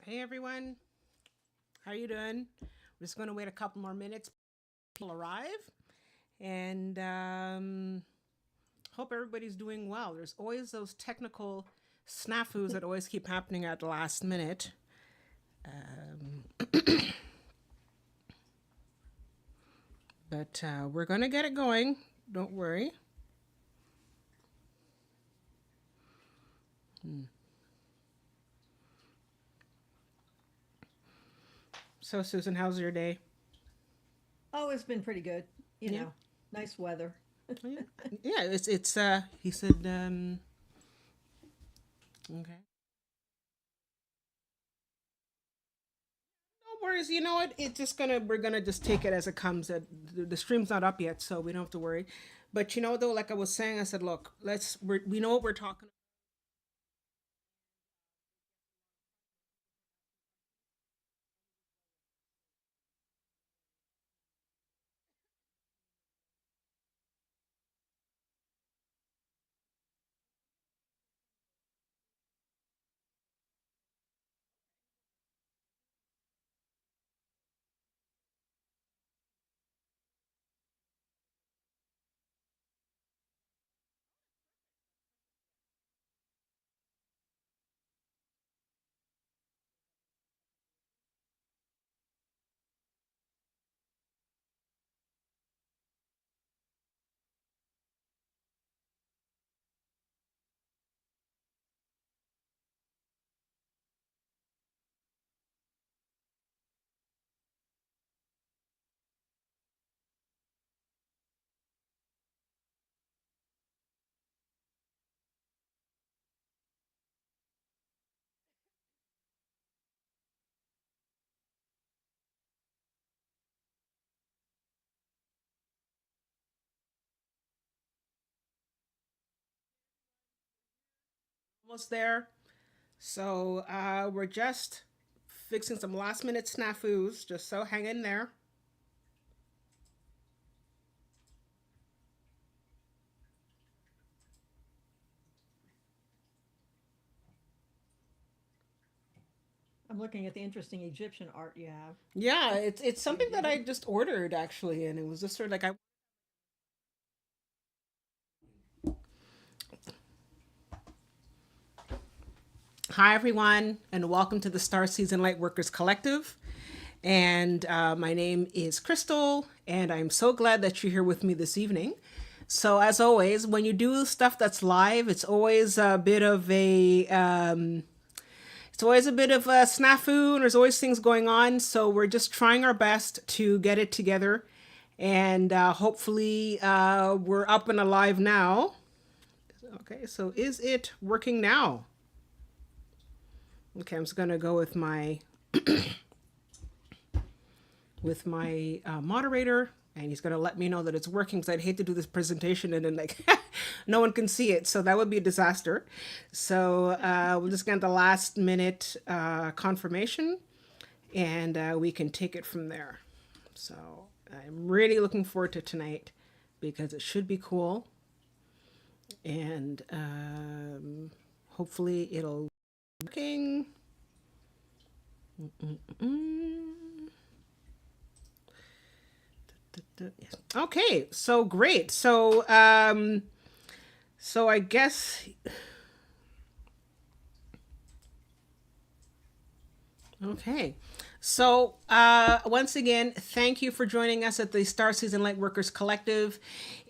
Hey everyone, how are you doing? We're just going to wait a couple more minutes. People arrive, and hope everybody's doing well. There's always those technical snafus that always keep happening at the last minute. But we're going to get it going. Don't worry. So, Susan, how's your day? Oh, it's been pretty good. You Yeah. know, nice weather. Yeah, yeah. He said, okay. No worries. You know what? We're gonna just take it as it comes. The stream's not up yet, so we don't have to worry. But you know, though, like I was saying, I said, look, we know what we're talking. Almost there. So we're just fixing some last minute snafus. Just so hang in there. I'm looking at the interesting Egyptian art you have. Yeah, it's something that I just ordered actually, and it was just sort of like I. Hi everyone, and welcome to the Star Season Lightworkers Collective. And my name is Crystal, and I'm so glad that you're here with me this evening. So, as always, when you do stuff that's live, it's always a bit of a snafu, and there's always things going on. So we're just trying our best to get it together, and hopefully we're up and alive now. Okay, so is it working now? Okay, I'm just gonna go with my moderator, and he's gonna let me know that it's working because I'd hate to do this presentation and then like no one can see it, so that would be a disaster. So we'll just get the last minute confirmation, and we can take it from there. So I'm really looking forward to tonight because it should be cool, and hopefully it'll be working. Okay, so great. So I guess okay. So once again, thank you for joining us at the Star Season Lightworkers Collective.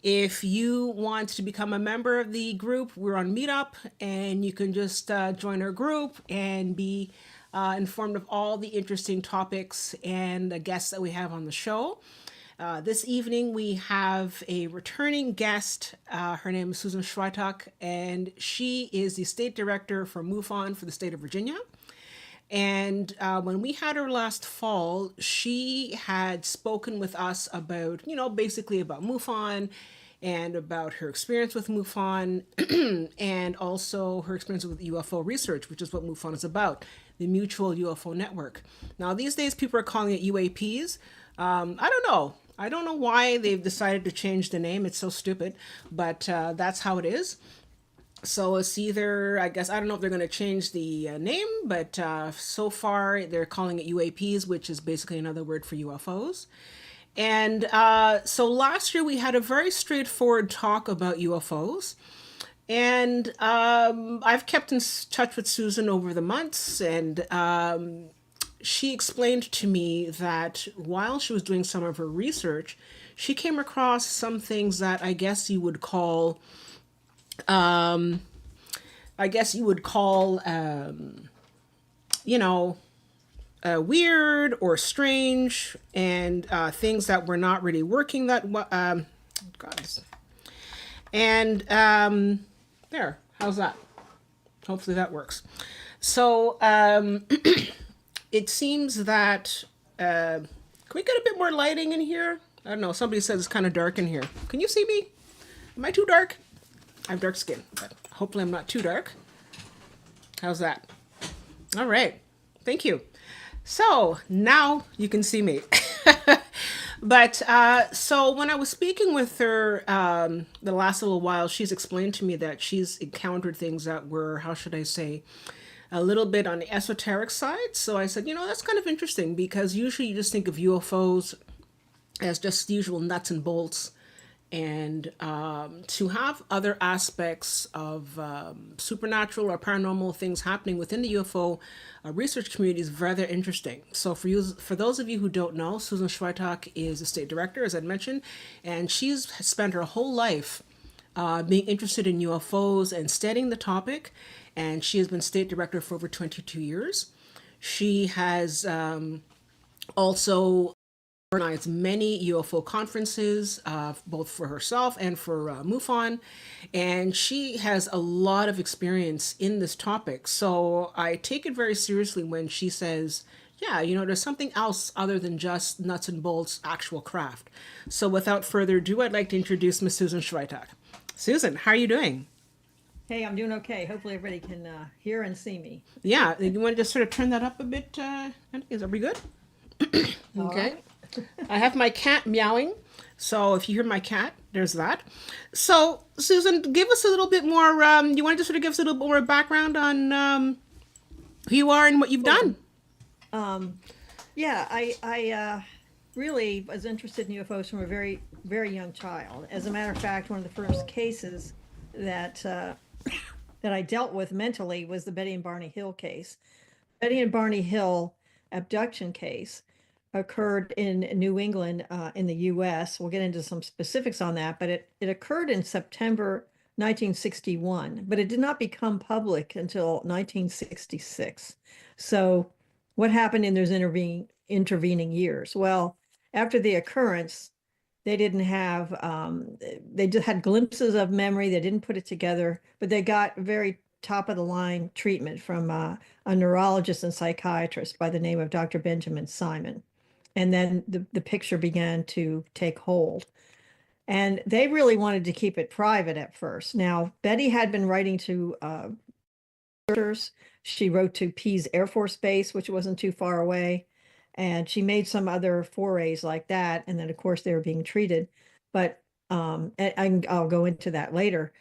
If you want to become a member of the group, we're on Meetup, and you can just join our group and be informed of all the interesting topics and the guests that we have on the show. This evening we have a returning guest. Her name is Susan Swiatek, and she is the state director for MUFON for the state of Virginia. And when we had her last fall, she had spoken with us about, basically about MUFON and about her experience with MUFON and also her experience with UFO research, which is what MUFON is about, the Mutual UFO Network. Now, these days, people are calling it UAPs. I don't know. I don't know why they've decided to change the name. It's so stupid, but that's how it is. So it's either, I guess, I don't know if they're going to change the name, but so far they're calling it UAPs, which is basically another word for UFOs. And so last year we had a very straightforward talk about UFOs. And I've kept in touch with Susan over the months, and she explained to me that while she was doing some of her research, she came across some things that I guess you would call, you know, weird or strange, and things that were not really working God. And there, how's that? Hopefully that works. So it seems that can we get a bit more lighting in here? I don't know. Somebody says it's kind of dark in here. Can you see me? Am I too dark? I have dark skin, but hopefully I'm not too dark. How's that? All right. Thank you. So now you can see me. But so when I was speaking with her the last little while, she's explained to me that she's encountered things that were, how should I say, a little bit on the esoteric side. So I said, that's kind of interesting because usually you just think of UFOs as just the usual nuts and bolts. And to have other aspects of supernatural or paranormal things happening within the UFO research community is rather interesting. So for those of you who don't know, Susan Swiatek is the state director, as I mentioned, and she's spent her whole life being interested in UFOs and studying the topic. And she has been state director for over 22 years. She has also organized many UFO conferences, both for herself and for MUFON, and she has a lot of experience in this topic. So I take it very seriously when she says, yeah, there's something else other than just nuts and bolts actual craft. So without further ado, I'd like to introduce Miss Susan Swiatek. Susan, how are you doing? Hey, I'm doing okay. Hopefully everybody can hear and see me. Yeah, you want to just sort of turn that up a bit? Are we good? All Okay. right. I have my cat meowing. So if you hear my cat, there's that. So Susan, give us a little bit more. You want to just sort of give us a little bit more background on who you are and what you've done? Yeah, I really was interested in UFOs from a very, very young child. As a matter of fact, one of the first cases that that I dealt with mentally was the Betty and Barney Hill case. Betty and Barney Hill abduction case occurred in New England, in the US. We'll get into some specifics on that, but it occurred in September 1961, but it did not become public until 1966. So what happened in those intervening years? Well, after the occurrence, they didn't have, they just had glimpses of memory. They didn't put it together, but they got very top of the line treatment from a neurologist and psychiatrist by the name of Dr. Benjamin Simon. And then the picture began to take hold. And they really wanted to keep it private at first. Now, Betty had been writing to researchers. She wrote to Pease Air Force Base, which wasn't too far away. And she made some other forays like that. And then, of course, they were being treated. But I'll go into that later.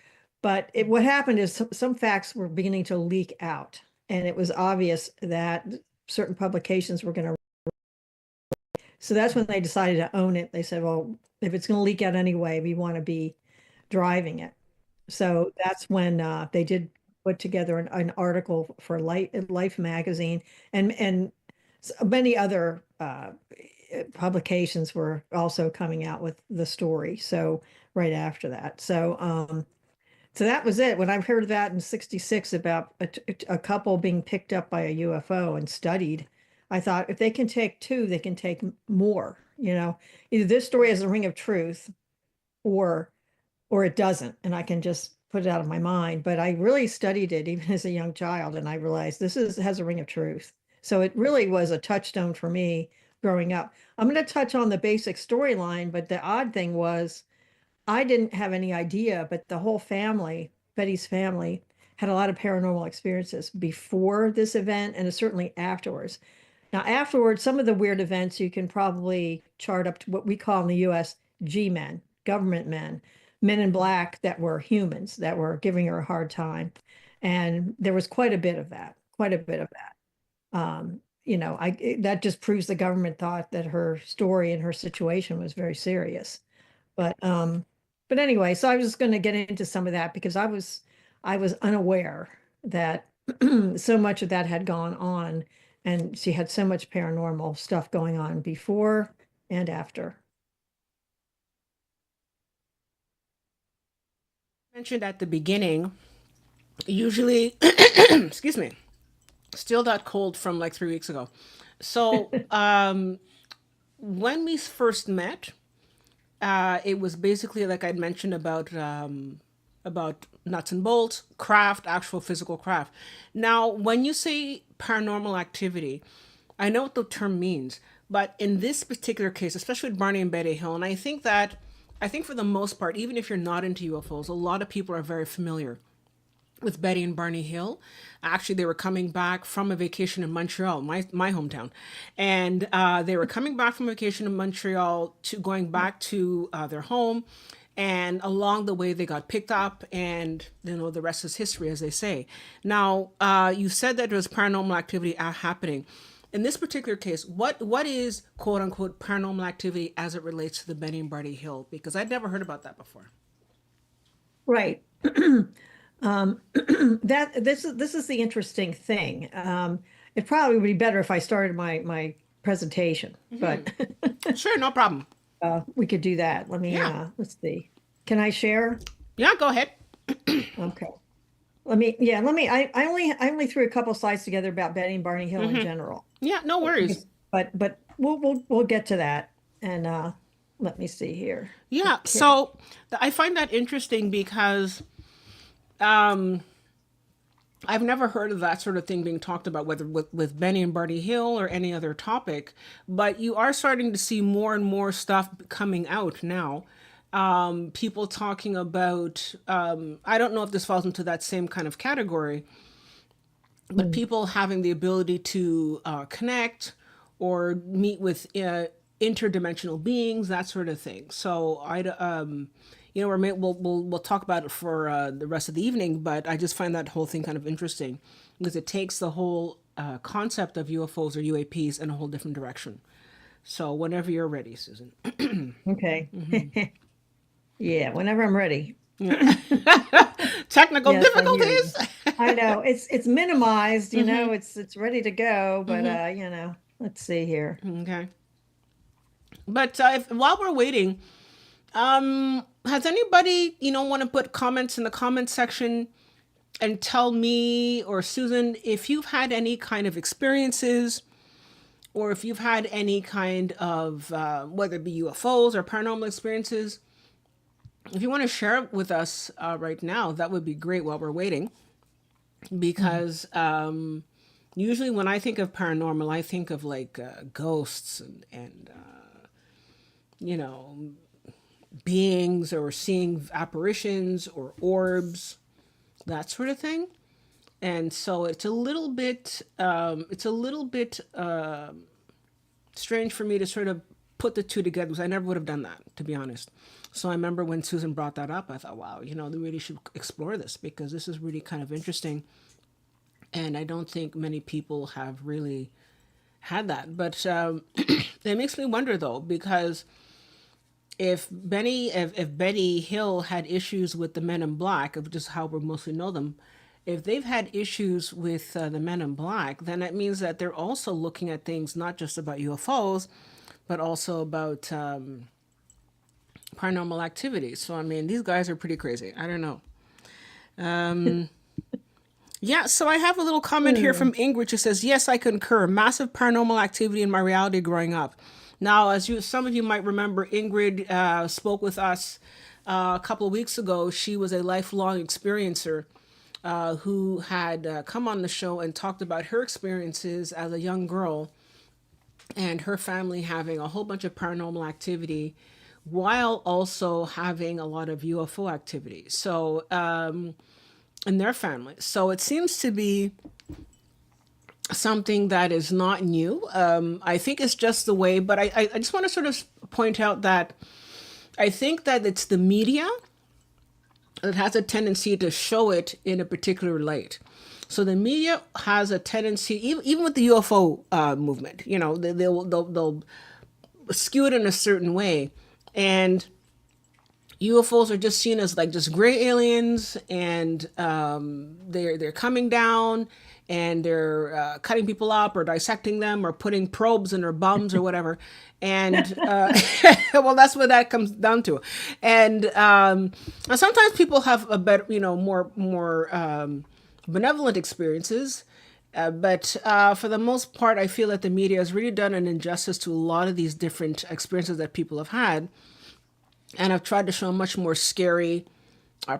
But what happened is some facts were beginning to leak out. And it was obvious that certain publications were going to. So that's when they decided to own it. They said, well, if it's going to leak out anyway, we want to be driving it. So that's when they did put together an article for Life magazine, and many other publications were also coming out with the story. So right after that. So that was it. When I heard that in 66 about a couple being picked up by a UFO and studied, I thought if they can take two, they can take more, Either this story has a ring of truth or it doesn't, and I can just put it out of my mind. But I really studied it even as a young child, and I realized has a ring of truth. So it really was a touchstone for me growing up. I'm going to touch on the basic storyline, but the odd thing was I didn't have any idea, but the whole family, Betty's family, had a lot of paranormal experiences before this event and certainly afterwards. Now, afterwards, some of the weird events you can probably chart up to what we call in the US G men, government men. men in black that were humans that were giving her a hard time. And there was quite a bit of that, quite a bit of that. That just proves the government thought that her story and her situation was very serious. But but anyway, so I was going to get into some of that because I was unaware that so much of that had gone on, and she had so much paranormal stuff going on before and after. Mentioned at the beginning, usually, excuse me, still that cold from like 3 weeks ago. So when we first met, it was basically like I'd mentioned about nuts and bolts, craft, actual physical craft. Now, when you say paranormal activity, I know what the term means, but in this particular case, especially with Barney and Betty Hill, and I think for the most part, even if you're not into UFOs, a lot of people are very familiar with Betty and Barney Hill. Actually, they were coming back from a vacation in Montreal, my hometown, and they were coming back from vacation in Montreal to going back to their home. And along the way, they got picked up, and the rest is history, as they say. Now, you said that there was paranormal activity happening. In this particular case, what is quote unquote paranormal activity as it relates to the Betty and Barney Hill? Because I'd never heard about that before. Right. That this is the interesting thing. It probably would be better if I started my presentation, but Sure, no problem. we could do that. Yeah. Let's see. Can I share? Yeah, go ahead. Okay. I only threw a couple slides together about Betty and Barney Hill in general. Yeah, no worries. But we'll get to that. And let me see here. Yeah, Okay. so I find that interesting because I've never heard of that sort of thing being talked about, whether with Benny and Barney Hill or any other topic. But you are starting to see more and more stuff coming out now. People talking about, I don't know if this falls into that same kind of category, but people having the ability to connect or meet with interdimensional beings, that sort of thing. So we'll talk about it for the rest of the evening, but I just find that whole thing kind of interesting because it takes the whole concept of UFOs or UAPs in a whole different direction. So whenever you're ready, Susan. Okay. Yeah, whenever I'm ready. Technical Yes, I hear you. difficulties. I know it's minimized, it's ready to go, but let's see here. Okay. But while we're waiting, has anybody, want to put comments in the comment section and tell me or Susan if you've had any kind of experiences or if you've had any kind of, whether it be UFOs or paranormal experiences. If you want to share it with us right now, that would be great while we're waiting. Because usually when I think of paranormal, I think of like ghosts and beings or seeing apparitions or orbs, that sort of thing. And so it's a little bit strange for me to sort of put the two together because I never would have done that, to be honest. So I remember when Susan brought that up, I thought, wow, they really should explore this because this is really kind of interesting. And I don't think many people have really had that. But it makes me wonder, though, because if Betty Hill had issues with the Men in Black, which is how we mostly know them, if they've had issues with the Men in Black, then that means that they're also looking at things not just about UFOs, but also about paranormal activities. So, I mean, these guys are pretty crazy. I don't know. Yeah, so I have a little comment here from Ingrid who says, yes, I concur. Massive paranormal activity in my reality growing up. Now, some of you might remember, Ingrid spoke with us a couple of weeks ago. She was a lifelong experiencer who had come on the show and talked about her experiences as a young girl and her family having a whole bunch of paranormal activity while also having a lot of UFO activity. So, in their family. So it seems to be something that is not new. I think it's just the way, but I just want to sort of point out that I think that it's the media it has a tendency to show it in a particular light. So the media has a tendency, even with the UFO movement, you know, they'll skew it in a certain way, and UFOs are just seen as like just gray aliens, and they're coming down, and they're cutting people up or dissecting them or putting probes in their bums or whatever. And well, that's what that comes down to. And sometimes people have a better, you know, more benevolent experiences. But for the most part, I feel that the media has really done an injustice to a lot of these different experiences that people have had, and I've tried to show a much more scary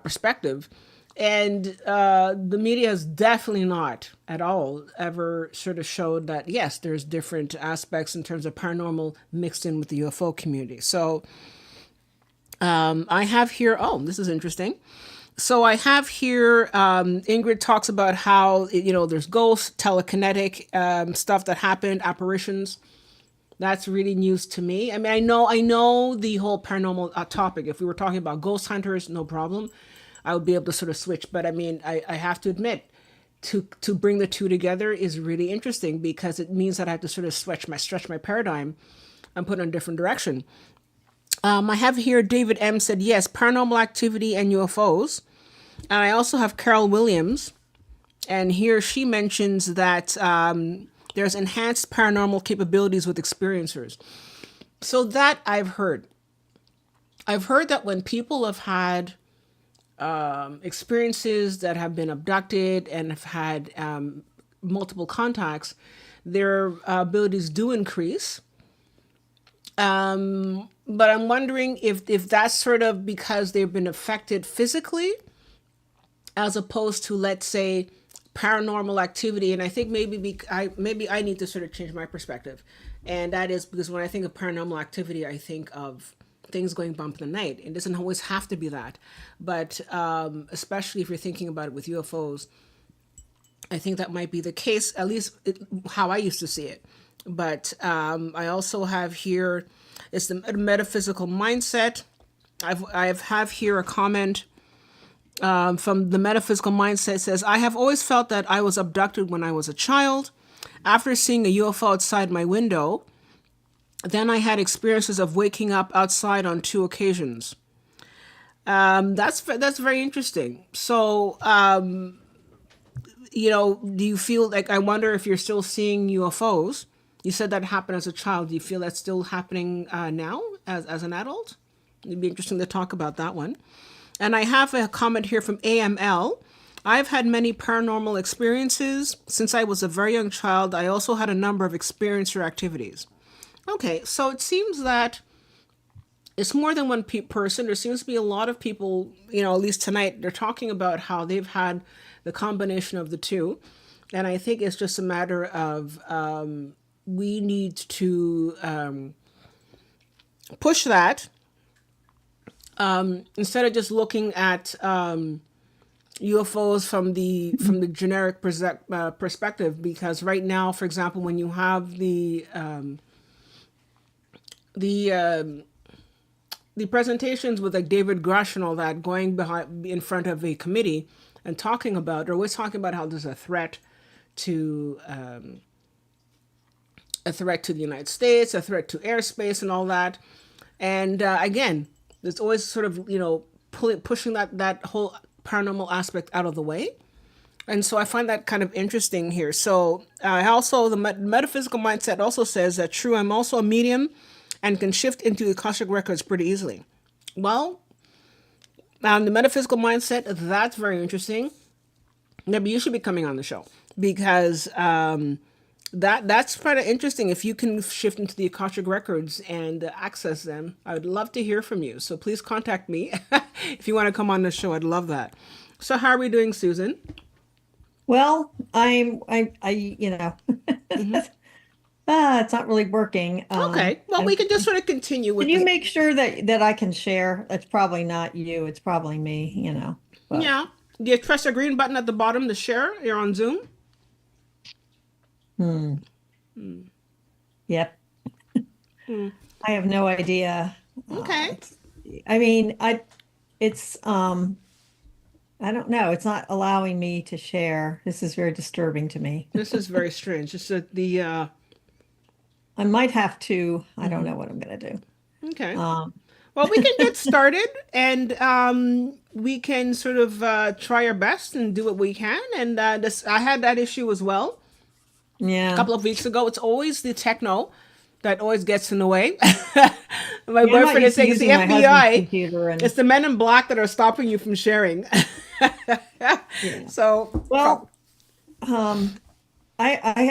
perspective. And the media has definitely not at all ever sort of showed that, yes, there's different aspects in terms of paranormal mixed in with the UFO community. So I have here, oh, this is interesting. So I have here, Ingrid talks about how, you know, there's ghosts, telekinetic stuff that happened, apparitions. That's really news to me. I mean, I know the whole paranormal topic. If we were talking about ghost hunters, no problem. I would be able to sort of switch. But I mean, I have to admit, to bring the two together is really interesting, because it means that I have to sort of stretch my paradigm and put it in a different direction. I have here David M said, yes, paranormal activity and UFOs. And I also have Carol Williams. And here she mentions that there's enhanced paranormal capabilities with experiencers. So that I've heard. I've heard that when people have had experiences that have been abducted and have had multiple contacts, their abilities do increase. But I'm wondering if that's sort of because they've been affected physically, as opposed to, let's say, paranormal activity. And I think maybe I need to sort of change my perspective, and that is because when I think of paranormal activity, I think of things going bump in the night. It doesn't always have to be that, but especially if you're thinking about it with UFOs, I think that might be the case, at least how I used to see it. But I also have here, it's the metaphysical mindset. I have here a comment from the metaphysical mindset. Says, I have always felt that I was abducted when I was a child. After seeing a UFO outside my window, then I had experiences of waking up outside on 2 occasions. That's very interesting. So, you know, do you feel like, I wonder if you're still seeing UFOs? You said that happened as a child. Do you feel that's still happening now as an adult? It'd be interesting to talk about that one. And I have a comment here from AML. I've had many paranormal experiences. Since I was a very young child, I also had a number of experiencer activities. Okay, so it seems that it's more than one person. There seems to be a lot of people, you know, at least tonight, they're talking about how they've had the combination of the two. And I think it's just a matter of we need to push that. Instead of just looking at UFOs from the generic perspective, because right now, for example, when you have the presentations with like David Grush and all that going behind in front of a committee and talking about, they're always talking about how there's a threat to the United States, a threat to airspace and all that, and again. There's always sort of, you know, pushing that whole paranormal aspect out of the way. And so I find that kind of interesting here. So also the metaphysical mindset also says that, true, I'm also a medium and can shift into the Akashic records pretty easily. Well, the metaphysical mindset, that's very interesting. Maybe you should be coming on the show, because that's kind of interesting. If you can shift into the Akashic records and access them, I would love to hear from you. So please contact me if you want to come on the show. I'd love that. So how are we doing, Susan? Well, I you know, it's not really working. Okay. Well, we can just sort of continue with. Can you make sure that I can share? It's probably not you. It's probably me. You know. But. Yeah. Do you press the green button at the bottom to share? You're on Zoom. Yep. I have no idea. Okay. I mean, it's I don't know. It's not allowing me to share. This is very disturbing to me. This is very strange. Just that the I might have to, I don't mhm. know what I'm going to do. Okay. Um, Well, we can get started, and we can sort of try our best and do what we can. And I had that issue as well a yeah. couple of weeks ago. It's always the techno that always gets in the way. My Yeah, I'm not boyfriend is used to saying it's the using my husband's FBI. computer It's and the men in black that are stopping you from sharing. yeah. So, Well, um,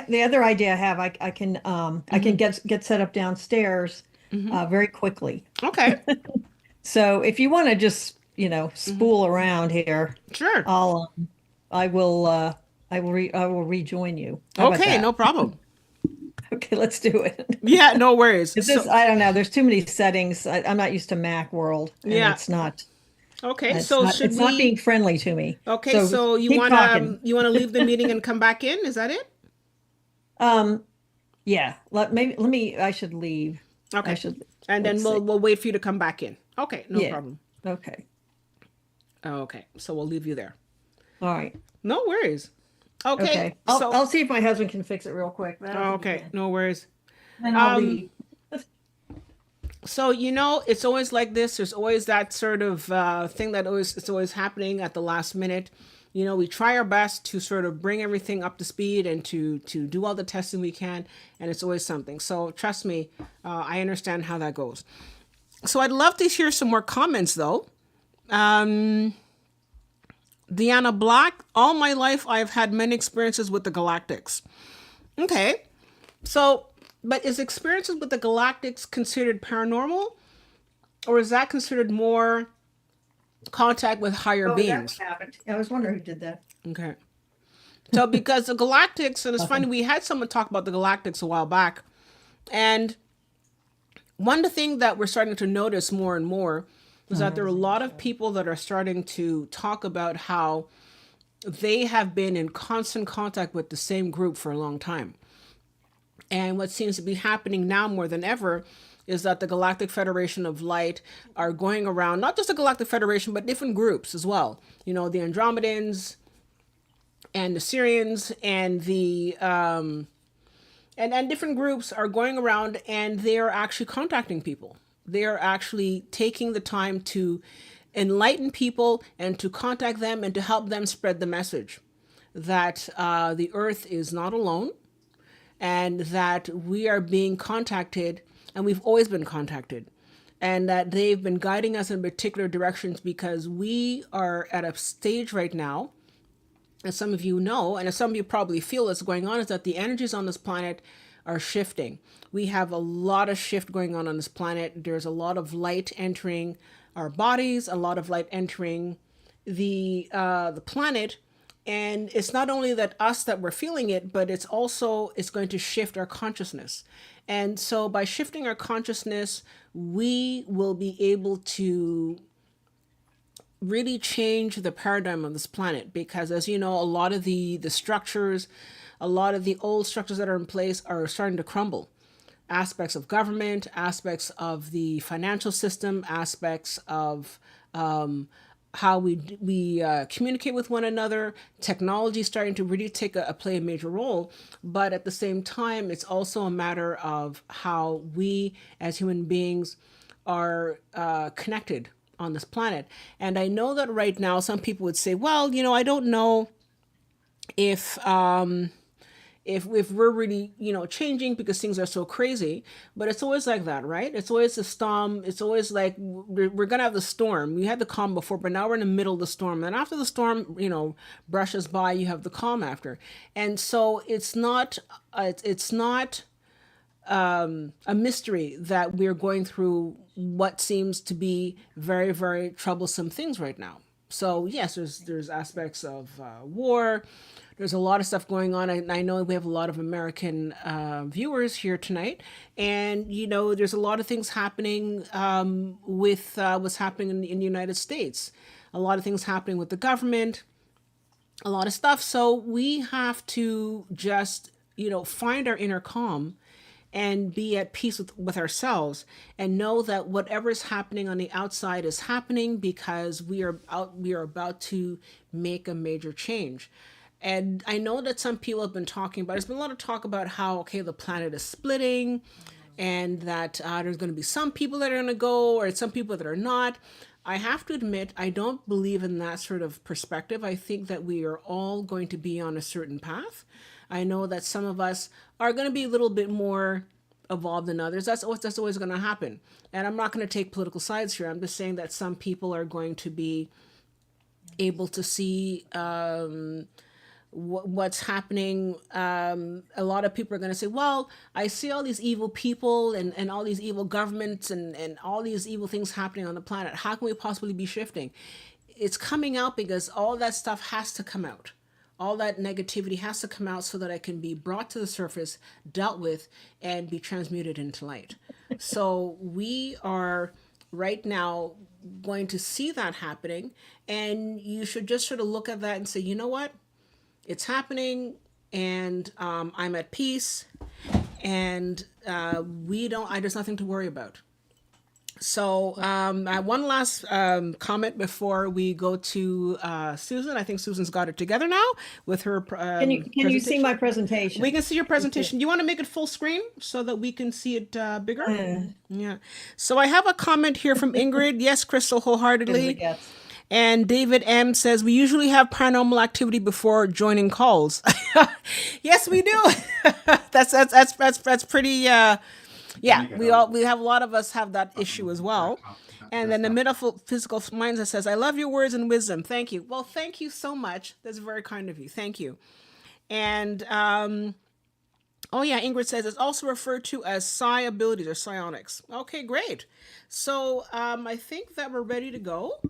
the other idea I have, I can mhm. get set up downstairs Mhm. very quickly. Okay. So if you want to just, Mhm. spool around here, Sure. I'll I will rejoin you. How about Okay, that? no problem. Okay, let's do it. Yeah, no worries. It's just So, I don't know. There's too many settings. I'm not used to Mac world, and yeah. Okay, so should it's not being we friendly to me. Okay, So so keep talking. you wanna leave the meeting and come back in? Is that it? Um, yeah. Let me. I should leave. I Okay, should. and then Let's see. we'll wait for you to come back in. Okay, no Yeah. problem. Okay. Okay, so we'll leave you there. All right. No worries. Okay, Okay. so I'll see if my husband can fix it real quick. But I don't think he okay, can. no worries. Then I'll Um, leave. so it's always like this. There's always that sort of thing that always it's always happening at the last minute. We try our best to sort of bring everything up to speed and to do all the testing we can, and it's always something. So trust me, I understand how that goes. So I'd love to hear some more comments though. Um, Deanna Black, all my life I've had many experiences with the Galactics. Okay, so but is experiences with the Galactics considered paranormal, or is that considered more contact with higher Oh, that beings? happened. I was wondering who did that. Okay. So because the Galactics, and it's funny, Nothing. we had someone talk about the Galactics a while back, and one thing that we're starting to notice more and more is that there are a lot of people that are starting to talk about how they have been in constant contact with the same group for a long time. And what seems to be happening now more than ever is that the Galactic Federation of Light are going around, not just the Galactic Federation, but different groups as well. The Andromedans and the Syrians and the and different groups are going around and they are actually contacting people. They are actually taking the time to enlighten people and to contact them and to help them spread the message that the Earth is not alone and that we are being contacted and we've always been contacted and that they've been guiding us in particular directions because we are at a stage right now, as some of you know, and as some of you probably feel is going on, is that the energies on this planet are shifting. We have a lot of shift going on this planet. There's a lot of light entering our bodies, a lot of light entering the planet, and it's not only that us that we're feeling it, but it's going to shift our consciousness. And so by shifting our consciousness, we will be able to really change the paradigm of this planet because, as you know, a lot of the structures, a lot of the old structures that are in place are starting to crumble. Aspects of government, aspects of the financial system, aspects of how we communicate with one another. Technology is starting to really play a major role, but at the same time, it's also a matter of how we as human beings are connected on this planet. And I know that right now, some people would say, "Well, I don't know if." If we're really changing because things are so crazy, but it's always like that, right? It's always a storm. It's always like we're gonna have the storm. We had the calm before, but now we're in the middle of the storm, and after the storm brushes by, you have the calm after. And so it's not a mystery that we're going through what seems to be very, very troublesome things right now. So yes, there's aspects of war. There's a lot of stuff going on. I know we have a lot of American viewers here tonight, and there's a lot of things happening with what's happening in the United States. A lot of things happening with the government. A lot of stuff. So we have to just find our inner calm and be at peace with ourselves, and know that whatever is happening on the outside is happening because we are about to make a major change. And I know that some people have been talking about, there's been a lot of talk about how, okay, the planet is splitting, and that there's going to be some people that are going to go, or some people that are not. I have to admit, I don't believe in that sort of perspective. I think that we are all going to be on a certain path. I know that some of us are going to be a little bit more evolved than others. That's always going to happen. And I'm not going to take political sides here. I'm just saying that some people are going to be able to see what's happening. A lot of people are going to say, well, I see all these evil people and all these evil governments and all these evil things happening on the planet. How can we possibly be shifting? It's coming out because all that stuff has to come out. All that negativity has to come out so that it can be brought to the surface, dealt with, and be transmuted into light. So we are right now going to see that happening, and you should just sort of look at that and say, you know what? It's happening, and I'm at peace, and there's nothing to worry about. So one last comment before we go to Susan. I think Susan's got it together now with her Can you see my presentation? We can see your presentation. Do you want to make it full screen so that we can see it bigger? Yeah. So I have a comment here from Ingrid. Yes, Crystal, wholeheartedly. And David M says, we usually have paranormal activity before joining calls. Yes, we do. That's pretty yeah, we have a lot of us have that issue as well. And then the metaphysical mindset says, I love your words and wisdom. Thank you. Well, thank you so much. That's very kind of you. Thank you. And oh yeah, Ingrid says it's also referred to as psi abilities or psionics. Okay, great. So I think that we're ready to go.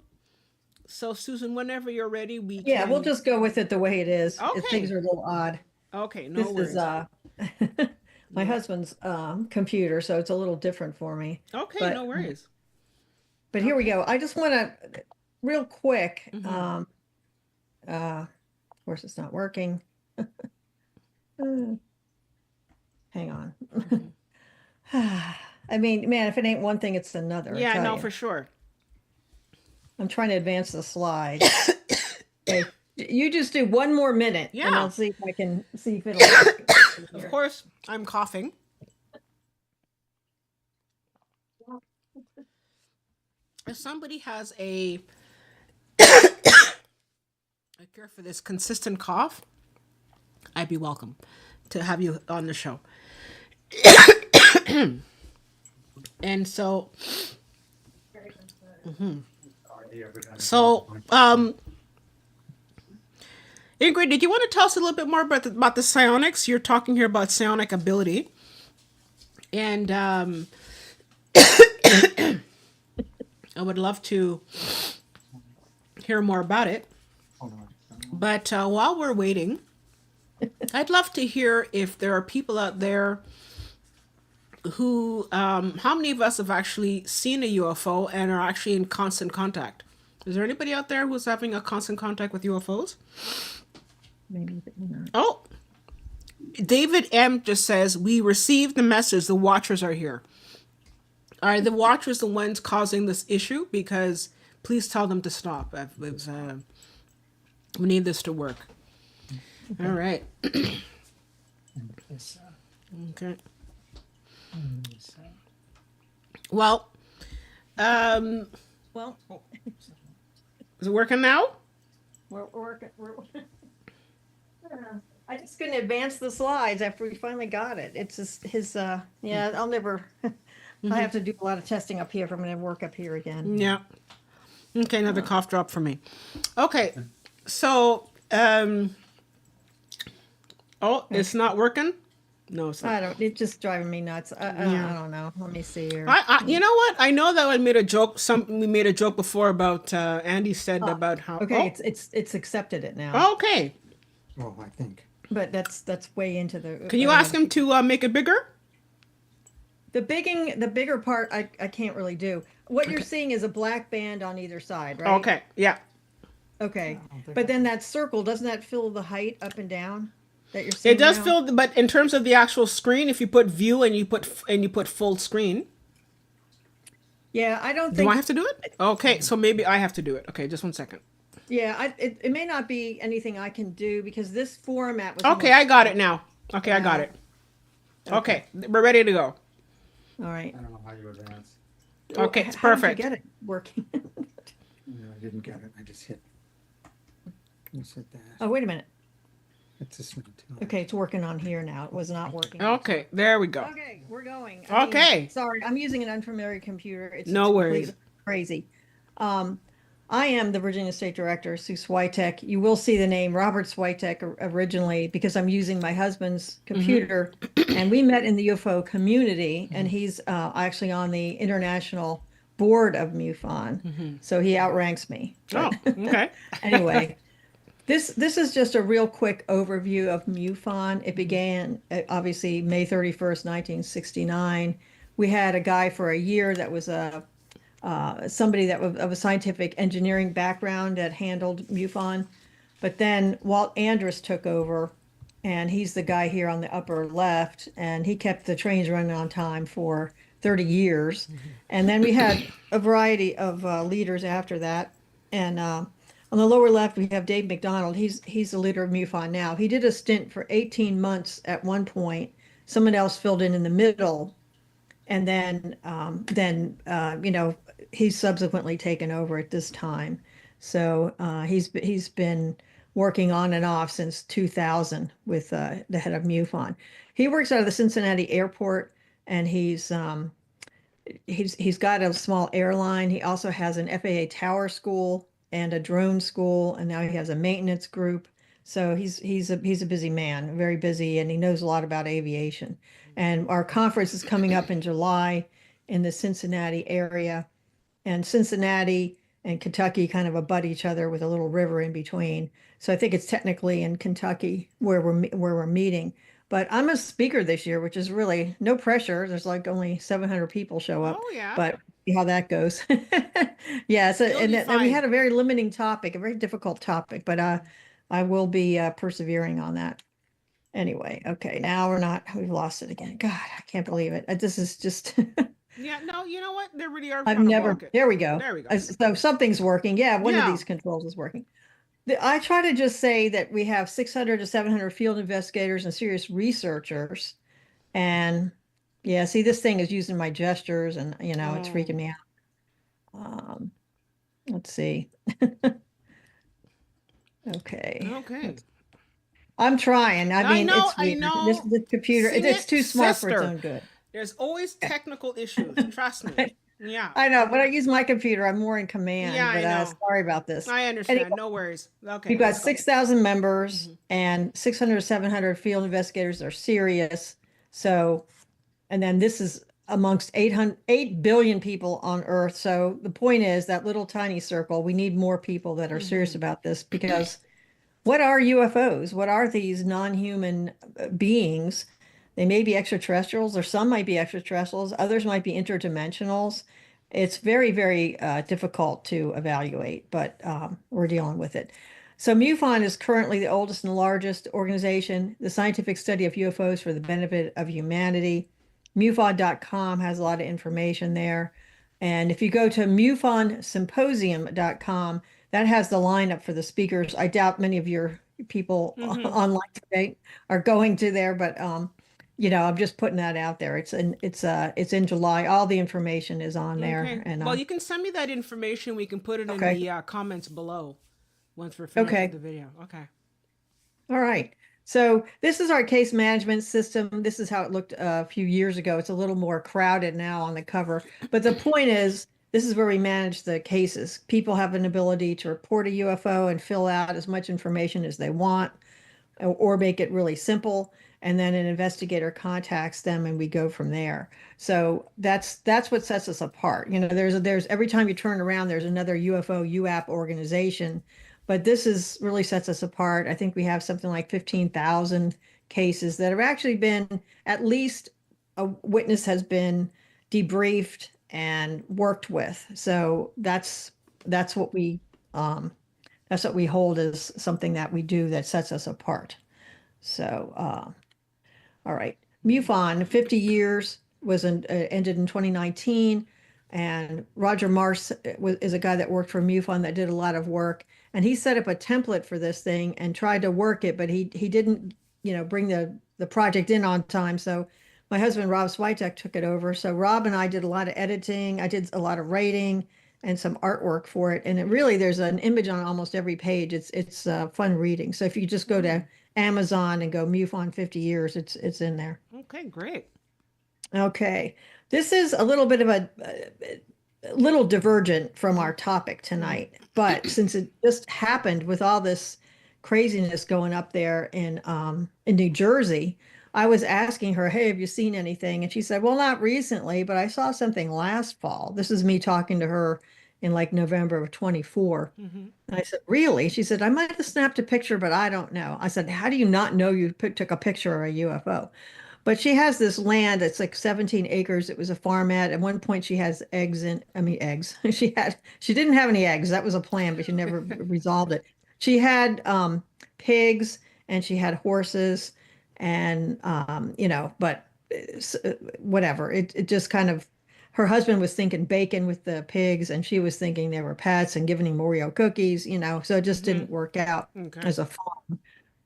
So Susan, whenever you're ready, we'll just go with it the way it is. Okay. Things are a little odd. Okay, no worries. This is my husband's computer, so it's a little different for me. Okay, no worries. But here we go. I just want to, real quick, of course it's not working. Hang on. I mean, man, if it ain't one thing, it's another. Yeah, no, for sure. I'm trying to advance the slide. Okay. You just do one more minute, and I'll see if I can see if it'll work. Of course, I'm coughing. If somebody has a cure for this consistent cough, I'd be welcome to have you on the show. And so, Ingrid, did you want to tell us a little bit more about the psionics? You're talking here about psionic ability. And I would love to hear more about it. But while we're waiting, I'd love to hear if there are people out there who, how many of us have actually seen a UFO and are actually in constant contact? Is there anybody out there who's having a constant contact with UFOs? Maybe not. Oh, David M just says, we received the message, the watchers are here. Are the watchers the ones causing this issue? Because please tell them to stop. We need this to work. Okay. All right. Okay. Well, is it working now? We're working. I just couldn't advance the slides after we finally got it. It's just his, I'll never, I have to do a lot of testing up here if I'm going to work up here again. Yeah. Okay, another cough drop for me. Okay, so, it's not working? No, it's not. It's just driving me nuts. I don't know. Let me see here. You know what? I know that I made a joke. We made a joke before about, Andy said about how. Okay, it's accepted it now. Okay. Oh, I think. But that's way into the. Can you ask him to make it bigger? The bigger part, I can't really do. What you're seeing is a black band on either side, right? Okay. Yeah. Okay, but then that circle, doesn't that fill the height up and down? that you're seeing It does now? feel, but in terms of the actual screen, if you put view and you put full screen, Yeah, I don't do I think. have to do it? Okay, so maybe I have to do it. Okay, just one second. Yeah, it may not be anything I can do because this format was more. Okay, I got it now. Okay, I got Yeah. it. Okay. Okay, we're ready to go. All right. I don't know how you advance. Okay, it's How did you perfect. get it working? No, I didn't get it. I just hit. Can you set that? Oh, wait a minute. It's this one too. Okay, it's working on here now. It was not working. Okay, there we go. Okay, we're going. Okay. Sorry, I'm using an unfamiliar computer. It's No worries. completely crazy. I am the Virginia State Director, Sue Swiatek. You will see the name Robert Swiatek originally because I'm using my husband's computer, and we met in the UFO community, and he's actually on the international board of MUFON, so he outranks me. Oh, okay. Anyway, this is just a real quick overview of MUFON. It began obviously May 31st, 1969. We had a guy for a year that was somebody that was of a scientific engineering background that handled MUFON. But then Walt Andrus took over, and he's the guy here on the upper left, and he kept the trains running on time for 30 years. And then we had a variety of leaders after that. And on the lower left, we have Dave McDonald. He's the leader of MUFON now. He did a stint for 18 months at one point. Someone else filled in the middle. And then he's subsequently taken over at this time. So he's been working on and off since 2000 with the head of MUFON. He works out of the Cincinnati airport, and he's got a small airline. He also has an FAA tower school and a drone school, and now he has a maintenance group. So he's a busy man, very busy, and he knows a lot about aviation. And our conference is coming up in July in the Cincinnati area, and Cincinnati and Kentucky kind of abut each other with a little river in between. So I think it's technically in Kentucky where we're meeting. But I'm a speaker this year, which is really no pressure. There's like only 700 people show up. Oh, yeah. But see how that goes. Yeah. So You'll and be we fine. had a very limiting topic, a very difficult topic, but I will be persevering on that. Anyway, okay. Now we've lost it again. God, I can't believe it. This is just. Yeah, no, you know what? They really are I've trying to never. block it. There we go. There we go. So something's working. Yeah, one of Yeah. these controls is working. I try to just say that we have 600 to 700 field investigators and serious researchers. And yeah, see, this thing is using my gestures, and it's freaking me out. Let's see. Okay. Okay. I'm trying. I mean, know, it's I weird. know. The computer, Sing it's it, too smart for its sister. own good. There's always technical issues. Trust me. Yeah. I know, but I use my computer. I'm more in command. Yeah, I but know. sorry about this. I understand. Anyway, No worries. Okay. we've got let's go. 6,000 members and 600 to 700 field investigators are serious. So, and then this is amongst 8 billion people on Earth. So the point is that little tiny circle, we need more people that are serious about this, because what are UFOs? What are these non-human beings? They may be extraterrestrials, or some might be extraterrestrials. Others might be interdimensionals. It's very, very difficult to evaluate, but we're dealing with it. So MUFON is currently the oldest and largest organization, the scientific study of UFOs for the benefit of humanity. MUFON.com has a lot of information there. And if you go to MUFONsymposium.com, that has the lineup for the speakers. I doubt many of your people online today are going to there, but I'm just putting that out there. It's in July. All the information is on there. Okay. And Well, you can send me that information. We can put it Okay. in the comments below once we're finished Okay. with the video. Okay. all right. So this is our case management system. This is how it looked a few years ago. It's a little more crowded now on the cover. But the point is, this is where we manage the cases. People have an ability to report a UFO and fill out as much information as they want, or make it really simple. And then an investigator contacts them, and we go from there. So that's what sets us apart. There's every time you turn around, there's another UFO UAP organization. But this really sets us apart. I think we have something like 15,000 cases that have actually been, at least a witness has been debriefed and worked with. So that's what we hold as something that we do that sets us apart. So, all right. MUFON, 50 years, ended in 2019. And Roger Marsh is a guy that worked for MUFON that did a lot of work. And he set up a template for this thing and tried to work it, but he didn't, bring the project in on time. So my husband, Rob Swiatek, took it over. So Rob and I did a lot of editing. I did a lot of writing and some artwork for it. And there's an image on almost every page. It's fun reading. So if you just go to Amazon and go MUFON 50 years, it's in there. Okay, great. Okay. This is a little bit of a little divergent from our topic tonight, but since it just happened with all this craziness going up there in New Jersey, I was asking her, "Hey, have you seen anything?" And she said, "Well, not recently, but I saw something last fall." This is me talking to her in like November of 24. And I said, "Really?" She said, "I might have snapped a picture, but I don't know." I said, "How do you not know you took a picture of a UFO?" But she has this land. It's like 17 acres. It was a farm at one point she has eggs. She didn't have any eggs. That was a plan, but she never resolved it. She had pigs and she had horses and but whatever. It just kind of, her husband was thinking bacon with the pigs and she was thinking they were pets and giving him Oreo cookies, so it just didn't work out as a farm.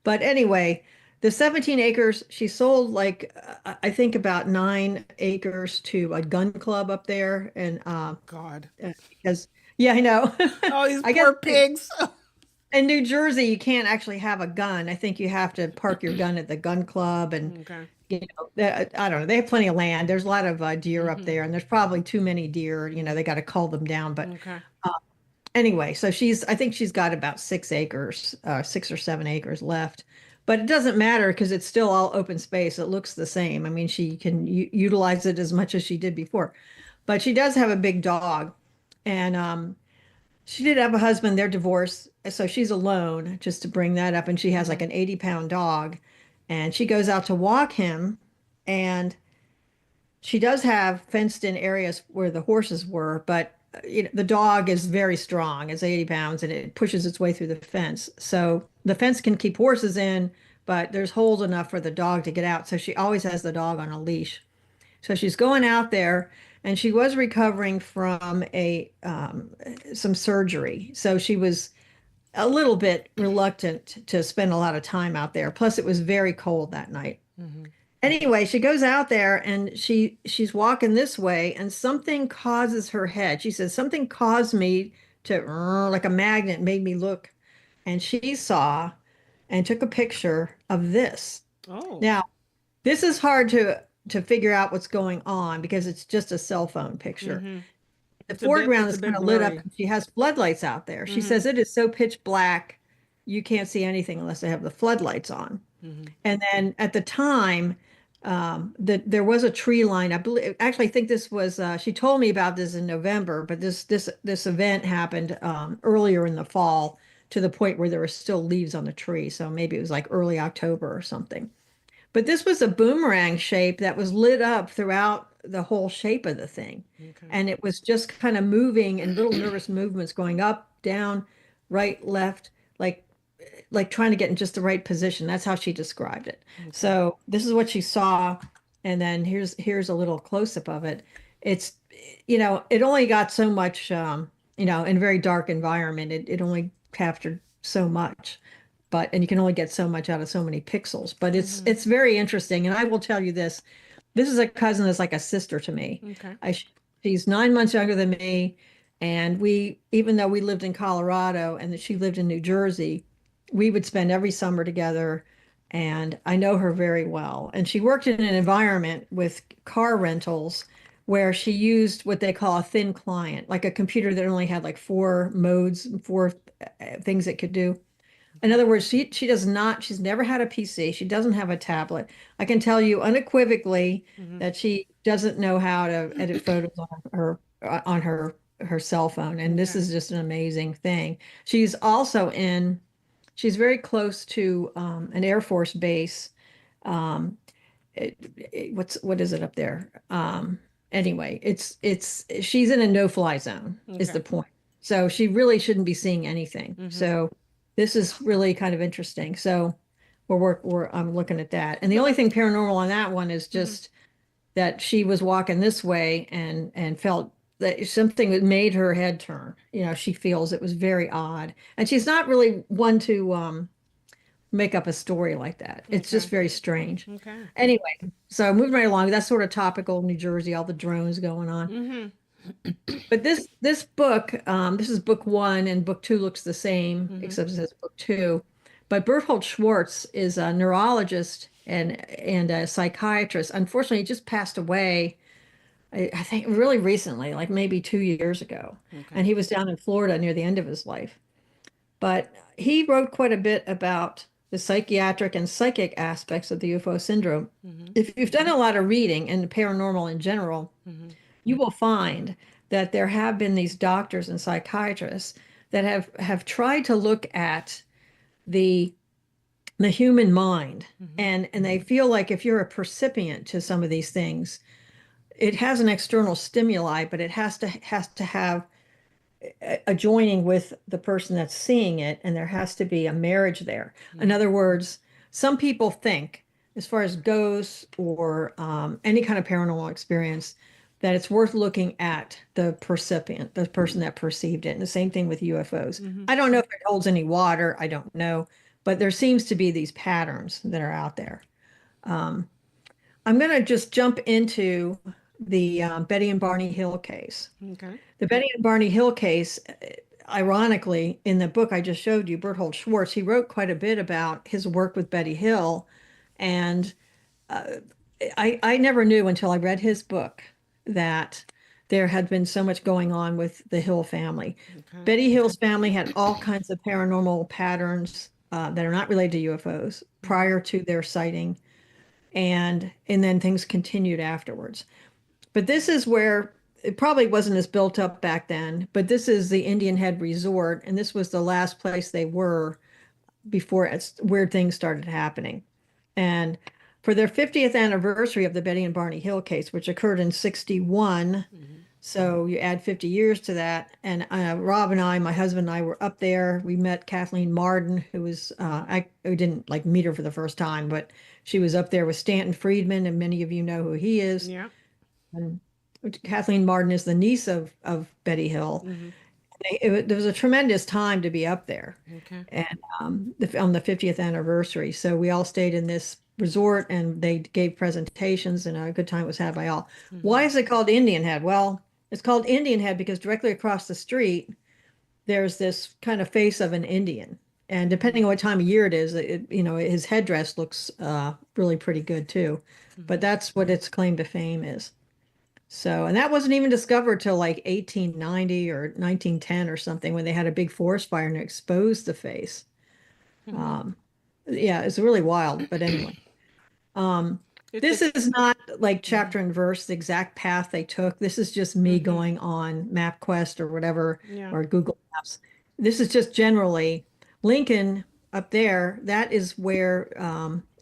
But anyway, the 17 acres, she sold like, I think about 9 acres to a gun club up there. And God. because, yeah, I know. Oh, these I poor guess pigs. in New Jersey, you can't actually have a gun. I think you have to park your gun at the gun club. And, Okay. I don't know. They have plenty of land. There's a lot of deer up there, and there's probably too many deer. They got to cull them down. But Okay. anyway, so I think she's got about 6 acres, 6 or 7 acres left. But it doesn't matter because it's still all open space. It looks the same. I mean, she can utilize it as much as she did before. But she does have a big dog. And she did have a husband. They're divorced. So she's alone, just to bring that up. And she has like an 80-pound dog. And she goes out to walk him. And she does have fenced in areas where the horses were. But the dog is very strong. It's 80 pounds and it pushes its way through the fence. So the fence can keep horses in, but there's holes enough for the dog to get out. So she always has the dog on a leash. So she's going out there and she was recovering from some surgery. So she was a little bit reluctant to spend a lot of time out there. Plus it was very cold that night. Anyway, she goes out there and she's walking this way and something causes her head. She says, something caused me to, like a magnet, made me look. And she saw and took a picture of this. Oh. Now, this is hard to figure out what's going on because it's just a cell phone picture. The foreground is kind of lit up. And she has floodlights out there. She says it is so pitch black, you can't see anything unless they have the floodlights on. And then at the time, there was a tree line. I believe, actually, I think this was, she told me about this in November, but this event happened earlier in the fall to the point where there were still leaves on the tree. So maybe it was like early October or something. But this was a boomerang shape that was lit up throughout the whole shape of the thing. And it was just kind of moving in little nervous movements going up, down, right, left, like trying to get in just the right position. That's how she described it. So this is what she saw. And then here's a little close-up of it. It's, it only got so much, in a very dark environment, it only captured so much, and you can only get so much out of so many pixels, but it's very interesting. And I will tell you this is a cousin that's like a sister to me. She's 9 months younger than me. And even though we lived in Colorado and that she lived in New Jersey, we would spend every summer together, and I know her very well. And she worked in an environment with car rentals where she used what they call a thin client, like a computer that only had like 4 modes, 4 things it could do. In other words, she's never had a PC. She doesn't have a tablet. I can tell you unequivocally that she doesn't know how to edit photos on her cell phone. And this is just an amazing thing. She's also she's very close to an Air Force base. What is it up there? Anyway, she's in a no-fly zone is the point. So she really shouldn't be seeing anything. So this is really kind of interesting. So I'm looking at that. And the only thing paranormal on that one is just that she was walking this way and felt that something that made her head turn. You know, she feels it was very odd. And she's not really one to make up a story like that. It's just very strange. Okay. Anyway, so moving right along, that's sort of topical New Jersey, all the drones going on. But this book, this is book 1, and book 2 looks the same, except it says book 2. But Berthold Schwartz is a neurologist and a psychiatrist. Unfortunately, he just passed away, I think really recently, like maybe 2 years ago. And he was down in Florida near the end of his life. But he wrote quite a bit about the psychiatric and psychic aspects of the UFO syndrome. If you've done a lot of reading and paranormal in general, you will find that there have been these doctors and psychiatrists that have tried to look at the human mind, and they feel like if you're a percipient to some of these things, it has an external stimuli, but it has to have a joining with the person that's seeing it, and there has to be a marriage there. In other words, some people think, as far as ghosts or any kind of paranormal experience, that it's worth looking at the percipient, the person that perceived it. And the same thing with UFOs. I don't know if it holds any water. I don't know. But there seems to be these patterns that are out there. I'm going to just jump into the Betty and Barney Hill case. Okay. The Betty and Barney Hill case, ironically, in the book I just showed you, Berthold Schwartz, he wrote quite a bit about his work with Betty Hill. And I never knew until I read his book that there had been so much going on with the Hill family. Okay. Betty Hill's family had all kinds of paranormal patterns that are not related to UFOs prior to their sighting, and then things continued afterwards. But this is where it probably wasn't as built up back then, but this is the Indian Head Resort, and this was the last place they were before weird things started happening. And for their 50th anniversary of the Betty and Barney Hill case, which occurred in 61, so you add 50 years to that, and Rob and I, my husband and I, were up there. We met Kathleen Marden, who was, I didn't like meet her for the first time, but she was up there with Stanton Friedman, and many of you know who he is. Yeah. And Kathleen Marden is the niece of Betty Hill. There was a tremendous time to be up there, Okay. and on the 50th anniversary. So we all stayed in this resort, and they gave presentations, and a good time was had by all. Why is it called Indian Head? Well, it's called Indian Head because directly across the street, there's this kind of face of an Indian. And depending on what time of year it is, his headdress looks really pretty good too. But that's what its claim to fame is. So, and that wasn't even discovered till like 1890 or 1910 or something, when they had a big forest fire and exposed the face. Yeah, it's really wild. But anyway, this is not like chapter and verse, the exact path they took. This is just me going on MapQuest or whatever, or Google Maps. This is just generally Lincoln up there. That is where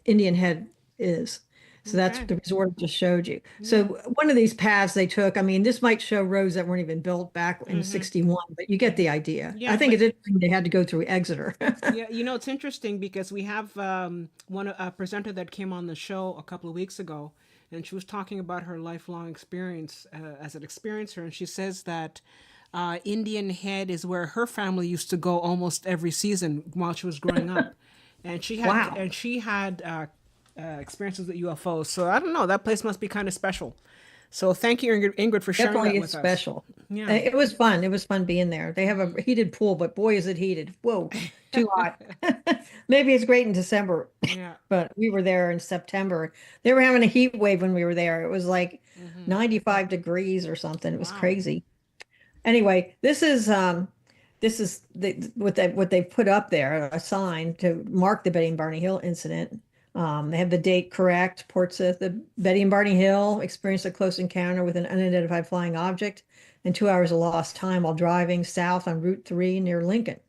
Indian Head is. So that's the resort I just showed you. So one of these paths they took, I mean, this might show roads that weren't even built back in 61, but you get the idea. Yeah, I think it's interesting they had to go through Exeter. Yeah, it's interesting because we have a presenter that came on the show a couple of weeks ago, and she was talking about her lifelong experience as an experiencer, and she says that Indian Head is where her family used to go almost every season while she was growing up, and she had experiences with UFOs. So I don't know, that place must be kind of special. So thank you, Ingrid, for sharing Definitely that with us. special. Yeah. It was fun. It was fun being there. They have a heated pool, but boy, is it heated. Whoa, too hot. Maybe it's great in December, Yeah. but we were there in September. They were having a heat wave when we were there. It was like 95 degrees or something. It was crazy. Anyway, this is what they put up there, a sign to mark the Betty and Barney Hill incident. They have the date correct. Portsmouth, the Betty and Barney Hill experienced a close encounter with an unidentified flying object and 2 hours of lost time while driving south on Route 3 near Lincoln.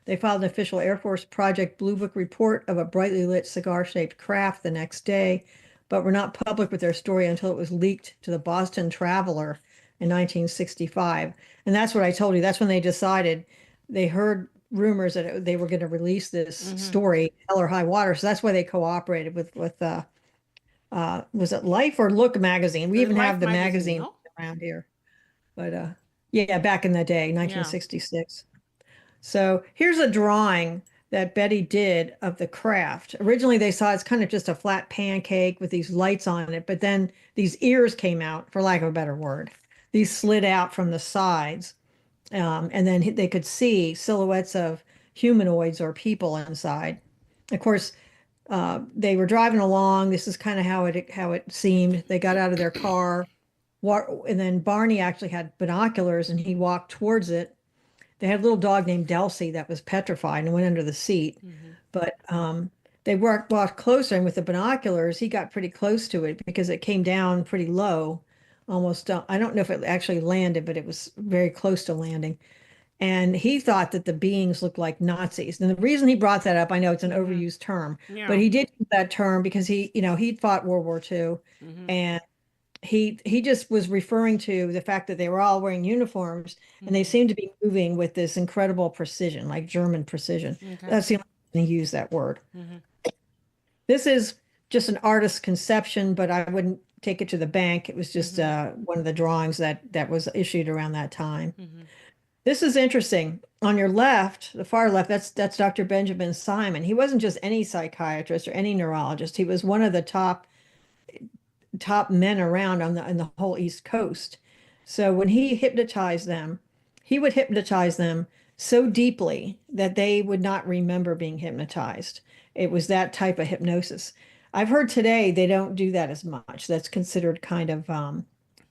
They filed an official Air Force Project Blue Book report of a brightly lit cigar-shaped craft the next day, but were not public with their story until it was leaked to the Boston Traveler in 1965. And that's what I told you. That's when they decided they heard rumors that they were going to release this story, hell or high water. So that's why they cooperated with was it Life or Look magazine? We The even have Life the magazine, magazine no? around here. But yeah, back in the day, Yeah. 1966. So here's a drawing that Betty did of the craft. Originally, they saw it's kind of just a flat pancake with these lights on it, but then these ears came out, for lack of a better word. These slid out from the sides, and then they could see silhouettes of humanoids or people inside. Of course, they were driving along. This is kind of how it seemed. They got out of their car, and then Barney actually had binoculars, and he walked towards it. They had a little dog named Delcy that was petrified and went under the seat. But they walked closer, and with the binoculars, he got pretty close to it because it came down pretty low, almost. I don't know if it actually landed, but it was very close to landing. And he thought that the beings looked like Nazis. And the reason he brought that up, I know it's an overused term, Yeah. but he did use that term because he'd fought World War II, and he just was referring to the fact that they were all wearing uniforms and they seemed to be moving with this incredible precision, like German precision. Okay. That's the only reason he used that word. This is just an artist's conception, but I wouldn't take it to the bank. It was just one of the drawings that was issued around that time. This is interesting. On your left, the far left, that's Dr. Benjamin Simon. He wasn't just any psychiatrist or any neurologist. He was one of the top men around on the whole East Coast. So when he hypnotized them, he would hypnotize them so deeply that they would not remember being hypnotized. It was that type of hypnosis. I've heard today they don't do that as much. That's considered kind of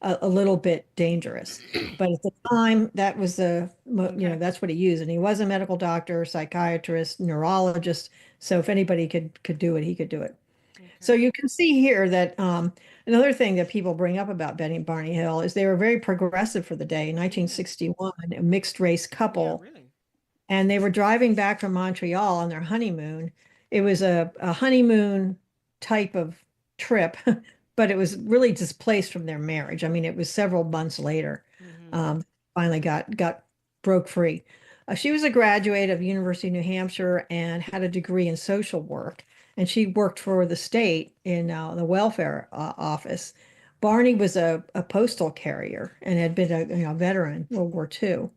a little bit dangerous. But at the time, that was that's what he used. And he was a medical doctor, psychiatrist, neurologist. So if anybody could do it, he could do it. So you can see here that another thing that people bring up about Betty and Barney Hill is they were very progressive for the day. In 1961, a mixed race couple, Yeah, really. and they were driving back from Montreal on their honeymoon. It was a honeymoon type of trip, but it was really displaced from their marriage. I mean, it was several months later. Finally got broke free. She was a graduate of University of New Hampshire and had a degree in social work. And she worked for the state in the welfare office. Barney was a postal carrier and had been a veteran, World War II.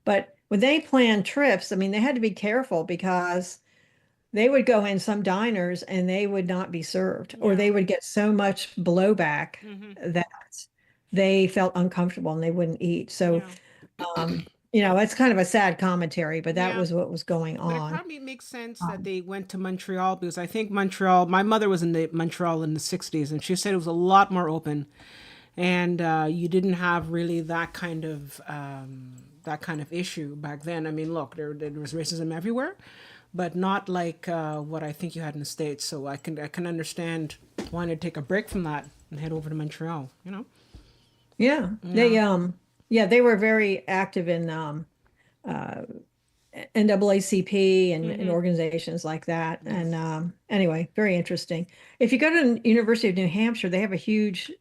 But when they planned trips, I mean, they had to be careful because they would go in some diners and they would not be served, or they would get so much blowback that they felt uncomfortable and they wouldn't eat. So, it's kind of a sad commentary, but that was what was going But it on. probably makes sense that they went to Montreal because I think Montreal, my mother was in Montreal in the 60s and she said it was a lot more open and you didn't have really that kind of issue back then. I mean, look, there was racism everywhere, but not like what I think you had in the States. So I can understand wanting to take a break from that and head over to Montreal, Yeah. They were very active in NAACP and organizations like that. And anyway, very interesting. If you go to the University of New Hampshire, they have a huge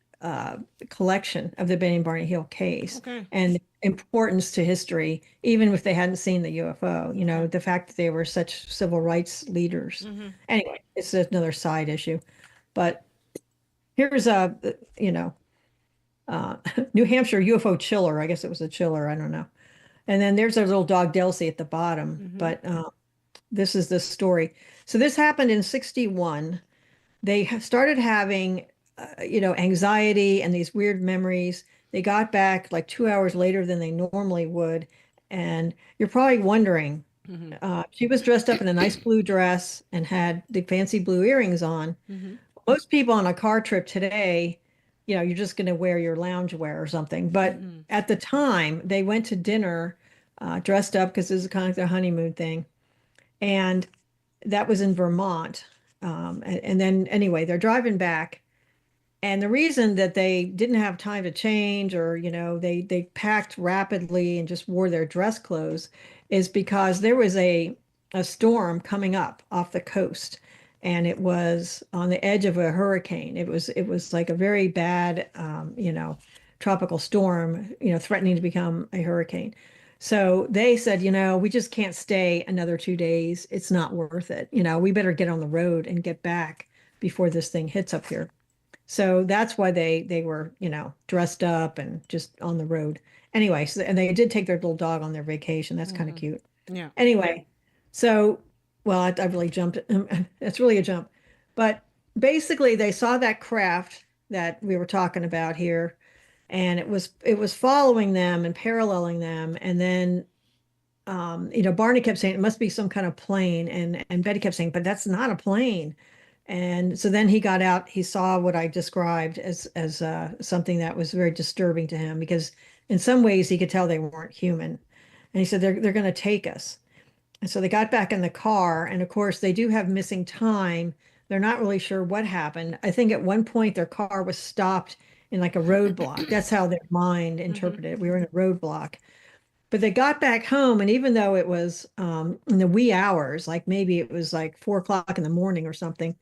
collection of the Betty and Barney Hill case and importance to history, even if they hadn't seen the UFO, the fact that they were such civil rights leaders. Anyway, it's another side issue. But here's New Hampshire UFO chiller. I guess it was a chiller. I don't know. And then there's a little dog Delcy at the bottom. But this is the story. So this happened in 61. They started having, anxiety and these weird memories. They got back like 2 hours later than they normally would. And you're probably wondering, she was dressed up in a nice blue dress and had the fancy blue earrings on. Most people on a car trip today, you're just going to wear your loungewear or something. But at the time, they went to dinner dressed up because this is kind of their honeymoon thing. And that was in Vermont. And then anyway, they're driving back. And the reason that they didn't have time to change or, they packed rapidly and just wore their dress clothes is because there was a storm coming up off the coast. And it was on the edge of a hurricane. It was like a very bad, tropical storm, threatening to become a hurricane. So they said, we just can't stay another 2 days. It's not worth it. We better get on the road and get back before this thing hits up here. So that's why they were, dressed up and just on the road. Anyway, so, and they did take their little dog on their vacation. That's kind of cute. Yeah. Anyway, so, well, I really jumped. It's really a jump. But basically, they saw that craft that we were talking about here, and it was following them and paralleling them. And then, Barney kept saying it must be some kind of plane, and Betty kept saying, but that's not a plane. And so then he got out. He saw what I described as something that was very disturbing to him because in some ways he could tell they weren't human. And he said they're going to take us. And so they got back in the car, and of course they do have missing time. They're not really sure what happened. I think at one point their car was stopped in like a roadblock. That's how their mind interpreted it. We were in a roadblock. But they got back home, and even though it was in the wee hours, like maybe it was like 4 o'clock in the morning or something,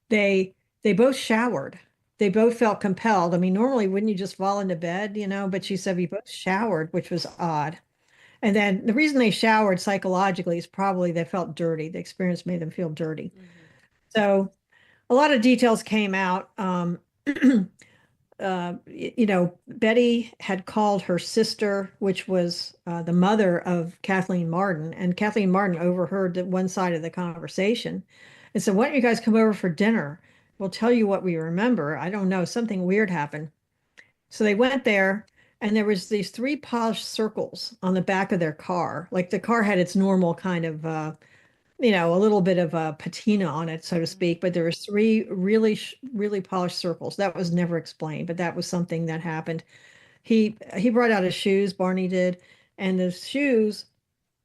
they they both showered. They both felt compelled. I mean, normally wouldn't you just fall into bed, But she said we both showered, which was odd. And then the reason they showered psychologically is probably they felt dirty. The experience made them feel dirty. So a lot of details came out. Betty had called her sister, which was the mother of Kathleen Marden, and Kathleen Marden overheard one side of the conversation and said, "Why don't you guys come over for dinner? We'll tell you what we remember. I don't know, something weird happened." So they went there, and there was these three polished circles on the back of their car. Like the car had its normal kind of a little bit of a patina on it, so to speak, but there was three really, really polished circles. That was never explained, but that was something that happened. He brought out his shoes, Barney did, and the shoes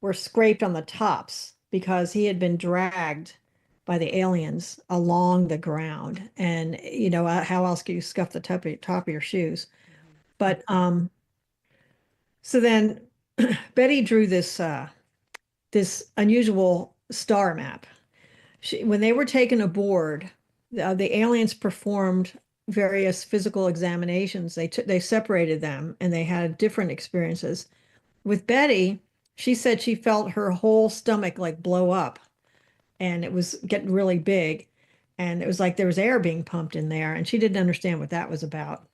were scraped on the tops because he had been dragged by the aliens along the ground. And how else can you scuff the top of your shoes? But so then Betty drew this unusual star map. When they were taken aboard, the aliens performed various physical examinations. They separated them, and they had different experiences. With Betty, she said she felt her whole stomach like blow up, and it was getting really big, and it was like there was air being pumped in there, and she didn't understand what that was about.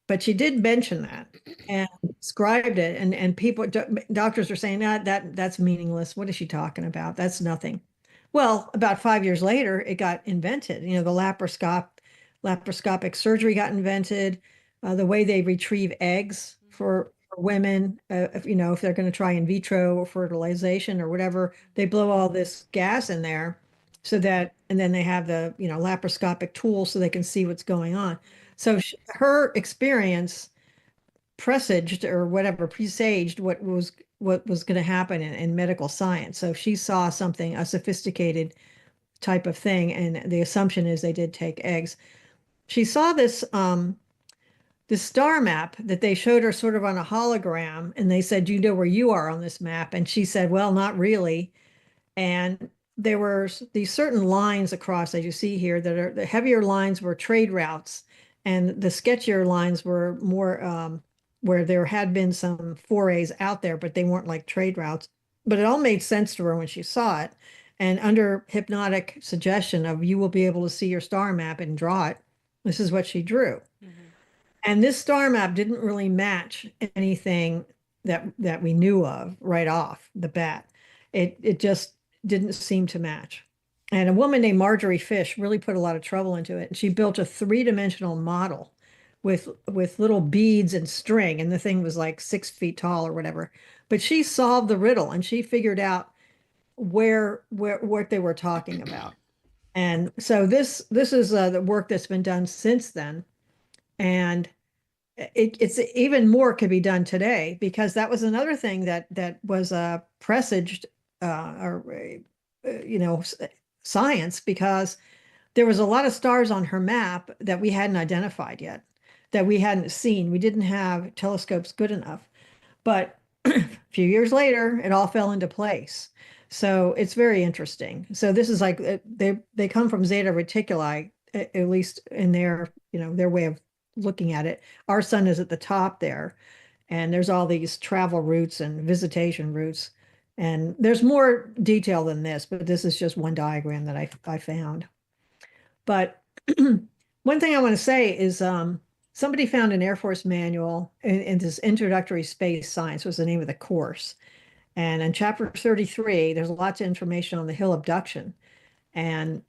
But she did mention that and described it, and people, doctors are saying that's meaningless. What is she talking about? That's nothing. Well, about 5 years later, it got invented. The laparoscopic surgery got invented. The way they retrieve eggs for women, if they're going to try in vitro fertilization or whatever, they blow all this gas in there, and then they have the laparoscopic tool so they can see what's going on. So her experience presaged what was going to happen in medical science. So she saw something, a sophisticated type of thing, and the assumption is they did take eggs. She saw this star map that they showed her sort of on a hologram, and they said, "Do you know where you are on this map?" And she said, "Well, not really." And there were these certain lines across, as you see here, that are the heavier lines were trade routes. And the sketchier lines were more where there had been some forays out there, but they weren't like trade routes. But it all made sense to her when she saw it. And under hypnotic suggestion of you will be able to see your star map and draw it, this is what she drew. And this star map didn't really match anything that we knew of right off the bat. It just didn't seem to match. And a woman named Marjorie Fish really put a lot of trouble into it. And she built a three-dimensional model with little beads and string. And the thing was like 6 feet tall or whatever. But she solved the riddle, and she figured out what they were talking about. And so this is the work that's been done since then. And it's even more could be done today, because that was another thing that was presaged science, because there was a lot of stars on her map that we hadn't identified yet, that we hadn't seen. We didn't have telescopes good enough. But a few years later, it all fell into place. So it's very interesting. So this is like they come from Zeta Reticuli, at least in their way of looking at it. Our sun is at the top there. And there's all these travel routes and visitation routes. And there's more detail than this, but this is just one diagram that I found. But one thing I want to say is somebody found an Air Force manual in this introductory space science was the name of the course. And in chapter 33, there's lots of information on the Hill abduction. And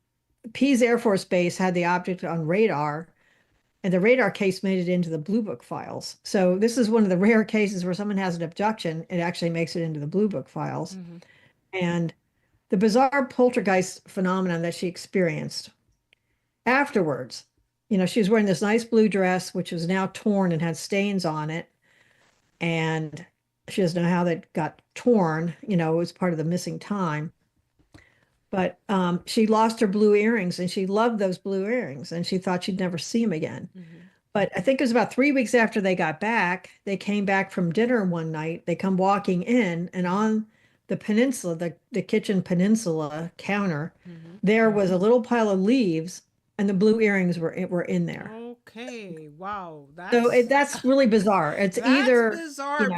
Pease Air Force Base had the object on radar, and the radar case made it into the Blue Book files. So this is one of the rare cases where someone has an abduction, it actually makes it into the Blue Book files. Mm-hmm. And the bizarre poltergeist phenomenon that she experienced afterwards, she was wearing this nice blue dress, which was now torn and had stains on it. And she doesn't know how that got torn, it was part of the missing time. But she lost her blue earrings, and she loved those blue earrings, and she thought she'd never see them again. Mm-hmm. But I think it was about 3 weeks after they got back, they came back from dinner one night. They come walking in, and on the peninsula, the kitchen peninsula counter, Mm-hmm. there was a little pile of leaves, and the blue earrings were in there. Okay, wow, So that's really bizarre. It's that's either bizarre,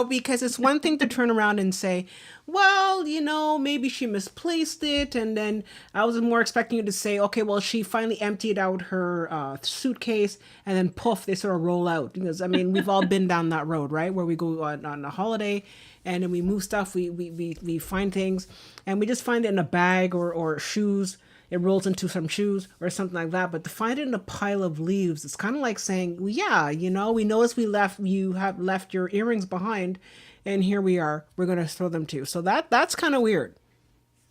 because it's one thing to turn around and say, well, maybe she misplaced it, and then I was more expecting you to say, okay, well, she finally emptied out her suitcase, and then poof, they sort of roll out. Because we've all been down that road, right, where we go on a holiday, and then we move stuff, we find things, and we just find it in a bag or shoes. It rolls into some shoes or something like that. But to find it in a pile of leaves, it's kind of like saying, well, yeah, we noticed you have left your earrings behind, and here we are. We're going to throw them too. So that's kind of weird.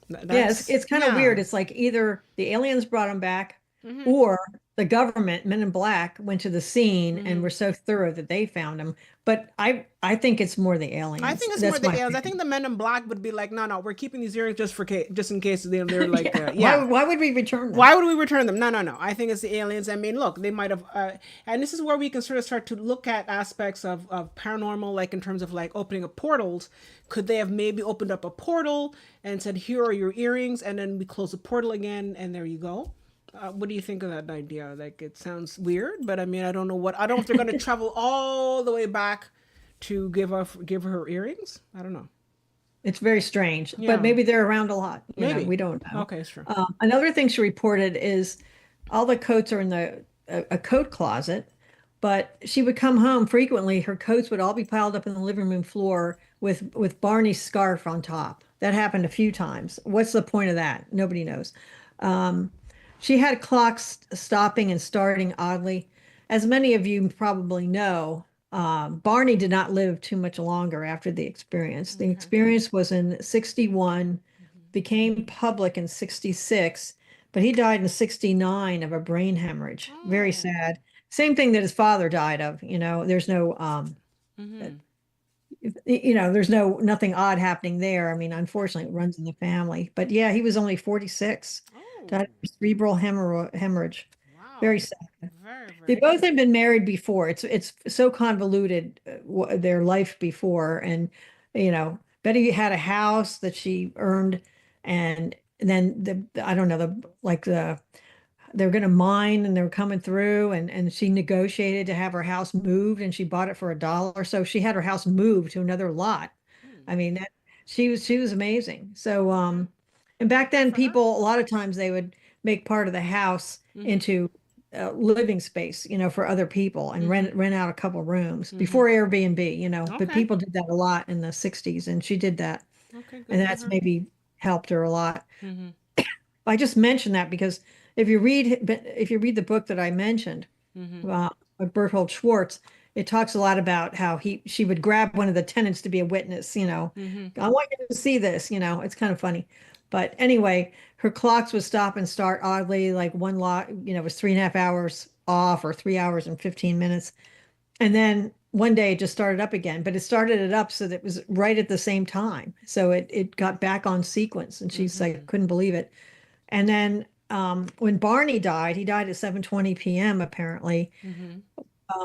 It's kind of weird. It's like either the aliens brought them back, Mm-hmm. or the government, Men in Black, went to the scene Mm-hmm. and were so thorough that they found them. But I think it's more the aliens. I think it's more the aliens. I think the Men in Black would be like, no, we're keeping these earrings just in case they're like, Why would we return them? Why would we return them? No. I think it's the aliens. Look, they might have, and this is where we can sort of start to look at aspects of paranormal, like in terms of like opening up portals. Could they have maybe opened up a portal and said, here are your earrings, and then we close the portal again, and there you go? What do you think of that idea? Like, it sounds weird, but I don't know if they're going to travel all the way back to give her earrings. I don't know. It's very strange, Yeah. but maybe they're around a lot. Maybe. We don't know. Okay, sure. Another thing she reported is all the coats are in a coat closet, but she would come home frequently. Her coats would all be piled up in the living room floor with Barney's scarf on top. That happened a few times. What's the point of that? Nobody knows. She had clocks stopping and starting oddly. As many of you probably know, Barney did not live too much longer after the experience. The experience was in 61, became public in 66, but he died in 69 of a brain hemorrhage. Very sad. Same thing that his father died of. There's no, there's nothing odd happening there. Unfortunately, it runs in the family. But yeah, he was only 46. Died of cerebral hemorrhage. Wow. Very sad. Very, They very both had been married before. It's so convoluted, their life before. And, Betty had a house that she earned, and then I don't know, they were going to mine, and they were coming through, and she negotiated to have her house moved, and she bought it for $1. So she had her house moved to another lot. She was amazing. So, and back then, people, a lot of times they would make part of the house into living space, for other people, and rent out a couple rooms before Airbnb, but people did that a lot in the 60s, and she did that. Okay, good And for that's her. maybe helped her a lot. Mm-hmm. I just mentioned that because if you read the book that I mentioned, by Berthold Schwartz, it talks a lot about how she would grab one of the tenants to be a witness, I want you to see this, it's kind of funny. But anyway, her clocks would stop and start oddly, like one lot, was 3.5 hours off, or 3 hours and 15 minutes. And then one day it just started up again, but it started it up so that it was right at the same time. So it got back on sequence, and she's like, couldn't believe it. And then when Barney died, he died at 7:20 p.m. apparently.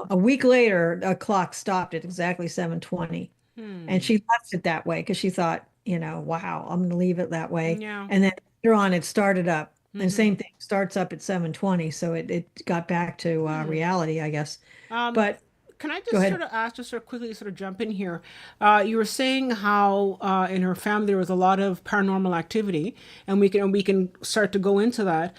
A week later, a clock stopped at exactly 7:20. And she left it that way because she thought, wow, I'm going to leave it that way. Yeah. And then later on, it started up. And same thing, starts up at 7:20. So it got back to reality, I guess. But Can I Go just ahead. sort of ask, just sort of quickly sort of jump in here? You were saying how in her family there was a lot of paranormal activity, and we can start to go into that.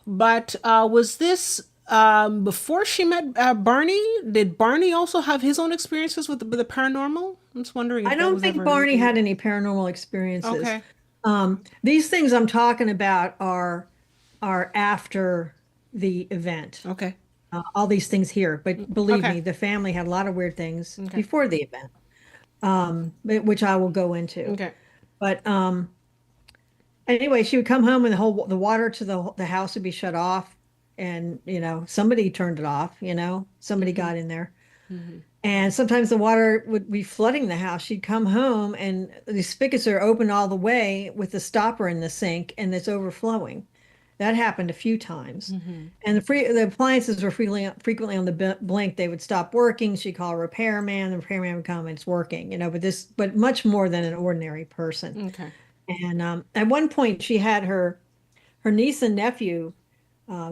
But was this before she met Barney? Did Barney also have his own experiences with the paranormal? I'm just wondering I if that don't was think ever. Barney had any paranormal experiences. Okay. These things I'm talking about are after the event. Okay. All these things here, but believe Okay. me, the family had a lot of weird things Okay. before the event, which I will go into. Okay. But anyway, she would come home and the water to the house would be shut off, and somebody turned it off. Somebody got in there. And sometimes the water would be flooding the house. She'd come home and the spigots are open all the way with the stopper in the sink and it's overflowing. That happened a few times. And the appliances were frequently on the blink. They would stop working. She'd call a repairman. The repairman would come and it's working, but much more than an ordinary person. Okay. And at one point she had her niece and nephew.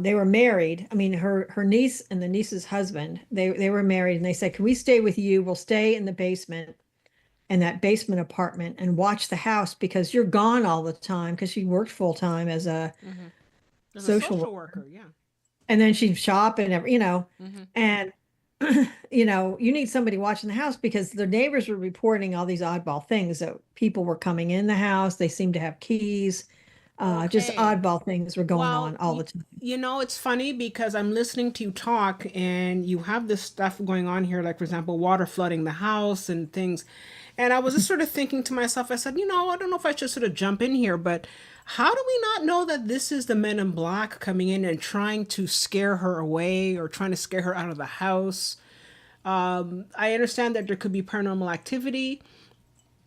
They were married. I mean, her niece and the niece's husband, they were married, and they said, "Can we stay with you? We'll stay in the basement, in that basement apartment, and watch the house because you're gone all the time." Because she worked full time as a As a social social worker, worker, yeah. and then she'd shop and and you need somebody watching the house because the neighbors were reporting all these oddball things that people were coming in the house. They seemed to have keys. Just Okay. oddball things were going on Well, all the time. it's funny because I'm listening to you talk and you have this stuff going on here, like, for example, water flooding the house and things. And I was just sort of thinking to myself, I said, I don't know if I should sort of jump in here, but how do we not know that this is the men in black coming in and trying to scare her away or trying to scare her out of the house? I understand that there could be paranormal activity,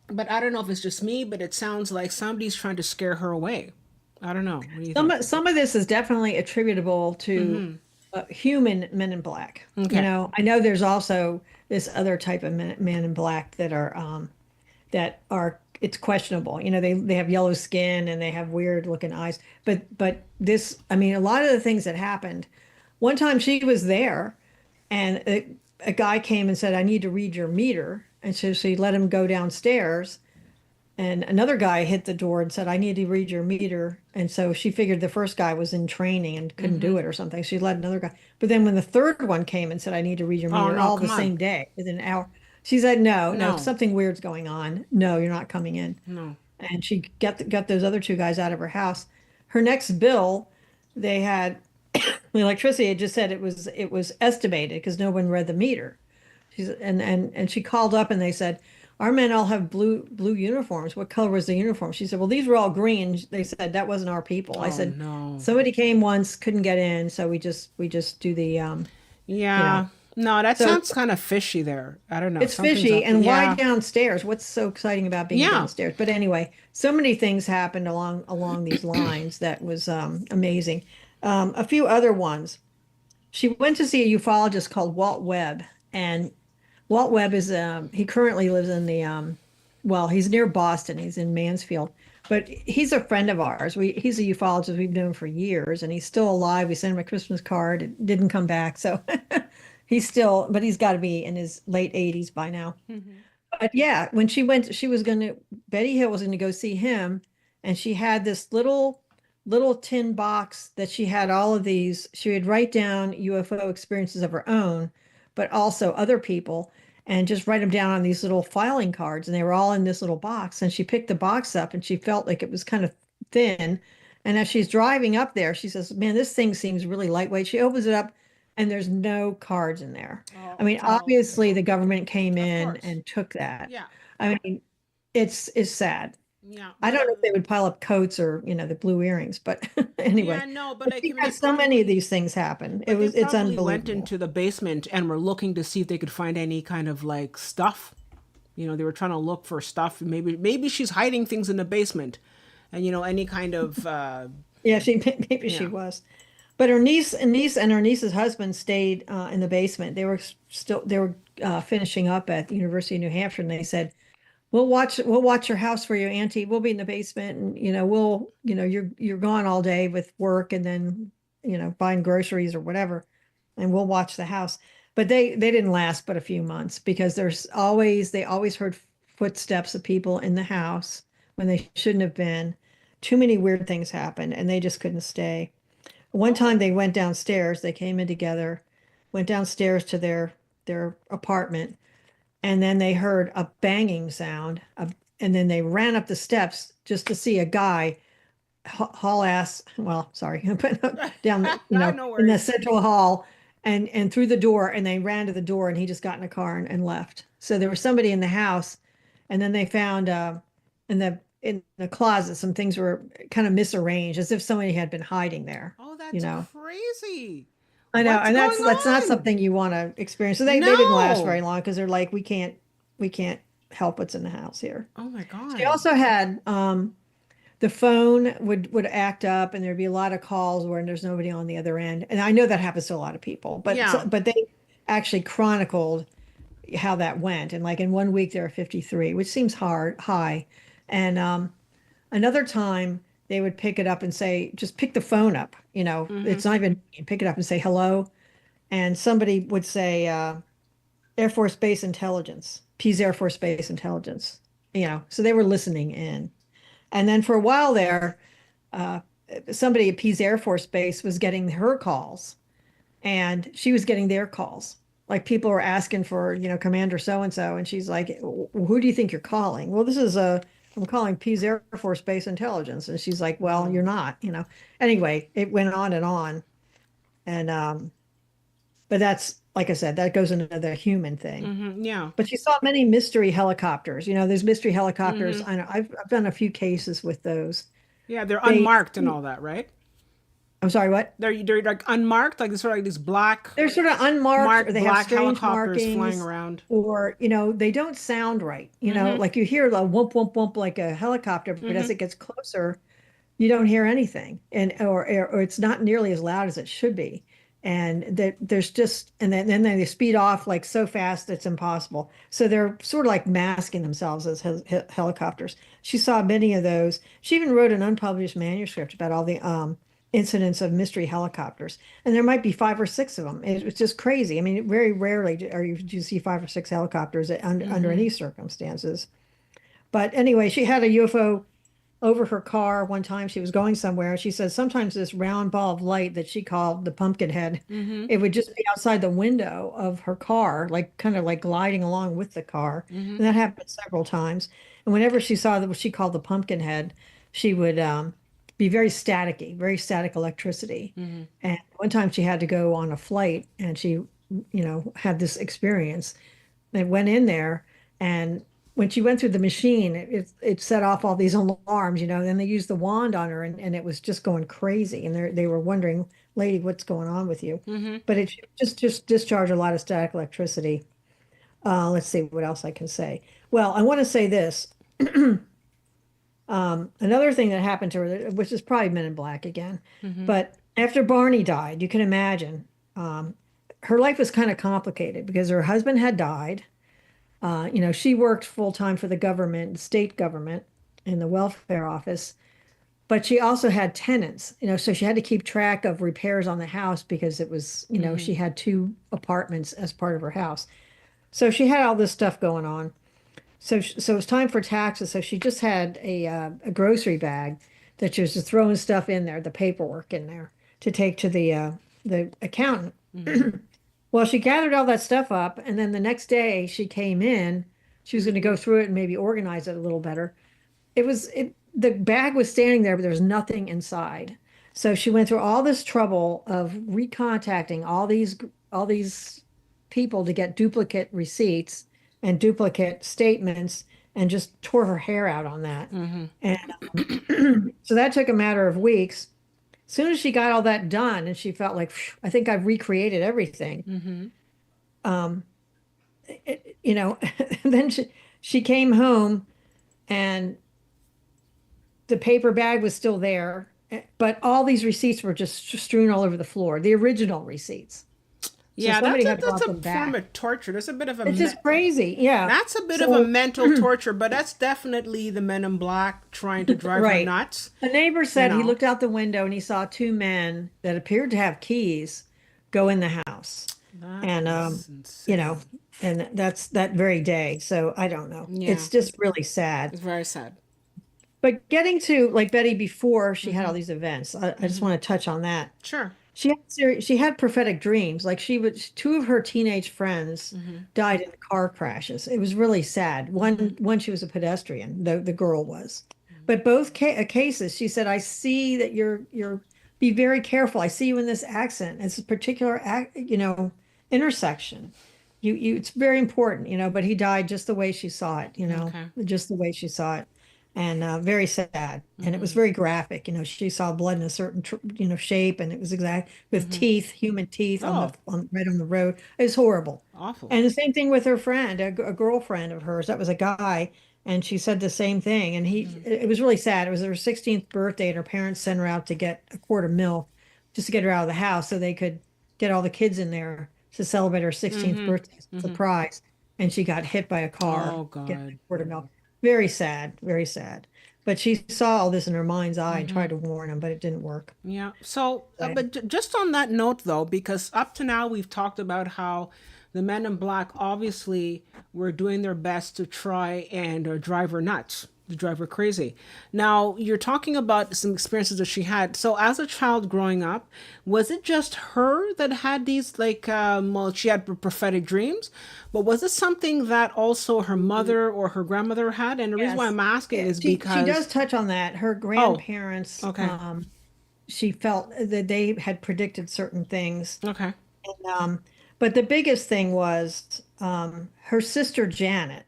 but I don't know if it's just me, but it sounds like somebody's trying to scare her away. I don't know. What do you think? Some of this is definitely attributable to human men in black. Okay. I know there's also this other type of men in black that are it's questionable. They have yellow skin and they have weird looking eyes. But this, I mean, a lot of the things that happened. One time she was there, and a guy came and said, "I need to read your meter," and so she let him go downstairs. And another guy hit the door and said, "I need to read your meter." And so she figured the first guy was in training and couldn't do it or something. She let another guy. But then when the third one came and said, "I need to read your Oh meter," no, all the come on. same day, within an hour, she said, "No, no, No. something weird's going on. No, you're not coming in." No. And she got those other two guys out of her house. Her next bill, they had the electricity. It just said it was estimated because no one read the meter. And she called up and they said, "Our men all have blue uniforms. What color was the uniform?" She said, "Well, these were all green." They said that wasn't our people. I Oh said, no. "Somebody came once, couldn't get in, so we just do the you know." Yeah. No, that So sounds kind of fishy there. I don't know. it's Something's fishy. up. And why Yeah. downstairs? What's so exciting about being Yeah. downstairs? But anyway, so many things happened along these lines that was amazing. A few other ones. She went to see a ufologist called Walt Webb, and Walt Webb is he currently lives in the well, he's near Boston. He's in Mansfield, but he's a friend of ours. He's a ufologist we've known for years, and he's still alive. We sent him a Christmas card. It didn't come back, so but he's got to be in his late 80s by now. But yeah, when she went, Betty Hill was going to go see him, and she had this little tin box that she had all of these. She would write down UFO experiences of her own, but also other people, and just write them down on these little filing cards. And they were all in this little box. And she picked the box up, and she felt like it was kind of thin. And as she's driving up there, she says, "Man, this thing seems really lightweight." She opens it up, and there's no cards in there. I Oh, mean, oh, obviously the government came of in course. and took that. Yeah. I mean, it's sad. Yeah. I But don't know if they would pile up coats or, the blue earrings, but yeah, anyway. no, but But like she I mean had so many of these they things happen. probably It's went unbelievable. into the basement and were looking to see if they could find any kind of like stuff. They were trying to look for stuff. Maybe she's hiding things in the basement, and any kind of Yeah, she maybe she yeah. was. But her niece and her niece's husband stayed in the basement. They were finishing up at the University of New Hampshire, and they said, "We'll watch your house for you, Auntie. We'll be in the basement, and you're gone all day with work, and then buying groceries or whatever, and we'll watch the house." but they didn't last but a few months because they always heard footsteps of people in the house when they shouldn't have been. Too many weird things happened, and they just couldn't stay. One time they went downstairs, they came in together, went downstairs to their apartment, and then they heard a banging sound, and then they ran up the steps just to see a guy haul ass, well, sorry, down the, No in the worries. central hall and through the door, and they ran to the door, and he just got in a car and left. So there was somebody in the house, and then they found in the closet some things were kind of misarranged, as if somebody had been hiding there. Oh, You that's know, crazy. I know, What's and going that's not on? something you want to experience. So they didn't last No. very long because they're like, we can't help what's in the house here. Oh my They God. also had the phone would act up, and there'd be a lot of calls where there's nobody on the other end. And I know that happens to a lot of people, Yeah. but they actually chronicled how that went. And like in 1 week there were 53, which seems high. And another time they would pick it up and say, just pick the phone up. Mm-hmm. It's not even pick it up and say hello. And somebody would say Air Force Base Intelligence, Pease Air Force Base Intelligence. So they were listening in. And then for a while there, uh, somebody at Pease Air Force Base was getting her calls, and she was getting their calls. Like people were asking for, Commander so and so, and she's like, "Who do you think you're calling?" Well, I'm calling Pease Air Force Base Intelligence, and she's like, "Well, you're not." Anyway, it went on and on, and but that's like I said, that goes into the human thing. Mm-hmm. Yeah. But she saw many mystery helicopters. There's mystery helicopters. Mm-hmm. I know I've done a few cases with those. Yeah, they're They, unmarked and all that, right? I'm sorry, what? They're like unmarked, like sort of like these black They're sort of unmarked, or marked they have black strange helicopters flying markings, around. or they don't sound right. Mm-hmm. Like you hear the whoop whoop whoop like a helicopter, but as Mm-hmm. it gets closer, you don't hear anything, and or it's not nearly as loud as it should be. And that there's just and then they speed off like so fast it's impossible. So they're sort of like masking themselves as helicopters. She saw many of those. She even wrote an unpublished manuscript about all the incidents of mystery helicopters, and there might be 5 or 6 of them. It's just crazy. I mean, very rarely do you see 5 or 6 helicopters under Mm-hmm. any circumstances. But anyway, she had a UFO over her car one time. She was going somewhere. She said sometimes this round ball of light that she called the pumpkin head, Mm-hmm. it would just be outside the window of her car, like kind of like gliding along with the car. Mm-hmm. And that happened several times. And whenever she saw what she called the pumpkin head, she would be very staticky, very static electricity. Mm-hmm. And one time she had to go on a flight, and she, had this experience. They went in there, and when she went through the machine, it set off all these alarms, then they used the wand on her, and it was just going crazy. And they were wondering, lady, what's going on with you? Mm-hmm. But it just discharged a lot of static electricity. Let's see what else I can say. Well, I want to say this. Another thing that happened to her, which is probably Men in Black again, Mm-hmm. but after Barney died, you can imagine, her life was kind of complicated because her husband had died. She worked full time for the government, state government, in the welfare office, but she also had tenants, so she had to keep track of repairs on the house because it was, Mm-hmm. she had 2 apartments as part of her house. So she had all this stuff going on. So it was time for taxes. So she just had a grocery bag that she was just throwing stuff in there, the paperwork in there to take to the accountant. Mm-hmm. Well, she gathered all that stuff up, and then the next day she came in. She was going to go through it and maybe organize it a little better. The bag was standing there, but there was nothing inside. So she went through all this trouble of recontacting all these people to get duplicate receipts and duplicate statements, and just tore her hair out on that. Mm-hmm. And so that took a matter of weeks. As soon as she got all that done, and she felt like, "Phew, I think I've recreated everything." Mm-hmm. Um, then she came home, and the paper bag was still there, but all these receipts were just strewn all over the floor, the original receipts. So Yeah, somebody had that's brought a them form back. of torture. That's a bit of a It's just crazy. Yeah. that's a bit of a So, mental torture, but that's definitely the Men in Black trying to drive her right. nuts. The neighbor You said he know. looked out the window and he saw 2 men that appeared to have keys go in the house. That And, is you know, insane. and that's that very day. So I don't know. Yeah, It's just really sad. it's very sad. But getting to like Betty before she had Mm-hmm. all these events, I just Mm-hmm. want to touch on that. Sure. She had prophetic dreams. Like she would, two of her teenage friends Mm-hmm. died in car crashes. It was really sad. Mm-hmm. One she was a pedestrian, the girl was. But both cases, she said, "I see that you're be very careful. I see you in this accident. It's a particular intersection. It's very important, But he died just the way she saw it, Okay. just the way she saw it, and very sad. And it was Mm-hmm. very graphic. She saw blood in a certain shape, and it was exact with Mm-hmm. teeth, human teeth Oh, right on the road. It was horrible. awful. And the same thing with her friend, a girlfriend of hers. That was a guy, and she said the same thing. And Mm-hmm. it was really sad. It was her 16th birthday, and her parents sent her out to get a quart of milk just to get her out of the house so they could get all the kids in there to celebrate her 16th Mm-hmm. birthday Mm-hmm. surprise. And she got hit by a car Oh getting a God. quart of milk. Very sad, very sad. But she saw all this in her mind's eye and Mm-hmm. tried to warn him, but it didn't work. Yeah. So, Right. but just on that note, though, because up to now we've talked about how the men in black obviously were doing their best to try and drive her nuts, to drive her crazy. Now, you're talking about some experiences that she had. So, as a child growing up, was it just her that had these, like, well, she had prophetic dreams, but was it something that also her mother or her grandmother had? And the reason why Yes. I'm asking Yeah, is she does because, touch on that. Her oh, grandparents, okay, she felt that they had predicted certain things. okay, But the biggest thing was her sister Janet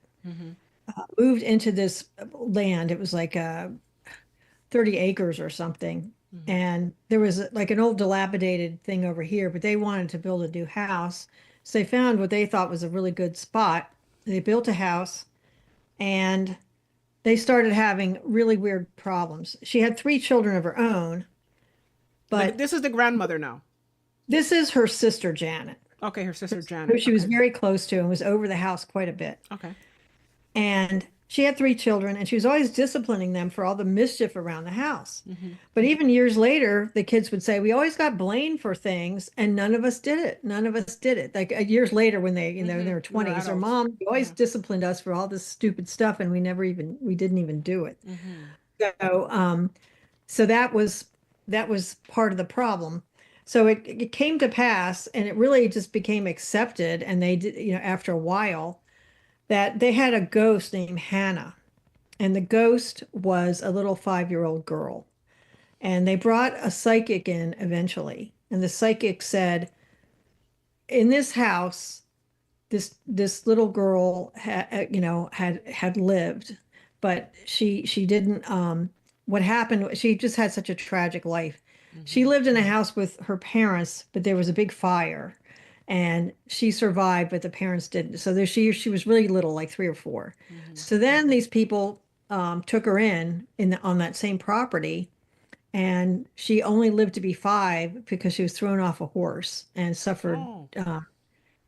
moved into this land. It was like 30 acres or something. And there was like an old dilapidated thing over here, but they wanted to build a new house. So they found what they thought was a really good spot. They built a house and they started having really weird problems. She had three children of her own, but this is the grandmother now. this is her sister Janet, Okay, her sister who Janet. she was Okay. very close to and was over the house quite a bit. Okay. And she had three children, and she was always disciplining them for all the mischief around the house. But even years later, the kids would say, "We always got blamed for things, and none of us did it. None of us did it." Like years later, when they, in their They were 20s, or adults. mom, you always Yeah. disciplined us for all this stupid stuff, and we didn't even do it. So, so that was part of the problem. So it came to pass, and it really just became accepted. And they did, after a while, that they had a ghost named Hannah, and the ghost was a little 5-year-old girl. And they brought a psychic in eventually, and the psychic said, "In this house, this little girl had lived, but she didn't. What happened? She just had such a tragic life. She lived in a house with her parents, but there was a big fire." And she survived, but the parents didn't. So she was really little, like 3 or 4. So then these people took her on that same property, and she only lived to be 5 because she was thrown off a horse and suffered Oh. a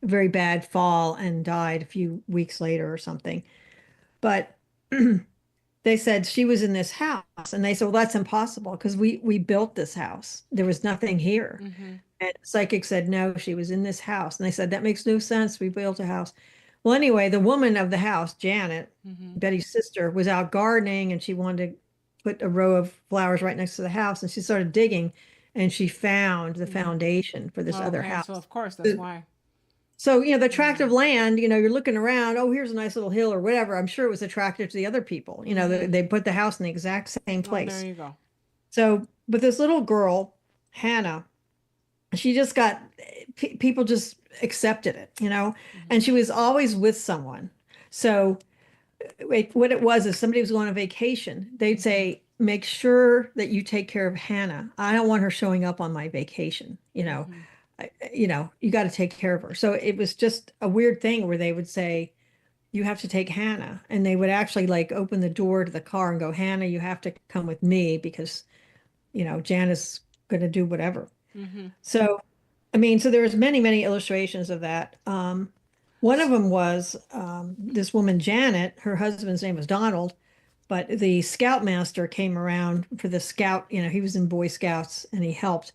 very bad fall and died a few weeks later or something. But they said she was in this house, and they said, "Well, that's impossible because we built this house. There was nothing here." And psychic said, "No, she was in this house." And they said, "That makes no sense. We built a house." Well, anyway, the woman of the house, Janet, Betty's sister, was out gardening, and she wanted to put a row of flowers right next to the house. And she started digging, and she found the foundation for this other Okay, so house. of course that's why. So, the tract of land, you're looking around, oh, here's a nice little hill or whatever. I'm sure it was attractive to the other people. They put the house in the exact same Oh, there place. you go. So, but this little girl, Hannah, she just got people just accepted it, and she was always with someone. So what it was is somebody was going on vacation. They'd say, "Make sure that you take care of Hannah. I don't want her showing up on my vacation. You got to take care of her." So it was just a weird thing where they would say, "You have to take Hannah," and they would actually like open the door to the car and go, "Hannah, you have to come with me because Janice going to do whatever." So, I mean, so there's many, many illustrations of that. One of them was this woman, Janet, her husband's name was Donald, but the scoutmaster came around for the scout, he was in Boy Scouts and he helped.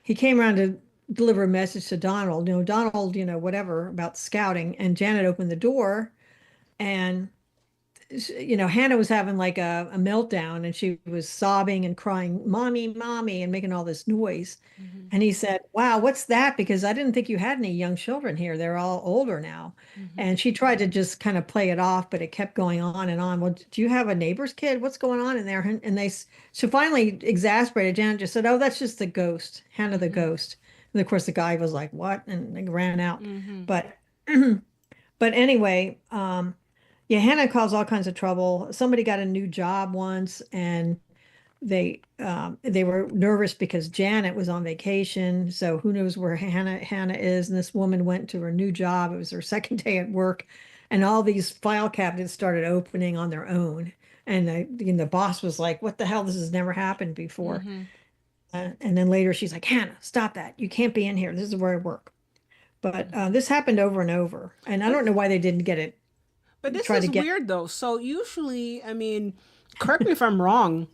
He came around to deliver a message to Donald. Donald, whatever about scouting. And Janet opened the door, and Hannah was having like a meltdown, and she was sobbing and crying, "Mommy, mommy," and making all this noise. Mm-hmm. And he said, "Wow, what's that? Because I didn't think you had any young children here. They're all older now." Mm-hmm. And she tried to just kind of play it off, but it kept going on and on. "Well, do you have a neighbor's kid? What's going on in there?" And so finally, exasperated, Janet just said, "Oh, that's just the ghost, Hannah the ghost." And of course, the guy was like, "What?" And they ran out. Mm-hmm. But but anyway, yeah, Hannah caused all kinds of trouble. Somebody got a new job once, and they were nervous because Janet was on vacation. So who knows where Hannah is? And this woman went to her new job. It was her second day at work, and all these file cabinets started opening on their own. And the boss was like, "What the hell? This has never happened before." Mm-hmm. And then later she's like, "Hannah, stop that. You can't be in here. This is where I work." But this happened over and over. And I don't know why they didn't get it. But this Try to is get weird though. So usually, I mean, correct me if I'm wrong,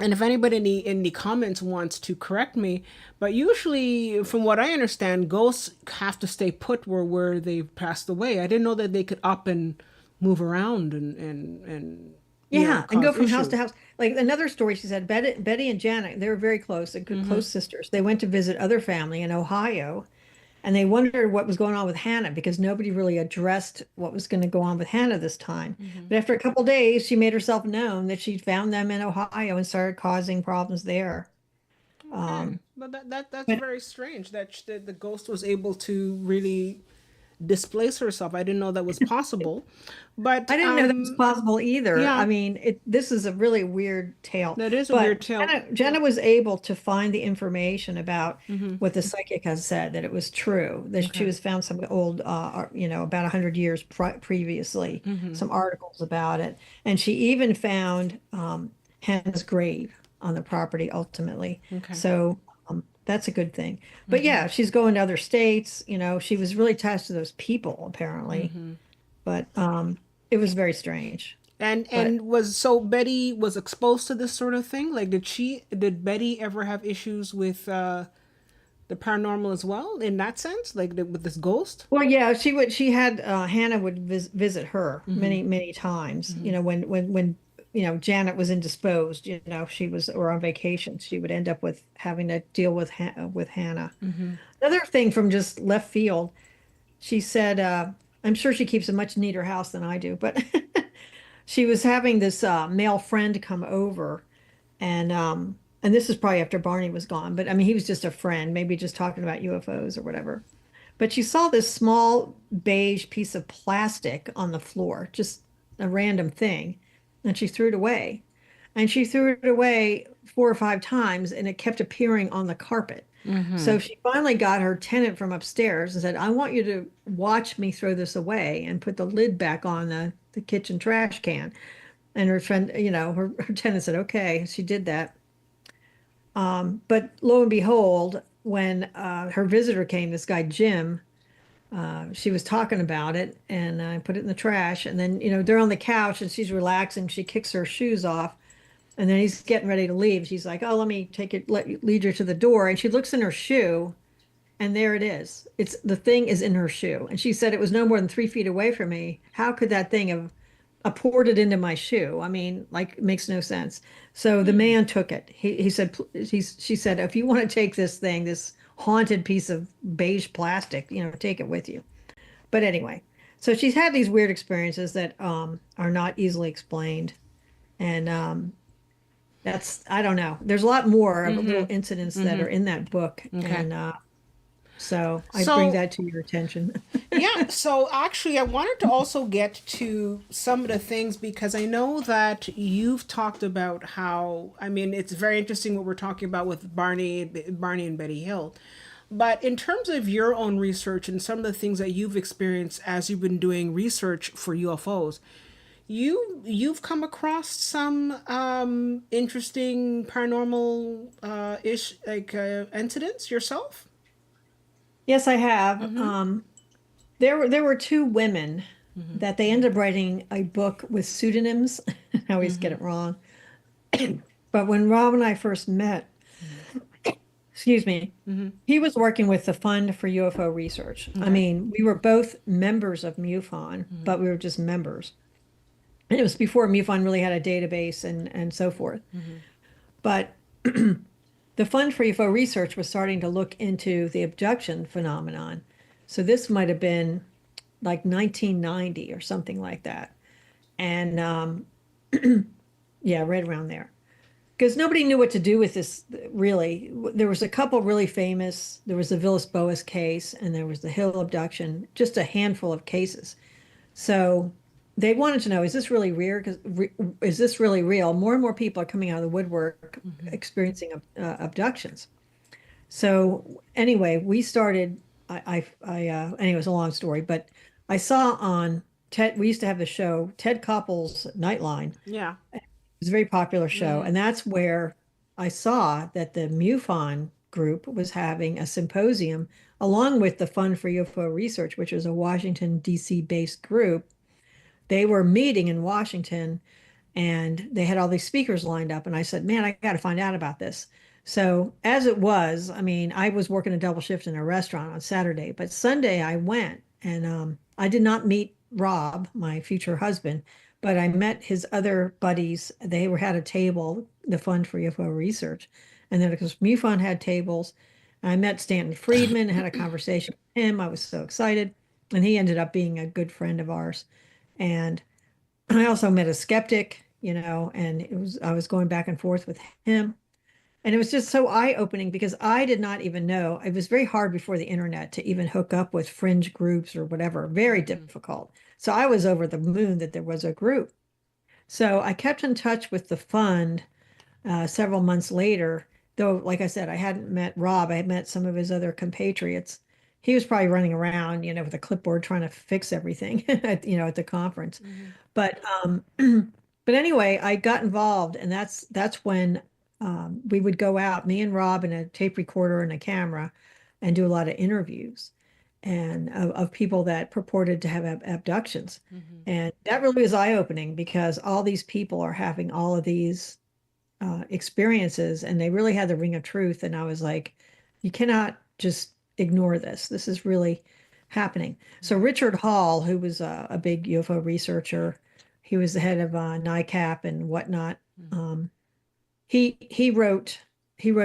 and if anybody in the comments wants to correct me, but usually, from what I understand, ghosts have to stay put where they've passed away. I didn't know that they could up and move around and Yeah, and go cause from house issues. to house. Like another story, she said, Betty and Janet, they were very close, and good Mm-hmm. close sisters. They went to visit other family in Ohio, and they wondered what was going on with Hannah because nobody really addressed what was going to go on with Hannah this time. Mm-hmm. But after a couple days, she made herself known that she'd found them in Ohio and started causing problems there. Okay, Um, but that's but very strange that the ghost was able to really displace herself. I didn't know that was possible, but I didn't know that was possible either. yeah, I mean, this is a really weird tale. that is a But weird tale. Jenna was able to find the information about Mm-hmm. what the psychic has said, that it was true, that she Okay. was found some old, about 100 years previously, Mm-hmm. some articles about it. And she even found Hannah's grave on the property ultimately. Okay. So that's a good thing. But Mm-hmm. yeah, she's going to other states. She was really attached to those people, apparently. Mm-hmm. But it was very strange. But And was so Betty was exposed to this sort of thing? Like did Betty ever have issues with the paranormal as well in that sense? Like with this ghost? well, yeah, she had Hannah would visit her Mm-hmm. many times. Mm-hmm. When Janet was indisposed, she was or on vacation, she would end up with having to deal with Hannah. Mm-hmm. Another thing from just left field, she said, I'm sure she keeps a much neater house than I do, but she was having this male friend come over, and this is probably after Barney was gone, but I mean he was just a friend, maybe just talking about UFOs or whatever. But she saw this small beige piece of plastic on the floor, just a random thing, and she threw it away. And she threw it away 4 or 5 times, and it kept appearing on the carpet. Mm-hmm. So she finally got her tenant from upstairs and said, "I want you to watch me throw this away and put the lid back on the kitchen trash can." And her friend, her tenant said, "Okay." She did that. But lo and behold, when her visitor came, this guy, Jim, she was talking about it, and I put it in the trash. And then, they're on the couch and she's relaxing. She kicks her shoes off. And then he's getting ready to leave. She's like, "Oh, let me lead her to the door." And she looks in her shoe, and there it is. The thing is in her shoe. And she said it was no more than 3 feet away from me. How could that thing have poured it into my shoe? I mean, like, it makes no sense. So the man took it. He said, she said, "If you want to take this thing, this haunted piece of beige plastic, take it with you." But anyway, so she's had these weird experiences that are not easily explained. And I don't know. There's a lot more of little Mm-hmm. incidents that Mm-hmm. are in that book. Okay. And so I bring So that to your attention. yeah, so actually I wanted to also get to some of the things because I know that you've talked about how, I mean, it's very interesting what we're talking about with Barney and Betty Hill. But in terms of your own research and some of the things that you've experienced as you've been doing research for UFOs, you've come across some interesting paranormal ish incidents yourself? Yes, I have. Mm-hmm. There were two women Mm-hmm. that they ended up writing a book with pseudonyms. I always get Mm-hmm. it wrong. But when Rob and I first met, excuse me, he was working with the Fund for UFO Research. I mean, we were both members of MUFON, but we were just members. And it was before MUFON really had a database and so forth. But the Fund for UFO Research was starting to look into the abduction phenomenon. So this might have been like 1990 or something like that. And yeah, right around there. Because nobody knew what to do with this, really. There was a couple really famous. There was the Villas Boas case, and there was the Hill abduction, just a handful of cases. So they wanted to know, is this really real? Is this really real? More and more people are coming out of the woodwork experiencing abductions. So anyway, we started, anyway, it was a long story, but I saw on Ted, we used to have the show, Ted Koppel's Nightline. Yeah. It was a very popular show. And that's where I saw that the MUFON group was having a symposium along with the Fund for UFO Research, which is a Washington, D.C. based group. They were meeting in Washington and they had all these speakers lined up. And I said, man, I got to find out about this. So as it was, I mean, I was working a double shift in a restaurant on Saturday, but Sunday I went and I did not meet Rob, my future husband, but I met his other buddies. They had a table, the Fund for UFO Research. And then because MUFON had tables, I met Stanton Friedman and had a conversation with him. I was so excited. And he ended up being a good friend of ours. And I also met a skeptic, and I was going back and forth with him. And it was just so eye-opening because I did not even know. It was very hard before the internet to even hook up with fringe groups or whatever, very difficult. So I was over the moon that there was a group. So I kept in touch with the fund several months later, though, like I said, I hadn't met Rob. I had met some of his other compatriots. He was probably running around, with a clipboard trying to fix everything at the conference. But but anyway, I got involved, and that's when we would go out, me and Rob, and a tape recorder and a camera, and do a lot of interviews and of people that purported to have abductions. And that really was eye-opening because all these people are having all of these experiences, and they really had the ring of truth. And I was like, you cannot just ignore this. This is really happening. So Richard Hall, who was a big UFO researcher, he was the head of NICAP and whatnot. He wrote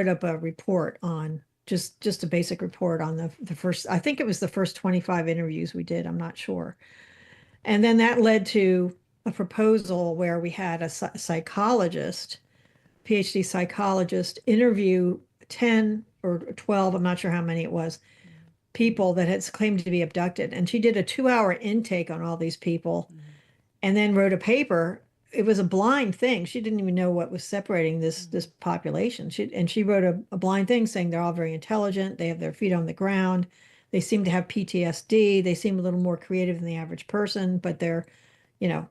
up a report on just a basic report on the first, I think it was the first 25 interviews we did. I'm not sure. And then that led to a proposal where we had a psychologist, PhD psychologist, interview 10 or 12, I'm not sure how many it was, people that had claimed to be abducted. And she did a 2-hour intake on all these people and then wrote a paper. It was a blind thing. She didn't even know what was separating this population. She wrote a blind thing saying they're all very intelligent. They have their feet on the ground. They seem to have PTSD. They seem a little more creative than the average person, but they're,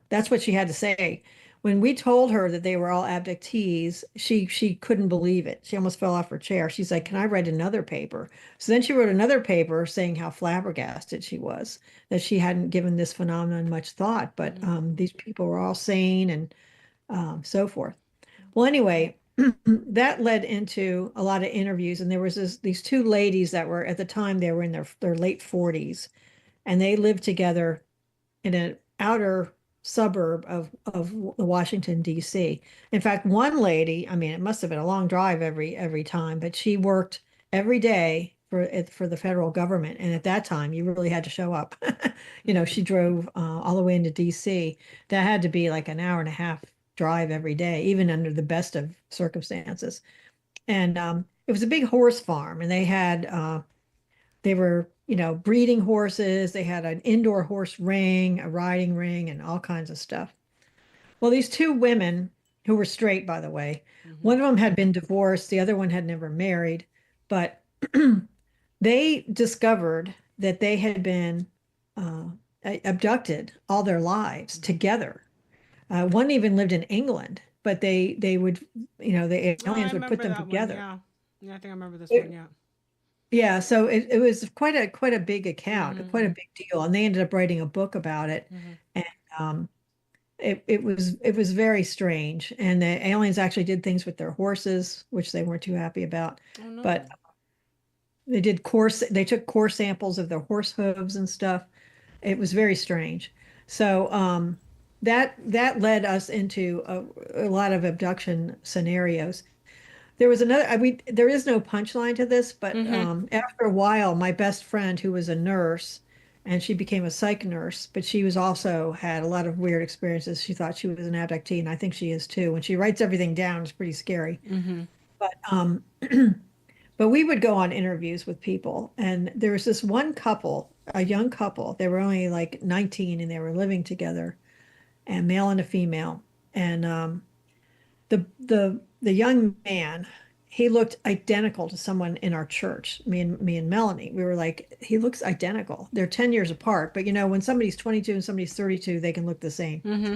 that's what she had to say. When we told her that they were all abductees, she couldn't believe it. She almost fell off her chair. She's like, can I write another paper? So then she wrote another paper saying how flabbergasted she was, that she hadn't given this phenomenon much thought, but these people were all sane and so forth. Well, anyway, that led into a lot of interviews. And there was these two ladies that were, at the time, they were in their late 40s, and they lived together in an outer suburb of Washington, D.C. In fact, one lady, I mean, it must have been a long drive every time, but she worked every day for the federal government. And at that time, you really had to show up. She drove all the way into D.C. That had to be like an hour and a half drive every day, even under the best of circumstances. And it was a big horse farm, and they were breeding horses. They had an indoor horse ring, a riding ring, and all kinds of stuff. Well, these two women, who were straight, by the way, one of them had been divorced, the other one had never married, but they discovered that they had been abducted all their lives together. One even lived in England, but they would, the aliens would put them together. Yeah, I think I remember this one. Yeah. Yeah, so it was quite a big account, quite a big deal, and they ended up writing a book about it, and it was very strange. And the aliens actually did things with their horses, which they weren't too happy about. Oh, no. But They took core samples of their horse hooves and stuff. It was very strange. So that led us into a lot of abduction scenarios. There was another, there is no punchline to this, but Mm-hmm. after a while, my best friend, who was a nurse, and she became a psych nurse, but she was also had a lot of weird experiences. She thought she was an abductee, and I think she is too. When she writes everything down, it's pretty scary. Mm-hmm. But but we would go on interviews with people, and there was this one couple, a young couple. They were only like 19, and they were living together, and male and a female. And the young man, he looked identical to someone in our church. Me and Melanie, we were like, he looks identical. They're 10 years apart, but when somebody's 22 and somebody's 32, they can look the same. Mm-hmm.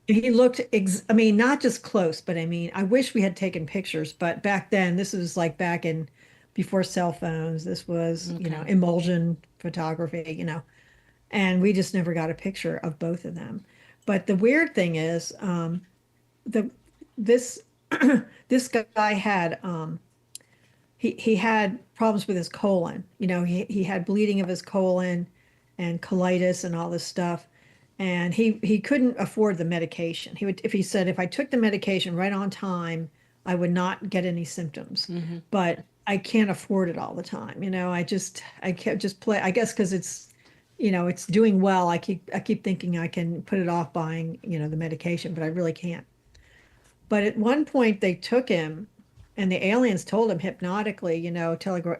He looked, I mean, not just close, but I mean, I wish we had taken pictures, but back then, this was like back in before cell phones. This was, Okay. emulsion photography, and we just never got a picture of both of them. But the weird thing is, the this this guy had he had problems with his colon. He had bleeding of his colon and colitis and all this stuff. And he couldn't afford the medication. He said, if I took the medication right on time, I would not get any symptoms. Mm-hmm. But I can't afford it all the time. I can't just play, I guess, because it's doing well. I keep thinking I can put it off buying, the medication, but I really can't. But at one point they took him, and the aliens told him hypnotically,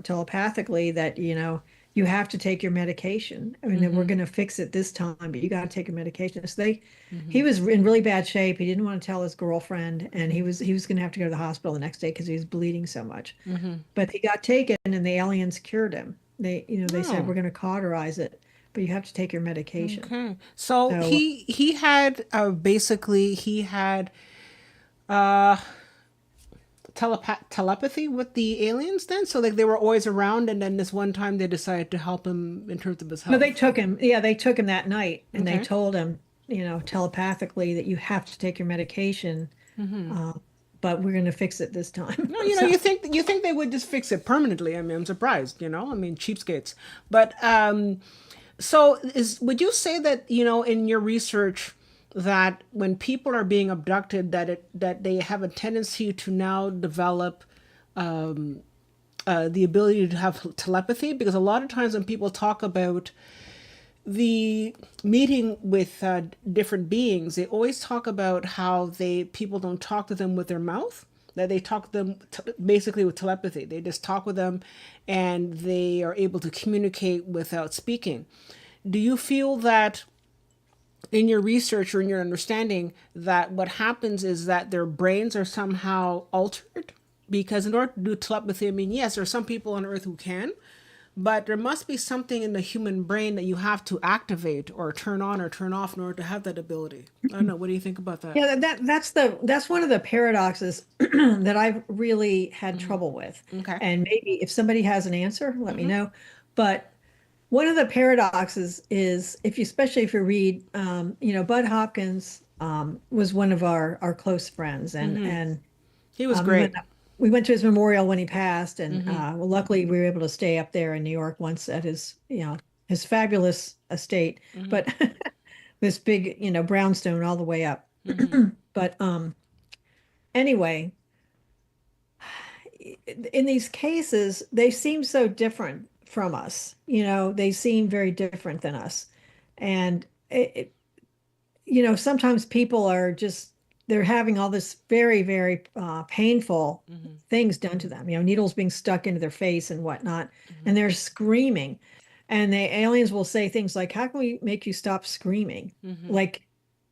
telepathically, that, you have to take your medication. I mean, we're Mm-hmm. going to fix it this time, but you got to take your medication. So Mm-hmm. he was in really bad shape. He didn't want to tell his girlfriend, and he was going to have to go to the hospital the next day because he was bleeding so much. Mm-hmm. But he got taken, and the aliens cured him. They said, Oh. we're going to cauterize it, but you have to take your medication. Okay. So So he had basically he had uh telepathy with the aliens then, so like they were always around, and then this one time they decided to help him in terms of his no, they health. took him. Yeah, they took him that night, and they Okay. told him, telepathically that you have to take your medication, Mm-hmm. uh, but we're going to fix it this time. No, So, you think they would just fix it permanently. I mean, I'm surprised, I mean, cheapskates. But so would you say that, in your research, that when people are being abducted, that they have a tendency to now develop the ability to have telepathy? Because a lot of times when people talk about the meeting with different beings, they always talk about how people don't talk to them with their mouth, that they talk to them basically with telepathy. They just talk with them, and they are able to communicate without speaking. Do you feel that in your research or in your understanding that what happens is that their brains are somehow altered? Because in order to do telepathy, I mean, yes, there are some people on Earth who can, but there must be something in the human brain that you have to activate or turn on or turn off in order to have that ability. I don't know. What do you think about that? yeah, that's one of the paradoxes that I've really had trouble with. Okay. And maybe if somebody has an answer, let me know. But one of the paradoxes is, especially if you read, Bud Hopkins was one of our close friends, and He was Um, we went great. we went to his memorial when he passed, and well, luckily we were able to stay up there in New York once at his fabulous estate, but this big brownstone all the way up. But anyway, in these cases, they seem so different from us. They seem very different than us, and sometimes people are just they're having all this very, very painful things done to them, needles being stuck into their face and whatnot, and they're screaming. And the aliens will say things like, how can we make you stop screaming? Like,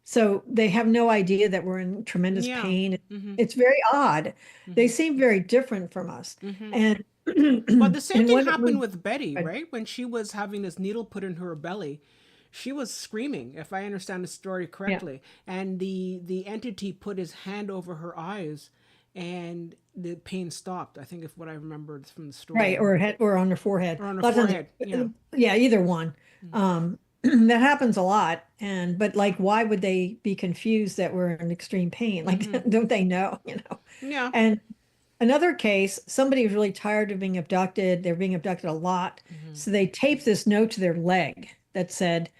so they have no idea that we're in tremendous Yeah. pain. Hmm. It's very odd. They seem very different from us. And But the same and thing when happened we with Betty, right? When she was having this needle put in her belly, she was screaming, if I understand the story yeah. correctly. And the entity put his hand over her eyes, and the pain stopped. I think if what I remembered from the Right, story. or head or on their forehead. Or on her A lot of forehead. Yeah. times, yeah, either one. That happens a lot. But like, why would they be confused that we're in extreme pain? Like, don't they know? Yeah. And another case, somebody was really tired of being abducted. They're being abducted a lot. So they taped this note to their leg that said,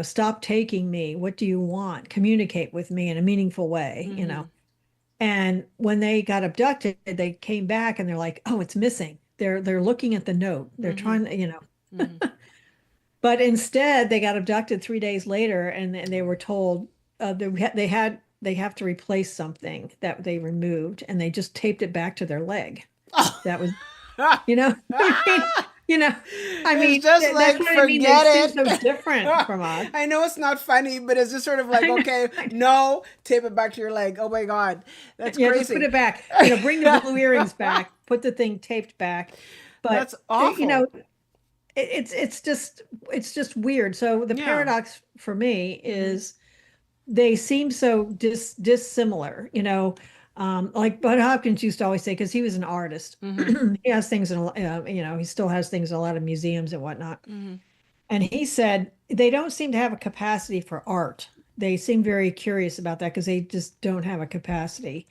stop taking me. What do you want? Communicate with me in a meaningful way. And when they got abducted, they came back and they're like, oh, it's missing. They're looking at the note. They're trying to. But instead, they got abducted 3 days later, and they were told they have to replace something that they removed, and they just taped it back to their leg. That was, you know, I mean, It's just that's like, what I mean. They forget seem so it. different from us. I know it's not funny, but it's just sort of like, okay, no, tape it back to your leg. Oh my God, that's Yeah, crazy. just put it back. Bring the blue earrings back. Put the thing taped back. But That's awful. it's just weird. So the Yeah. paradox for me is they seem so dissimilar. Like Bud Hopkins used to always say, because he was an artist, he has things he still has things in a lot of museums and whatnot. And he said they don't seem to have a capacity for art. They seem very curious about that because they just don't have a capacity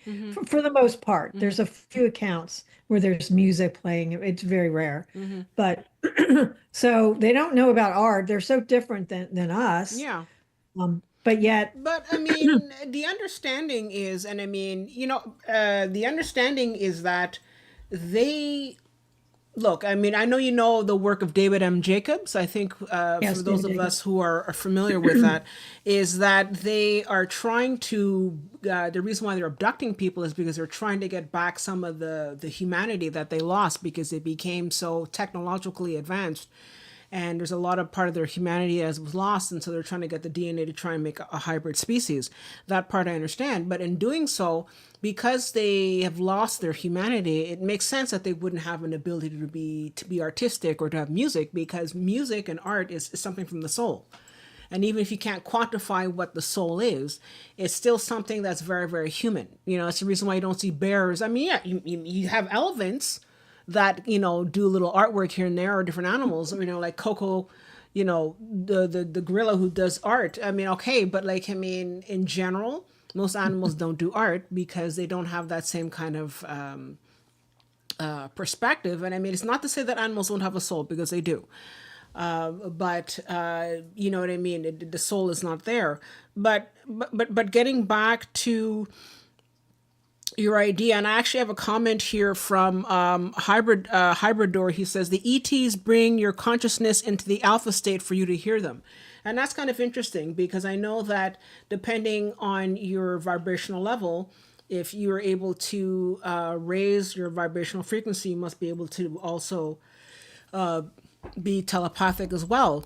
for the most part. There's a few accounts where there's music playing. It's very rare. But so they don't know about art. They're so different than us. Yeah. But yet, But I mean, the understanding is, and I mean, the understanding is that they look. I mean, I know you know the work of David M. Jacobs. I think Yes, for those David of Jacobs. us who are familiar with that, is that they are trying to. The reason why they're abducting people is because they're trying to get back some of the humanity that they lost because they became so technologically advanced. And there's a lot of part of their humanity as was lost, and so they're trying to get the DNA to try and make a hybrid species. That part I understand, but in doing so, because they have lost their humanity, it makes sense that they wouldn't have an ability to be artistic or to have music, because music and art is something from the soul. And even if you can't quantify what the soul is, it's still something that's very, very human. It's the reason why you don't see bears. I mean, yeah, you have elephants that do a little artwork here and there, or different animals, like Coco, the gorilla who does art. I mean, okay, but like, I mean, in general, most animals don't do art because they don't have that same kind of perspective. And I mean, it's not to say that animals don't have a soul, because they do. But you know what I mean, the soul is not there. But getting back to your idea, and I actually have a comment here from Hybridor. He says the ETs bring your consciousness into the alpha state for you to hear them, and that's kind of interesting, because I know that depending on your vibrational level, if you are able to raise your vibrational frequency, you must be able to also be telepathic as well.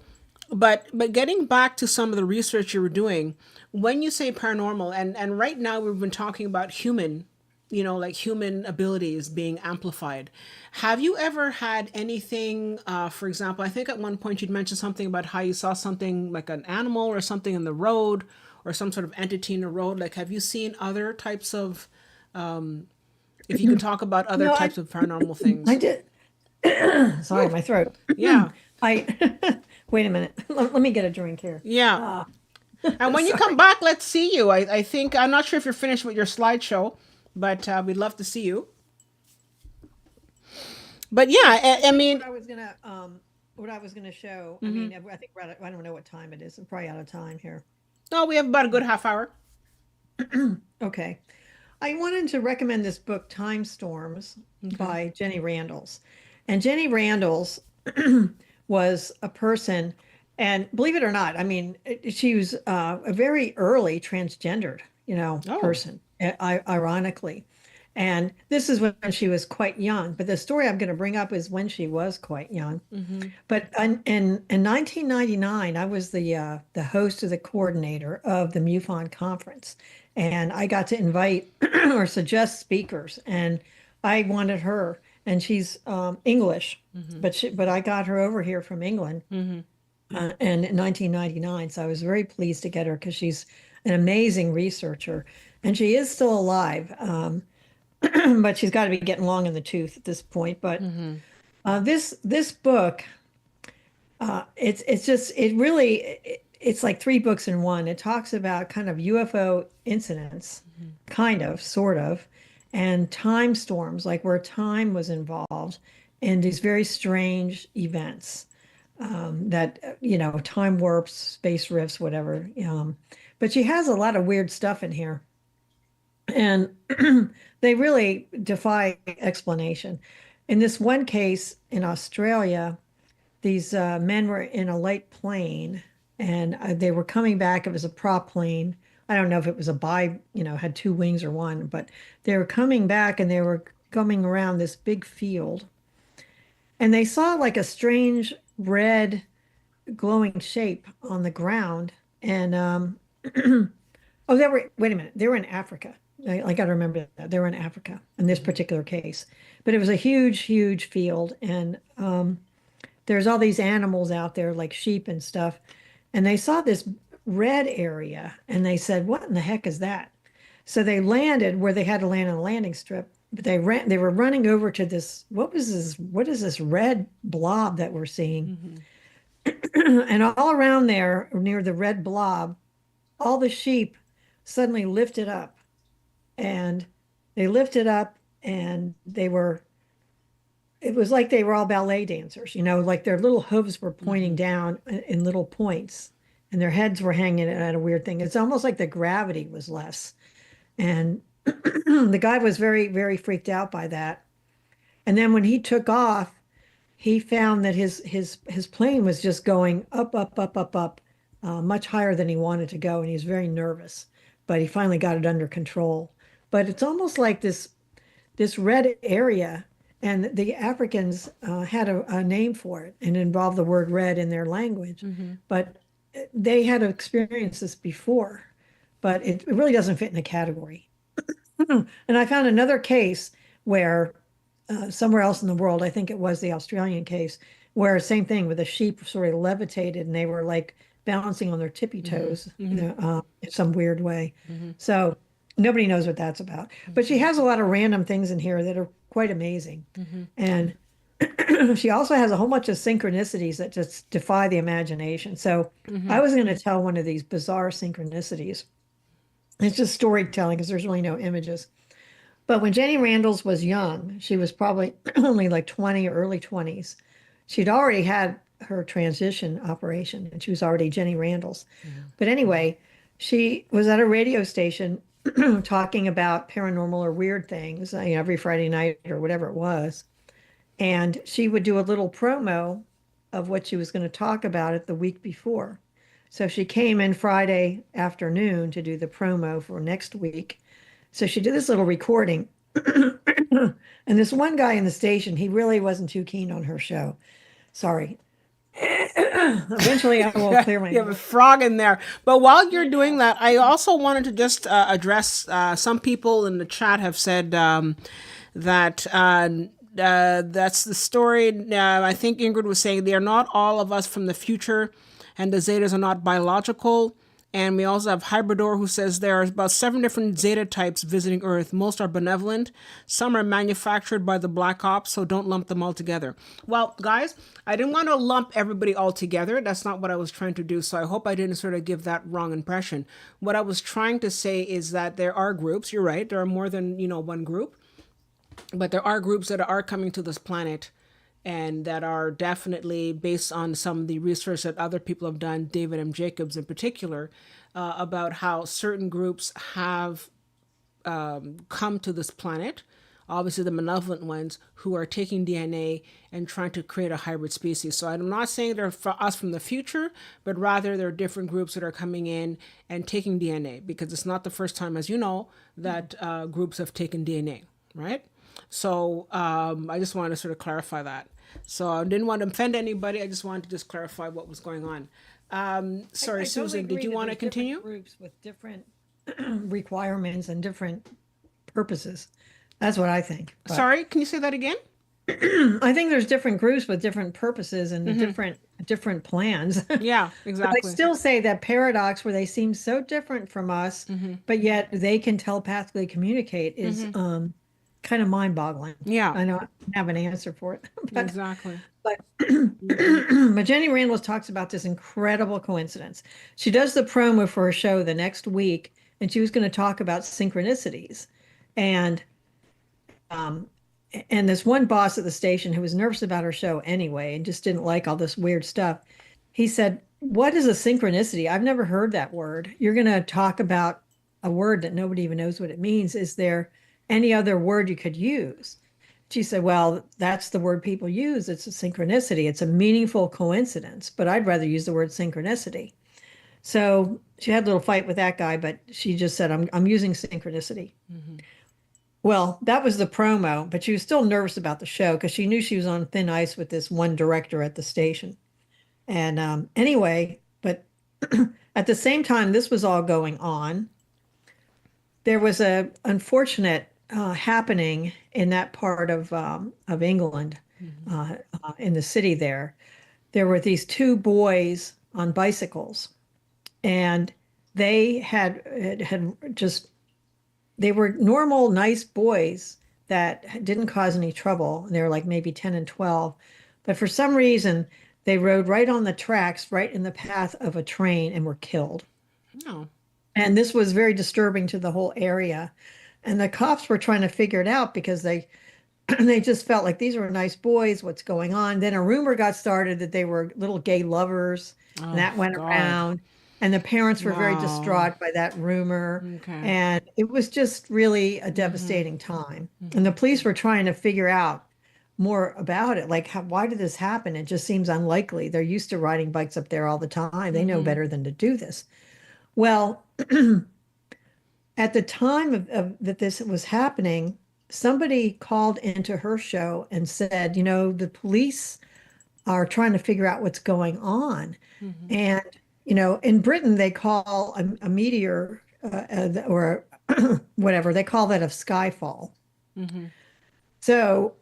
But getting back to some of the research you were doing, when you say paranormal, and right now we've been talking about human, like human abilities being amplified. Have you ever had anything, for example, I think at one point you'd mentioned something about how you saw something like an animal or something in the road, or some sort of entity in the road. Like, have you seen other types of, if you can talk about other No, types of paranormal things? I did. Sorry, my throat. Yeah. Wait a minute. Let me get a drink here. Yeah. And when you come back, let's see you. I think, I'm not sure if you're finished with your slideshow, but we'd love to see you. But yeah, I mean, What I was gonna show. I mean, I think I don't know what time it is. I'm probably out of time here. no, we have about a good half hour. Okay. I wanted to recommend this book, Time Storms, by Jenny Randalls. And Jenny Randalls was a person, and believe it or not, I mean, she was a very early transgendered, person, ironically. And this is when she was quite young. But the story I'm going to bring up is when she was quite young. But in 1999, I was the host of the coordinator of the MUFON conference. And I got to invite or suggest speakers. And I wanted her. And she's English, but I got her over here from England and in 1999. So I was very pleased to get her because she's an amazing researcher. And she is still alive. But she's got to be getting long in the tooth at this point. But this book, it's like three books in one. It talks about kind of UFO incidents, kind of, sort of, and time storms, like where time was involved, and these very strange events that, time warps, space rifts, whatever. But she has a lot of weird stuff in here. And they really defy explanation. In this one case in Australia, these men were in a light plane and they were coming back. It was a prop plane. I don't know if it was had two wings or one, but they were coming back and they were coming around this big field. And they saw like a strange red glowing shape on the ground. And wait a minute, they were in Africa. I got to remember that. They were in Africa in this particular case. But it was a huge, huge field. And there's all these animals out there like sheep and stuff. And they saw this red area and they said, what in the heck is that? So they landed where they had to land on a landing strip. But they were running over to this, what is this red blob that we're seeing? And all around there, near the red blob, all the sheep suddenly lifted up. And they lifted up and it was like they were all ballet dancers, like their little hooves were pointing down in little points and their heads were hanging at a weird thing. It's almost like the gravity was less. And the guy was very, very freaked out by that. And then when he took off, he found that his plane was just going up, up, up, up, up, much higher than he wanted to go. And he was very nervous, but he finally got it under control. But it's almost like this red area, and the Africans had a name for it and involved the word red in their language. But they had experienced this before, but it really doesn't fit in the category. And I found another case where somewhere else in the world, I think it was the Australian case, where same thing with the sheep sort of levitated and they were like balancing on their tippy toes in some weird way. So nobody knows what that's about. But she has a lot of random things in here that are quite amazing. And she also has a whole bunch of synchronicities that just defy the imagination. So I was going to tell one of these bizarre synchronicities. It's just storytelling because there's really no images. But when Jenny Randles was young, she was probably only like 20 or early 20s. She'd already had her transition operation and she was already Jenny Randles. But anyway, she was at a radio station talking about paranormal or weird things, every Friday night or whatever it was. And she would do a little promo of what she was going to talk about it the week before. So she came in Friday afternoon to do the promo for next week. So she did this little recording. And this one guy in the station, he really wasn't too keen on her show. Sorry. Eventually I will clear my You have a frog in there. But while you're doing that, I also wanted to just address some people in the chat have said that that's the story. I think Ingrid was saying they are not all of us from the future and the Zetas are not biological. And we also have Hybridor who says there are about 7 different Zeta types visiting Earth. Most are benevolent. Some are manufactured by the Black Ops, so don't lump them all together. Well, guys, I didn't want to lump everybody all together. That's not what I was trying to do, so I hope I didn't sort of give that wrong impression. What I was trying to say is that there are groups. You're right. There are more than, one group. But there are groups that are coming to this planet and that are definitely based on some of the research that other people have done, David M. Jacobs in particular, about how certain groups have come to this planet, obviously the malevolent ones, who are taking DNA and trying to create a hybrid species. So I'm not saying they're for us from the future, but rather there are different groups that are coming in and taking DNA, because it's not the first time, as you know, that groups have taken DNA, right? So I just wanted to sort of clarify that. So I didn't want to offend anybody. I just wanted to just clarify what was going on. Sorry, I Susan, totally did you agree want to that there's different continue? groups with different requirements and different purposes. That's what I think. But Sorry, can you say that again? I think there's different groups with different purposes and different plans. Yeah, But I exactly. still say that paradox where they seem so different from us, but yet they can telepathically communicate is kind of mind-boggling. Yeah, I don't have an answer for it. But exactly. but Jenny Randles talks about this incredible coincidence. She does the promo for her show the next week, and she was going to talk about synchronicities. And Um, and this one boss at the station who was nervous about her show anyway and just didn't like all this weird stuff. He said, "What is a synchronicity? I've never heard that word. You're going to talk about a word that nobody even knows what it means. Is there any other word you could use?" She said, "Well, that's the word people use. It's a synchronicity. It's a meaningful coincidence, but I'd rather use the word synchronicity." So she had a little fight with that guy, but she just said, I'm using synchronicity. Mm-hmm. Well, that was the promo, but she was still nervous about the show because she knew she was on thin ice with this one director at the station. And anyway, but at the same time this was all going on, there was a unfortunate happening in that part of England, in the city there. There were these two boys on bicycles, and they had just they were normal, nice boys that didn't cause any trouble. They were like maybe 10 and 12. But for some reason, they rode right on the tracks, right in the path of a train, and were killed. Oh. And this was very disturbing to the whole area. And the cops were trying to figure it out because they they just felt like these were nice boys. What's going on? Then a rumor got started that they were little gay lovers, and that went God. around. And the parents were very Wow. distraught by that rumor. Okay. And it was just really a devastating time. And the police were trying to figure out more about it. Like, why did this happen? It just seems unlikely. They're used to riding bikes up there all the time. They know better than to do this. Well, at the time of that this was happening, somebody called into her show and said, the police are trying to figure out what's going on. And in Britain, they call a meteor or whatever, they call that a skyfall. So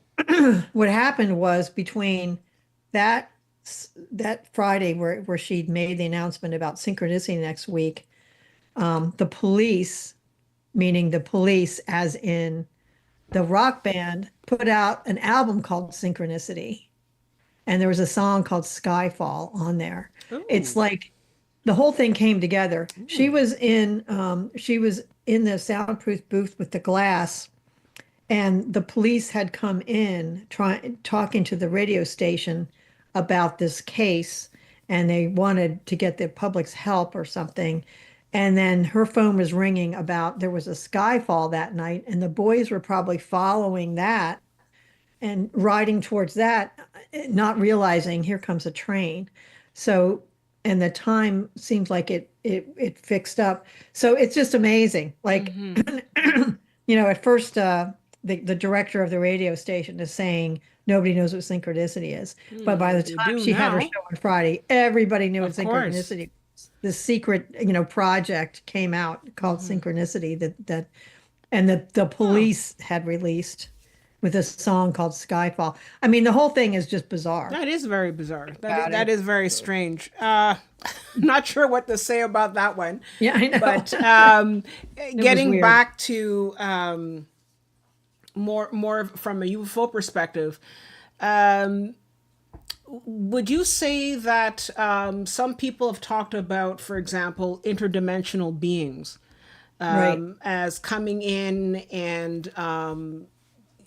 what happened was between that Friday where she'd made the announcement about synchronicity next week, the police, meaning the police as in the rock band, put out an album called Synchronicity. And there was a song called Skyfall on there. Ooh. It's like the whole thing came together. She was in the soundproof booth with the glass, and the police had come in talking to the radio station about this case, and they wanted to get the public's help or something. And then her phone was ringing about there was a skyfall that night, and the boys were probably following that and riding towards that, not realizing here comes a train. So, and the time seems like it fixed up. So it's just amazing. Like, at first, the director of the radio station is saying nobody knows what synchronicity is. But by the time she had her show on Friday, everybody knew what synchronicity was. This secret, project came out called Synchronicity and the police had released with a song called Skyfall. I mean, the whole thing is just bizarre. That is very bizarre. That is very strange. Not sure what to say about that one. Yeah, I know. But getting back to more from a UFO perspective, would you say that some people have talked about, for example, interdimensional beings as coming in and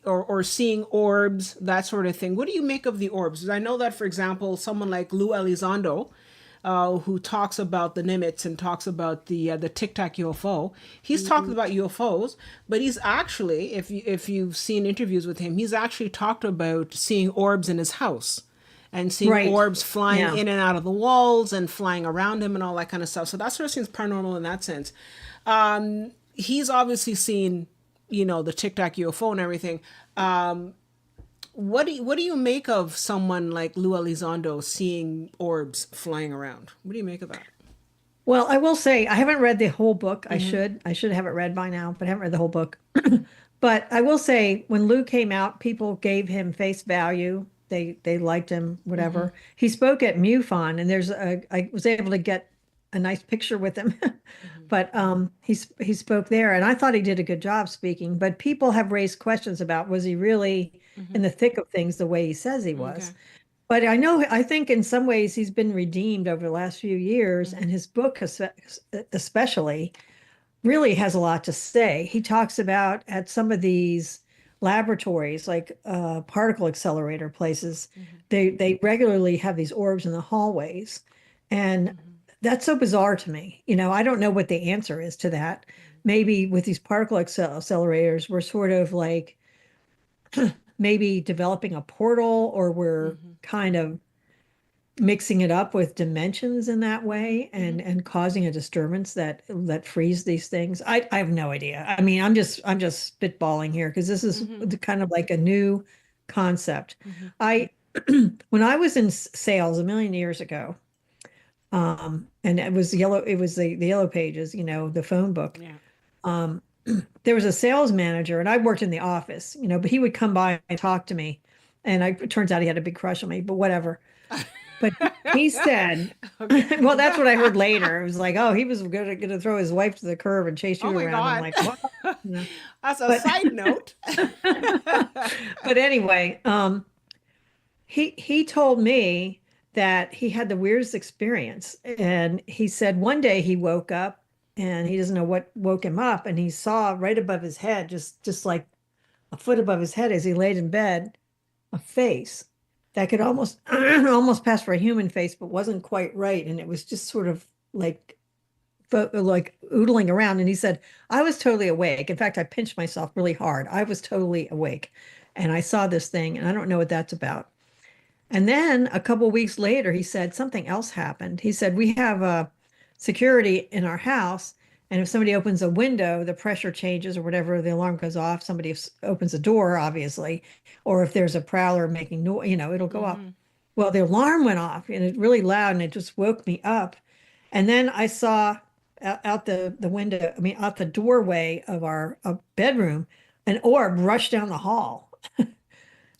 or seeing orbs, that sort of thing? What do you make of the orbs? I know that, for example, someone like Lou Elizondo, who talks about the Nimitz and talks about the Tic Tac UFO, he's talked about UFOs, but he's actually, if you've seen interviews with him, he's actually talked about seeing orbs in his house and seeing orbs flying in and out of the walls and flying around him and all that kind of stuff. So that sort of seems paranormal in that sense. He's obviously seen, the Tic Tac UFO and everything. What do you make of someone like Lou Elizondo seeing orbs flying around? What do you make of that? Well, I will say I haven't read the whole book. I should have it read by now, but I haven't read the whole book. But I will say when Lou came out, people gave him face value. They liked him, whatever. He spoke at MUFON, and I was able to get a nice picture with him. But he spoke there, and I thought he did a good job speaking. But people have raised questions about, was he really in the thick of things the way he says he was? Okay. But I think in some ways he's been redeemed over the last few years, and his book especially really has a lot to say. He talks about at some of these laboratories, like particle accelerator places, they regularly have these orbs in the hallways. And that's so bizarre to me. I don't know what the answer is to that. Maybe with these particle accelerators, we're sort of like maybe developing a portal, or we're kind of mixing it up with dimensions in that way, and causing a disturbance that frees these things. I have no idea. I mean, I'm just spitballing here because this is kind of like a new concept. I when I was in sales a million years ago, and it was the yellow pages, the phone book. Yeah. There was a sales manager, and I worked in the office, but he would come by and talk to me, and it turns out he had a big crush on me, but whatever. But he said, well, that's what I heard later. It was like, oh, he was going to throw his wife to the curb and chase you Oh my around. God. I'm like, what? That's a side note. But anyway, he told me that he had the weirdest experience. And he said one day he woke up and he doesn't know what woke him up. And he saw right above his head, just like a foot above his head as he laid in bed, a face that could almost almost pass for a human face, but wasn't quite right. And it was just sort of like oodling around. And he said, I was totally awake. In fact, I pinched myself really hard. I was totally awake. And I saw this thing, and I don't know what that's about. And then a couple of weeks later, he said something else happened. He said, we have a security in our house, and if somebody opens a window, the pressure changes or whatever, the alarm goes off. Somebody opens a door, obviously, or if there's a prowler making noise, it'll go off. Well, the alarm went off, and it's really loud, and it just woke me up. And then I saw out the window, out the doorway of our bedroom, an orb rush down the hall.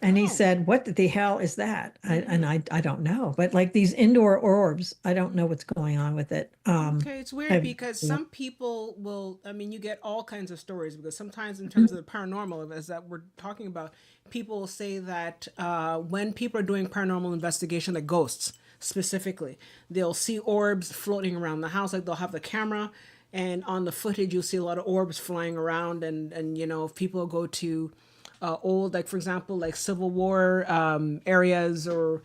And he said, what the hell is that? I don't know. But like these indoor orbs, I don't know what's going on with it. Okay, it's weird because some people will, you get all kinds of stories, because sometimes in terms of the paranormal, as that we're talking about, people will say that when people are doing paranormal investigation, like ghosts specifically, they'll see orbs floating around the house. Like they'll have the camera, and on the footage, you'll see a lot of orbs flying around. And if people go to old, like for example, like Civil War areas, or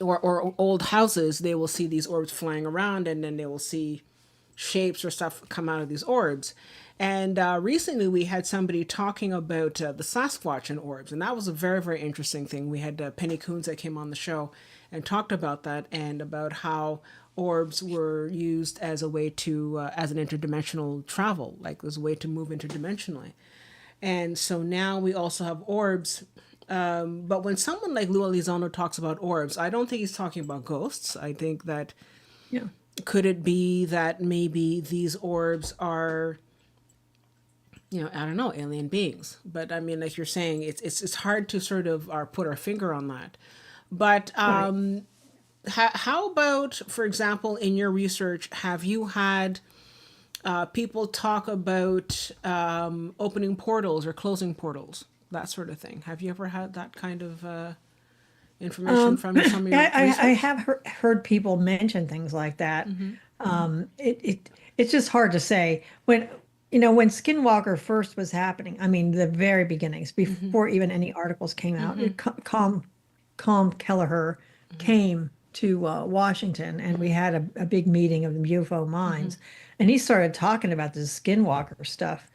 or old houses, they will see these orbs flying around, and then they will see shapes or stuff come out of these orbs. And recently we had somebody talking about the Sasquatch and orbs, and that was a very, very interesting thing. We had Penny Coons that came on the show and talked about that, and about how orbs were used as a way to as an interdimensional travel, like as a way to move interdimensionally. And so now we also have orbs. But when someone like Lou Elizondo talks about orbs, I don't think he's talking about ghosts. I think that, could it be that maybe these orbs are, I don't know, alien beings? But like you're saying, it's hard to sort of put our finger on that. But how about, for example, in your research, have you had people talk about opening portals or closing portals, that sort of thing? Have you ever had that kind of information from some of your research? I have heard people mention things like that. It's just hard to say. When Skinwalker first was happening, the very beginnings, before even any articles came out, Calm Kelleher came to Washington, and we had a big meeting of the UFO minds. And he started talking about this Skinwalker stuff.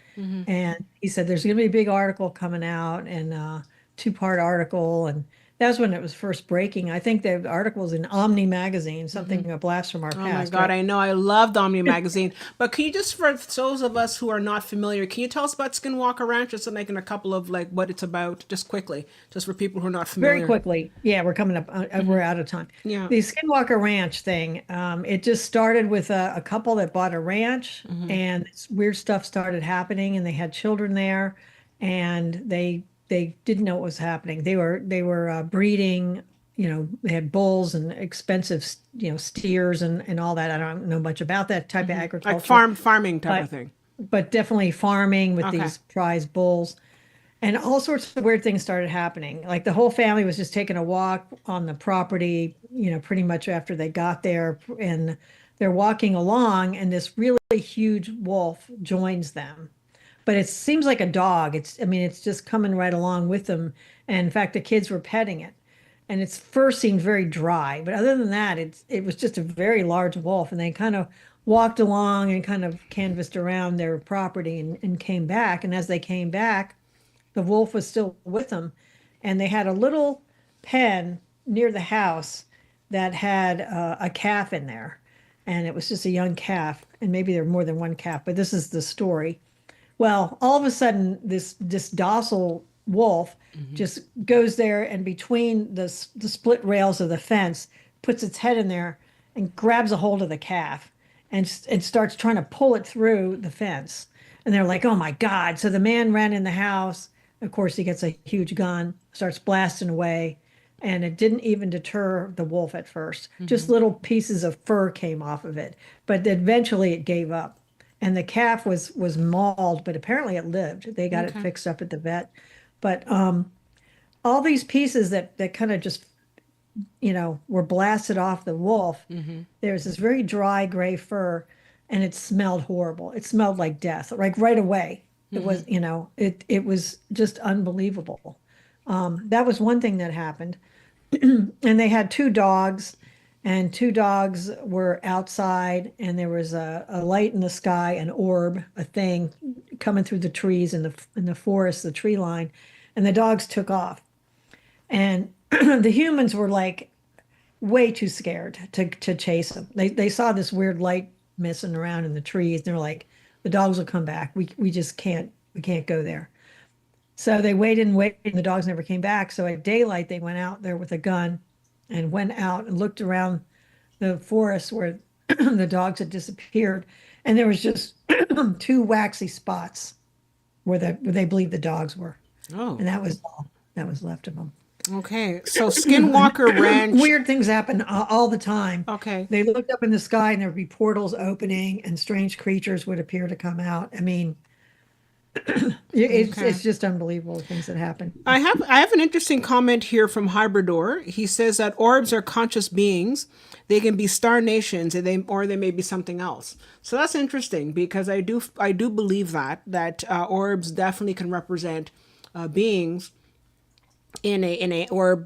And he said, there's going to be a big article coming out, and a 2-part article. And that was when it was first breaking. I think the article was in Omni magazine, something a blast from our past. Oh my God, right? I know. I loved Omni magazine. But can you just, for those of us who are not familiar, can you tell us about Skinwalker Ranch? Just like in a couple of like what it's about, just quickly, just for people who are not familiar. Very quickly. Yeah, we're coming up. We're out of time. Yeah. The Skinwalker Ranch thing, it just started with a couple that bought a ranch, and weird stuff started happening, and they had children there, and they didn't know what was happening. They were breeding, they had bulls and expensive, steers and all that. I don't know much about that type of agriculture. Like farming type of thing. But definitely farming with these prize bulls. And all sorts of weird things started happening. Like the whole family was just taking a walk on the property, pretty much after they got there. And they're walking along, and this really huge wolf joins them. but it seems like a dog. I mean, it's just coming right along with them. And in fact, the kids were petting it. And its fur seemed very dry. But other than that, it was just a very large wolf. And they kind of walked along and kind of canvassed around their property and came back. And as they came back, the wolf was still with them. And they had a little pen near the house that had a calf in there. And it was just a young calf. And maybe there were more than one calf, but this is the story. Well, all of a sudden, this docile wolf just goes there and between the split rails of the fence, puts its head in there and grabs a hold of the calf and starts trying to pull it through the fence. And they're like, oh my God. So the man ran in the house. Of course, he gets a huge gun, starts blasting away. And it didn't even deter the wolf at first. Just little pieces of fur came off of it. But eventually it gave up. And the calf was mauled, but apparently it lived. They got it fixed up at the vet. But all these pieces that kind of just, were blasted off the wolf, there's this very dry gray fur, and it smelled horrible. It smelled like death, like right away. It was, it was just unbelievable. That was one thing that happened. And they had two dogs, and two dogs were outside, and there was a light in the sky, an orb, a thing coming through the trees in the forest, the tree line, and the dogs took off. And the humans were like way too scared to chase them. They saw this weird light messing around in the trees, and they're like, the dogs will come back. We just can't go there. So they waited and waited, and the dogs never came back. So at daylight, they went out there with a gun and went out and looked around the forest where the dogs had disappeared. And there was just two waxy spots where they believed the dogs were. Oh. And that was all that was left of them. Okay. So Skinwalker Ranch. Weird things happen all the time. Okay. They looked up in the sky and there would be portals opening and strange creatures would appear to come out. I mean, it's just unbelievable the things that happen. I have an interesting comment here from Hybridor. He says that orbs are conscious beings. They can be star nations, or they may be something else. So that's interesting because I do believe that orbs definitely can represent beings in an orb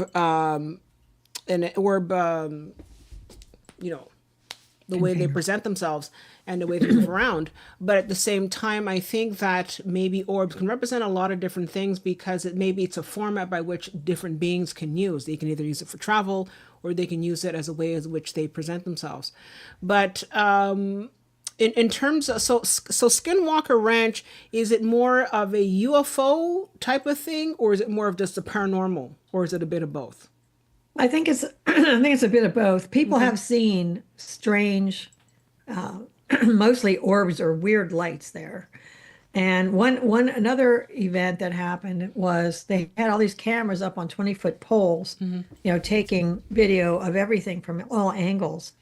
the way they present themselves and the way they move around. But at the same time, I think that maybe orbs can represent a lot of different things because it's a format by which different beings can use. They can either use it for travel or they can use it as a way in which they present themselves. But in terms of, so Skinwalker Ranch, is it more of a UFO type of thing, or is it more of just the paranormal, or is it a bit of both? I think it's a bit of both. People have seen strange, mostly orbs or weird lights there. And another event that happened was they had all these cameras up on 20-foot poles, taking video of everything from all angles.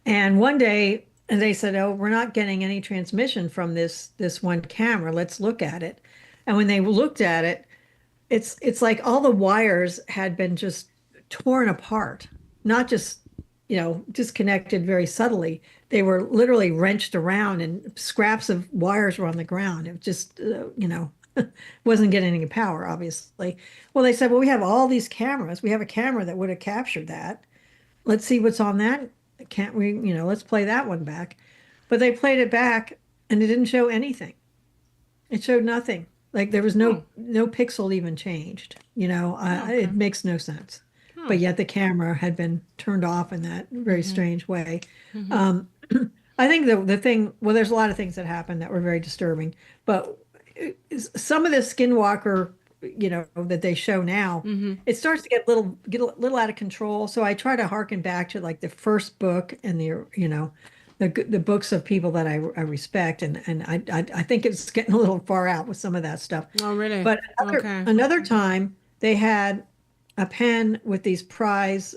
And one day they said, "Oh, we're not getting any transmission from this one camera. Let's look at it." And when they looked at it, it's like all the wires had been just torn apart, not just, disconnected very subtly. They were literally wrenched around and scraps of wires were on the ground. It just, wasn't getting any power, obviously. Well, they said, well, we have all these cameras. We have a camera that would have captured that. Let's see what's on that. Can't we, let's play that one back. But they played it back and it didn't show anything. It showed nothing. Like there was no pixel even changed. It makes no sense. But yet the camera had been turned off in that very strange way. I think the thing, well, there's a lot of things that happened that were very disturbing, but some of the Skinwalker, that they show now, it starts to get a little out of control. So I try to harken back to like the first book and the books of people that I respect. And I think it's getting a little far out with some of that stuff. Oh, really? But another time they had a pen with these prize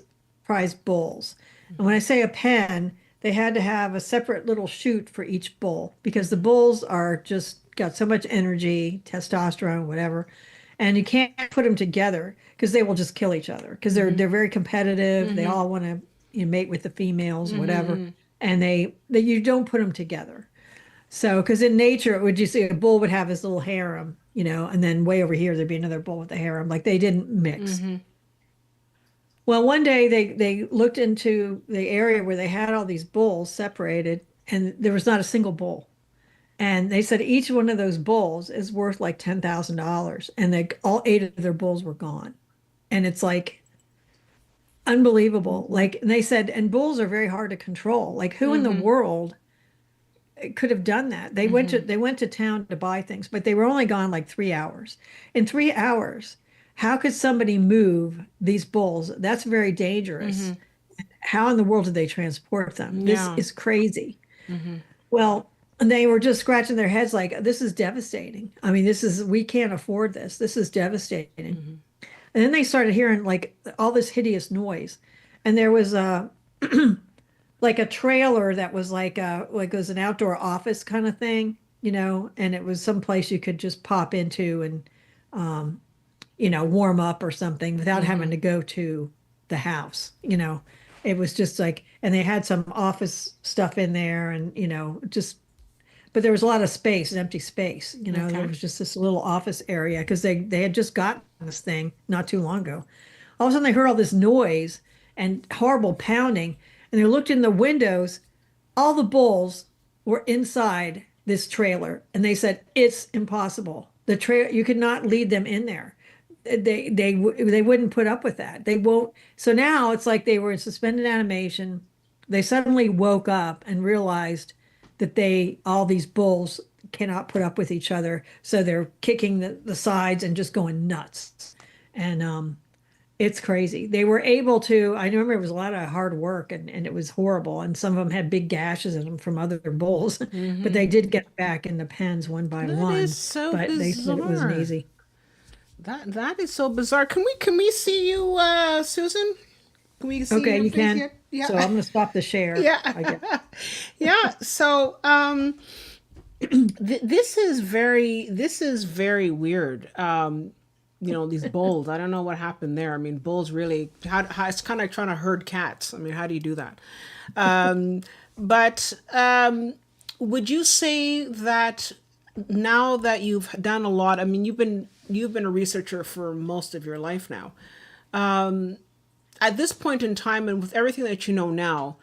bulls. And when I say a pen, they had to have a separate little chute for each bull because the bulls are just got so much energy, testosterone, whatever. And you can't put them together because they will just kill each other because they're very competitive. They all want to mate with the females, whatever. And you don't put them together. So, because in nature, it would you see a bull would have his little harem, and then way over here there'd be another bull with a harem. Like they didn't mix. Mm-hmm. Well, one day they looked into the area where they had all these bulls separated, and there was not a single bull. And they said each one of those bulls is worth like $10,000, and they all 8 of their bulls were gone. And it's like unbelievable. Like and they said, and bulls are very hard to control. Like who in the Mm-hmm. world could have done that? They went to town to buy things, but they were only gone like 3 hours. In 3 hours, how could somebody move these bulls? That's very dangerous. Mm-hmm. How in the world did they transport them? This Yeah. is crazy. Mm-hmm. Well, and they were just scratching their heads like, this is devastating. I mean, we can't afford this. This is devastating. Mm-hmm. And then they started hearing like all this hideous noise. And there was a like a trailer that was like it was an outdoor office kind of thing, and it was some place you could just pop into and warm up or something without having to go to the house. It was just like, and they had some office stuff in there and, just, but there was a lot of space, an empty space, Okay. there was just this little office area because they had just gotten this thing not too long ago. All of a sudden they heard all this noise and horrible pounding, and they looked in the windows. All the bulls were inside this trailer, and they said it's impossible. The trail you could not lead them in there. They wouldn't put up with that. They won't. So now it's like they were in suspended animation. They suddenly woke up and realized that all these bulls cannot put up with each other. So they're kicking the sides and just going nuts. And it's crazy. They were able to, I remember it was a lot of hard work and it was horrible. And some of them had big gashes in them from other bulls, but they did get back in the pens one by That one. is so But they said it wasn't bizarre. easy. That is so bizarre. Can we see you, Susan? Can we see Okay, your you face can. yet? Yeah. So I'm going to stop the share. Yeah. I guess. Yeah. So this is very weird. These bulls. I don't know what happened there. I mean, bulls really. How it's kind of like trying to herd cats. I mean, how do you do that? But would you say that now that you've done a lot? I mean, you've been a researcher for most of your life now. At this point in time, and with everything that you know now,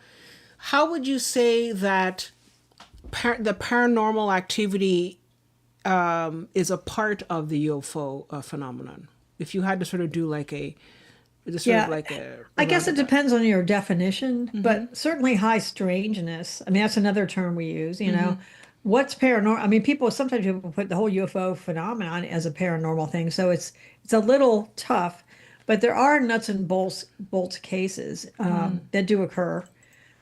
how would you say that the paranormal activity is a part of the UFO phenomenon? If you had to sort of do like Yeah, like a I guess it roundabout. depends on your definition, but certainly high strangeness. I mean, that's another term we use. What's paranormal? I mean, sometimes people put the whole UFO phenomenon as a paranormal thing, so it's a little tough, but there are nuts and bolts cases that do occur.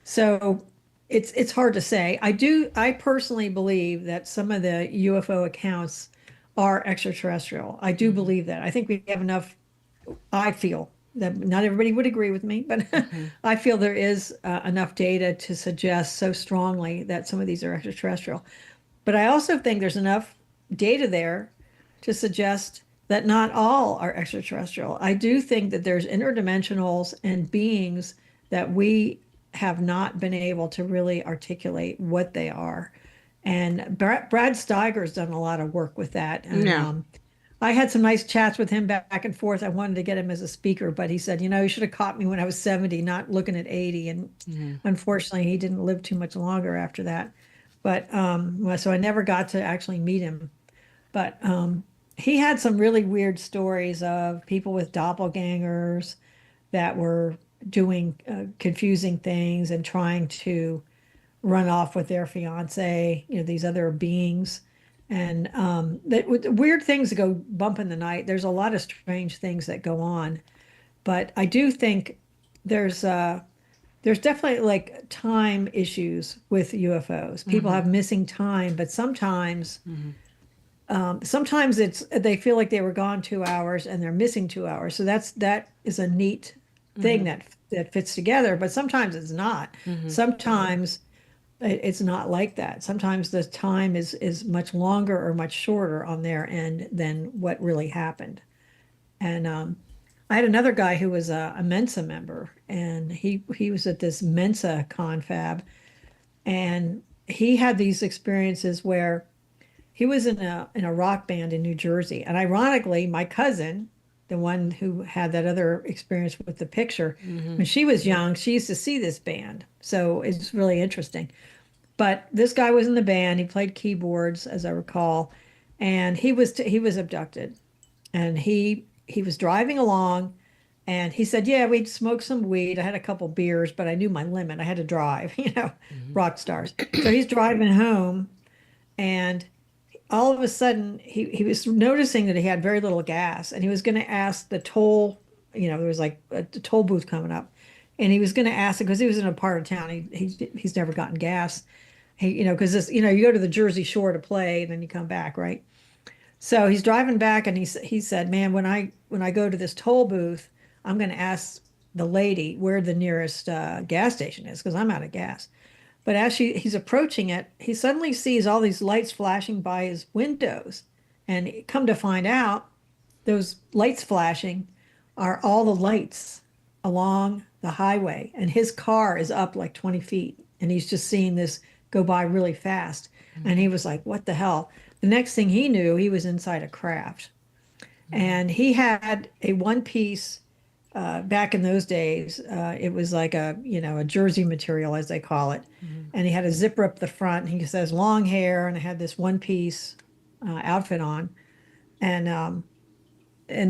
So it's hard to say. I personally believe that some of the UFO accounts are extraterrestrial. I do believe that. I think we have enough. I feel that not everybody would agree with me, but I feel there is enough data to suggest so strongly that some of these are extraterrestrial. But I also think there's enough data there to suggest that not all are extraterrestrial. I do think that there's interdimensionals and beings that we have not been able to really articulate what they are. And Brad Steiger's done a lot of work with that. And Yeah. I had some nice chats with him back and forth. I wanted to get him as a speaker, but he said, you should have caught me when I was 70, not looking at 80. And unfortunately, he didn't live too much longer after that. But so I never got to actually meet him. But he had some really weird stories of people with doppelgangers that were doing confusing things and trying to run off with their fiance, these other beings. And weird things go bump in the night. There's a lot of strange things that go on. But I do think there's definitely like time issues with UFOs. People have missing time, but sometimes they feel like they were gone 2 hours and they're missing 2 hours. So that is a neat thing that fits together. But sometimes it's not. Sometimes it's not like that. Sometimes the time is much longer or much shorter on their end than what really happened. And I had another guy who was a Mensa member, and he was at this Mensa confab, and he had these experiences where he was in a rock band in New Jersey. And ironically, my cousin, the one who had that other experience with the picture, when she was young, she used to see this band. So it's really interesting. But this guy was in the band. He played keyboards, as I recall, and he was abducted. And he was driving along, and he said, "Yeah, we'd smoked some weed. I had a couple beers, but I knew my limit. I had to drive, rock stars." So he's driving home, and all of a sudden he was noticing that he had very little gas, and he was going to ask the toll. There was like a toll booth coming up, and he was going to ask it because he was in a part of town he's never gotten gas. Because this, you go to the Jersey Shore to play, and then you come back, right? So he's driving back, and he said, "Man, when I go to this toll booth, I'm going to ask the lady where the nearest gas station is because I'm out of gas." But as he's approaching it, he suddenly sees all these lights flashing by his windows, and come to find out, those lights flashing are all the lights along the highway, and his car is up like 20 feet, and he's just seeing this go by really fast. And he was like, "What the hell?" The next thing he knew, he was inside a craft. And he had a one piece, back in those days, it was like a jersey material, as they call it. And he had a zipper up the front. And he says long hair, and I had this one piece outfit on. And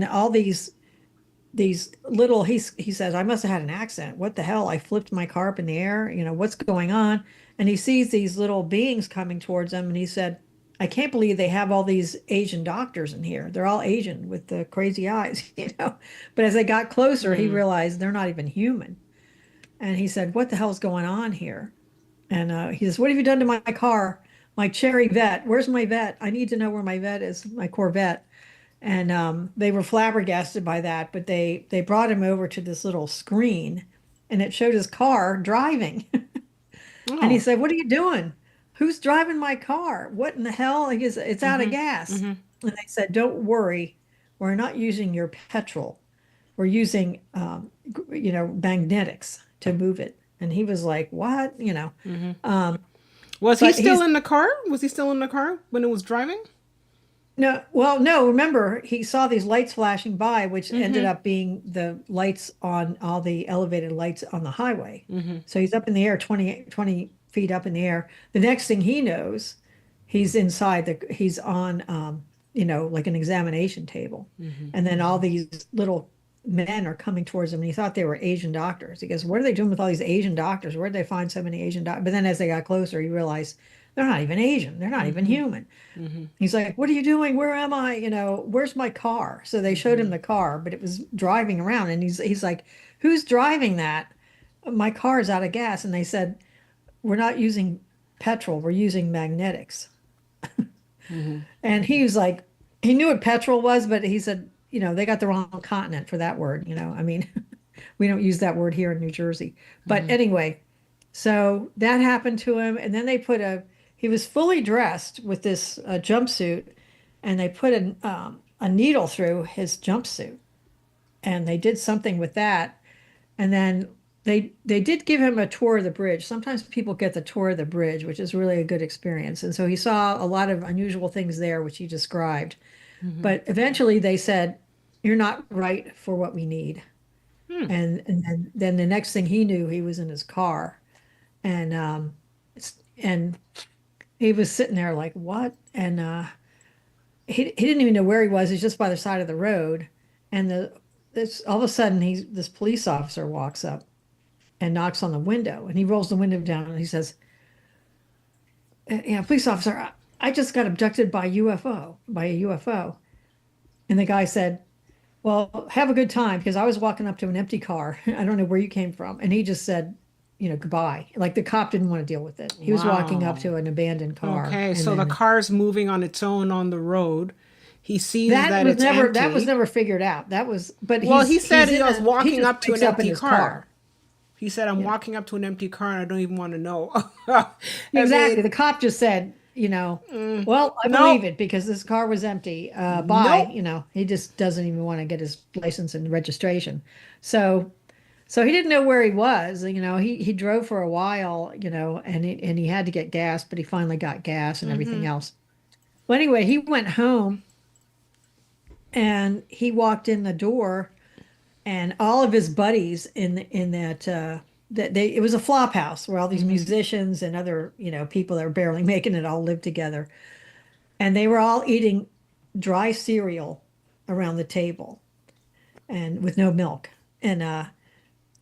all these little, he says, "I must have had an accident. What the hell? I flipped my car up in the air. What's going on?" And he sees these little beings coming towards him, and he said, "I can't believe they have all these Asian doctors in here. They're all Asian with the crazy eyes, But as they got closer, he realized they're not even human. And he said, "What the hell's going on here?" And he says, "What have you done to my car? My cherry vet. Where's my vet? I need to know where my vet is, my Corvette." And they were flabbergasted by that, but they brought him over to this little screen, and it showed his car driving. And he said, "What are you doing? Who's driving my car? What in the hell?" He goes, "It's out of gas." And they said, "Don't worry. We're not using your petrol. We're using, magnetics to move it." And he was like, "What?" Was he still in the car? Was he still in the car when it was driving? No, well, no, remember, he saw these lights flashing by, which ended up being the lights on all the elevated lights on the highway. So he's up in the air, 20 feet up in the air. The next thing he knows, he's he's on, like an examination table. And then all these little men are coming towards him, and he thought they were Asian doctors. He goes, "What are they doing with all these Asian doctors? Where did they find so many Asian doctors?" But then as they got closer, he realized they're not even Asian. They're not even human. He's like, "What are you doing? Where am I? Where's my car?" So they showed him the car, but it was driving around. And he's like, "Who's driving that? My car is out of gas." And they said, "We're not using petrol. We're using magnetics." And he was like, he knew what petrol was, but he said, they got the wrong continent for that word. I mean, we don't use that word here in New Jersey. But anyway, so that happened to him. And then they he was fully dressed with this jumpsuit, and they put a needle through his jumpsuit, and they did something with that. And then they did give him a tour of the bridge. Sometimes people get the tour of the bridge, which is really a good experience. And so he saw a lot of unusual things there, which he described. But eventually they said, "You're not right for what we need." And then the next thing he knew, he was in his car, and he was sitting there like, "What?" And he didn't even know where he was. He's just by the side of the road, and all of a sudden this police officer walks up and knocks on the window, and he rolls the window down, and he says, "Police officer, I just got abducted by a UFO." And the guy said, "Well, have a good time, because I was walking up to an empty car. I don't know where you came from." And he just said, "Goodbye." Like the cop didn't want to deal with it. He was walking up to an abandoned car. Okay, so the car's moving on its own on the road. He sees that it's empty. That was never figured out. That was, but he said he was walking up to an empty car. He said, "I'm walking up to an empty car, and I don't even want to know." Exactly. The cop just said, "Well, I believe it, because this car was empty. Bye." He just doesn't even want to get his license and registration. So So he didn't know where he was. He drove for a while, and he had to get gas, but he finally got gas and everything else. Well, anyway, he went home and he walked in the door, and all of his buddies in that it was a flop house where all these musicians and other people that were barely making it all lived together, and they were all eating dry cereal around the table and with no milk,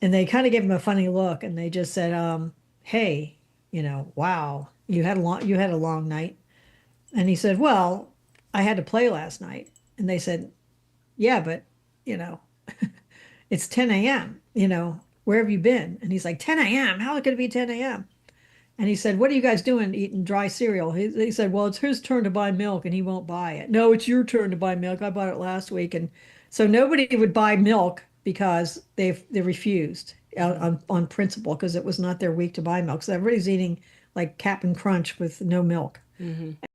and they kind of gave him a funny look, and they just said, "Hey, wow, you had a long night." And he said, "Well, I had to play last night." And they said, "Yeah, but you know, it's 10 a.m. Where have you been?" And he's like, 10 a.m. How could it be 10 a.m.? And he said, "What are you guys doing eating dry cereal?" He said, "Well, it's his turn to buy milk and he won't buy it." "No, it's your turn to buy milk. I bought it last week." And so nobody would buy milk because they refused on principle, because it was not their week to buy milk. So everybody's eating like Cap'n Crunch with no milk.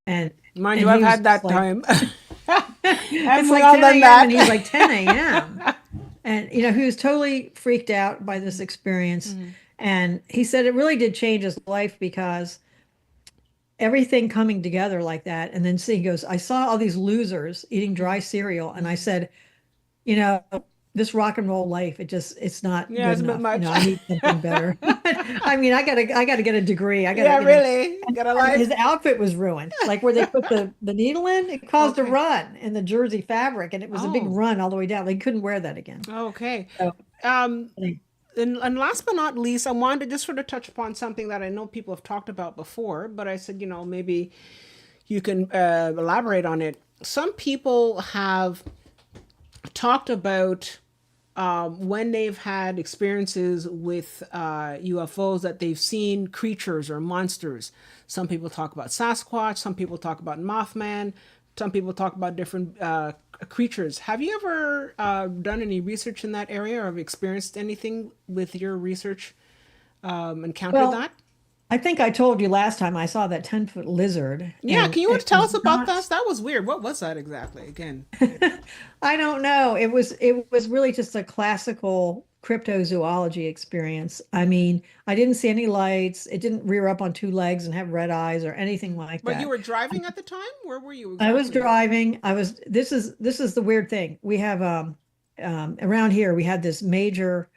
And Mind and you, I've he was had that like, time. it's I've like all 10 done a.m. that. And he's like, 10 a.m. And he was totally freaked out by this experience. And he said it really did change his life, because everything coming together like that. And then he goes, "I saw all these losers eating dry cereal." And I said, you know, this rock and roll life, it's not Yeah, good it's a bit enough. much. I need something better. I mean, I gotta get a degree. I gotta, Yeah, really. Got a and life. his outfit was ruined. Like where they put the needle in, it caused a Okay. run in the jersey fabric, and it was a big Oh, run all the way down. They couldn't wear that again. okay. So, Um, anyway. and last but not least, I wanted to just sort of touch upon something that I know people have talked about before, but I said, maybe you can elaborate on it. Some people have talked about when they've had experiences with UFOs, that they've seen creatures or monsters. Some people talk about Sasquatch, some people talk about Mothman, some people talk about different creatures. Have you ever done any research in that area, or have experienced anything with your research, encountered Well, that? I think I told you last time I saw that 10-foot lizard, Yeah, and can you it tell was us about that? not. That was weird. What was that exactly? Again. I don't know. It was really just a classical cryptozoology experience. I mean, I didn't see any lights. It didn't rear up on two legs and have red eyes or anything like But you that. were driving at the time? Where were you I was exactly? driving. This is the weird thing. We have around here we had this major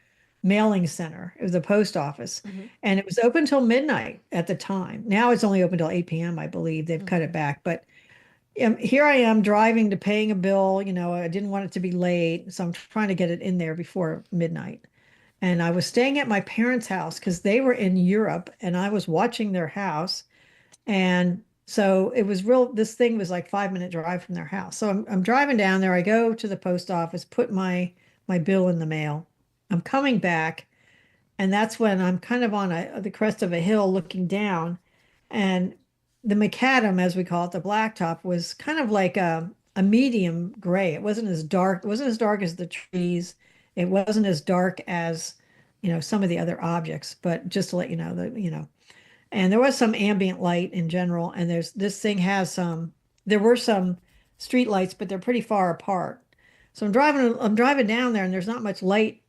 mailing center. It was a post office, Mm-hmm. and it was open till midnight at the time. Now it's only open till 8 p.m., I believe. They've cut Mm-hmm. it back, but here I am driving to paying a bill. I didn't want it to be late, so I'm trying to get it in there before midnight. And I was staying at my parents' house because they were in Europe, and I was watching their house. And so it was real, this thing was like 5 minute drive from their house. So I'm driving down there. I go to the post office, put my bill in the mail. I'm coming back, and that's when I'm kind of on the crest of a hill looking down, and the macadam, as we call it, the blacktop, was kind of like a medium gray. It wasn't as dark. It wasn't as dark as the trees. It wasn't as dark as some of the other objects. But just to let you know that. And there was some ambient light in general. And this thing has there were some street lights, but they're pretty far apart. So I'm driving down there, and there's not much light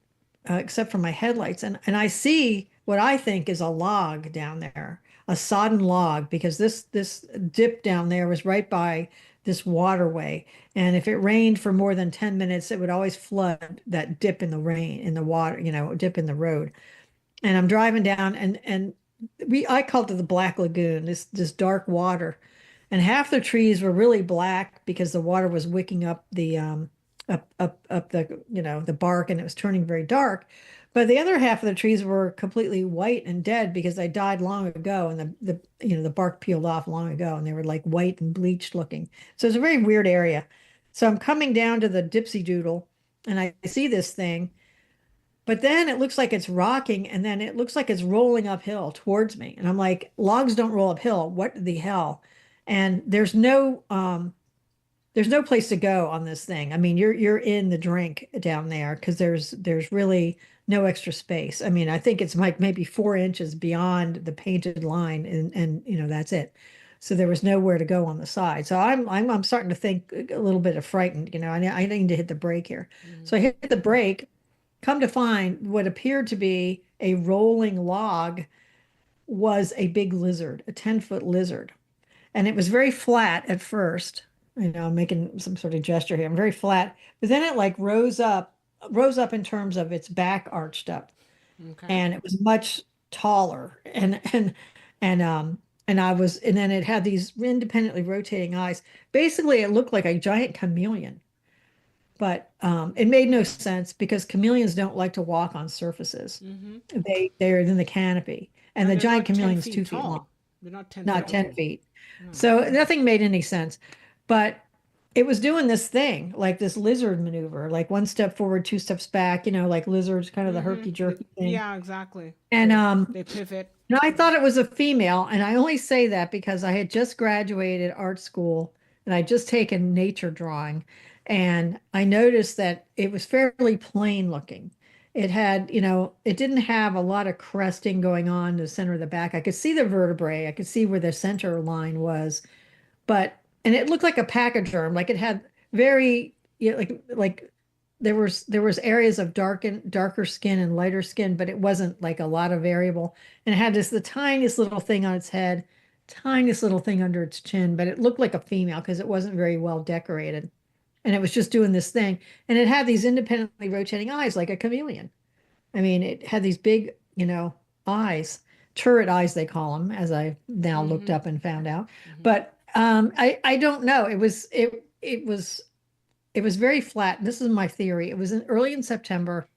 except for my headlights. And I see what I think is a log down there, a sodden log, because this dip down there was right by this waterway. And if it rained for more than 10 minutes, it would always flood that dip in the rain, in the water, dip in the road. And I'm driving down, and I called it the Black Lagoon, this dark water. And half the trees were really black because the water was wicking up the up the bark, and it was turning very dark. But the other half of the trees were completely white and dead because they died long ago, and the bark peeled off long ago, and they were like white and bleached looking. So it's a very weird area. So I'm coming down to the Dipsy Doodle, and I see this thing, but then it looks like it's rocking, and then it looks like it's rolling uphill towards me. And I'm like, logs don't roll uphill. What the hell? And there's no place to go on this thing. I mean, you're in the drink down there because there's really no extra space. I mean, I think it's like maybe 4 inches beyond the painted line, and that's it. So there was nowhere to go on the side. So I'm starting to think a little bit of frightened. I need to hit the brake here. Mm-hmm. So I hit the brake, come to find what appeared to be a rolling log was a big lizard, a 10-foot lizard. And it was very flat at first. I know I'm making some sort of gesture here. I'm very flat, but then it like rose up in terms of its back arched up, Okay. and it was much taller. And I was, and then it had these independently rotating eyes. Basically, it looked like a giant chameleon, but it made no sense because chameleons don't like to walk on surfaces. Mm-hmm. They're in the canopy, and And the they're giant not 10 chameleon's feet 2 feet long, tall. They're not 10 feet not 10 tall. feet. No. So nothing made any sense. But it was doing this thing, like this lizard maneuver, like one step forward, two steps back, like lizards, kind of the Mm-hmm. herky jerky thing. Yeah, exactly. And They pivot. no, I thought it was a female, and I only say that because I had just graduated art school and I'd just taken nature drawing, and I noticed that it was fairly plain looking. It had, it didn't have a lot of cresting going on in the center of the back. I could see the vertebrae, I could see where the center line was, and it looked like a pachyderm, like it had very, like there was areas of darker skin and lighter skin, but it wasn't like a lot of variable. And it had the tiniest little thing on its head, tiniest little thing under its chin, but it looked like a female because it wasn't very well decorated. And it was just doing this thing. And it had these independently rotating eyes like a chameleon. I mean, it had these big, eyes, turret eyes, they call them, as I now looked Mm-hmm. up and found out. Mm-hmm. But I don't know. It was very flat. This is my theory. It was early in September.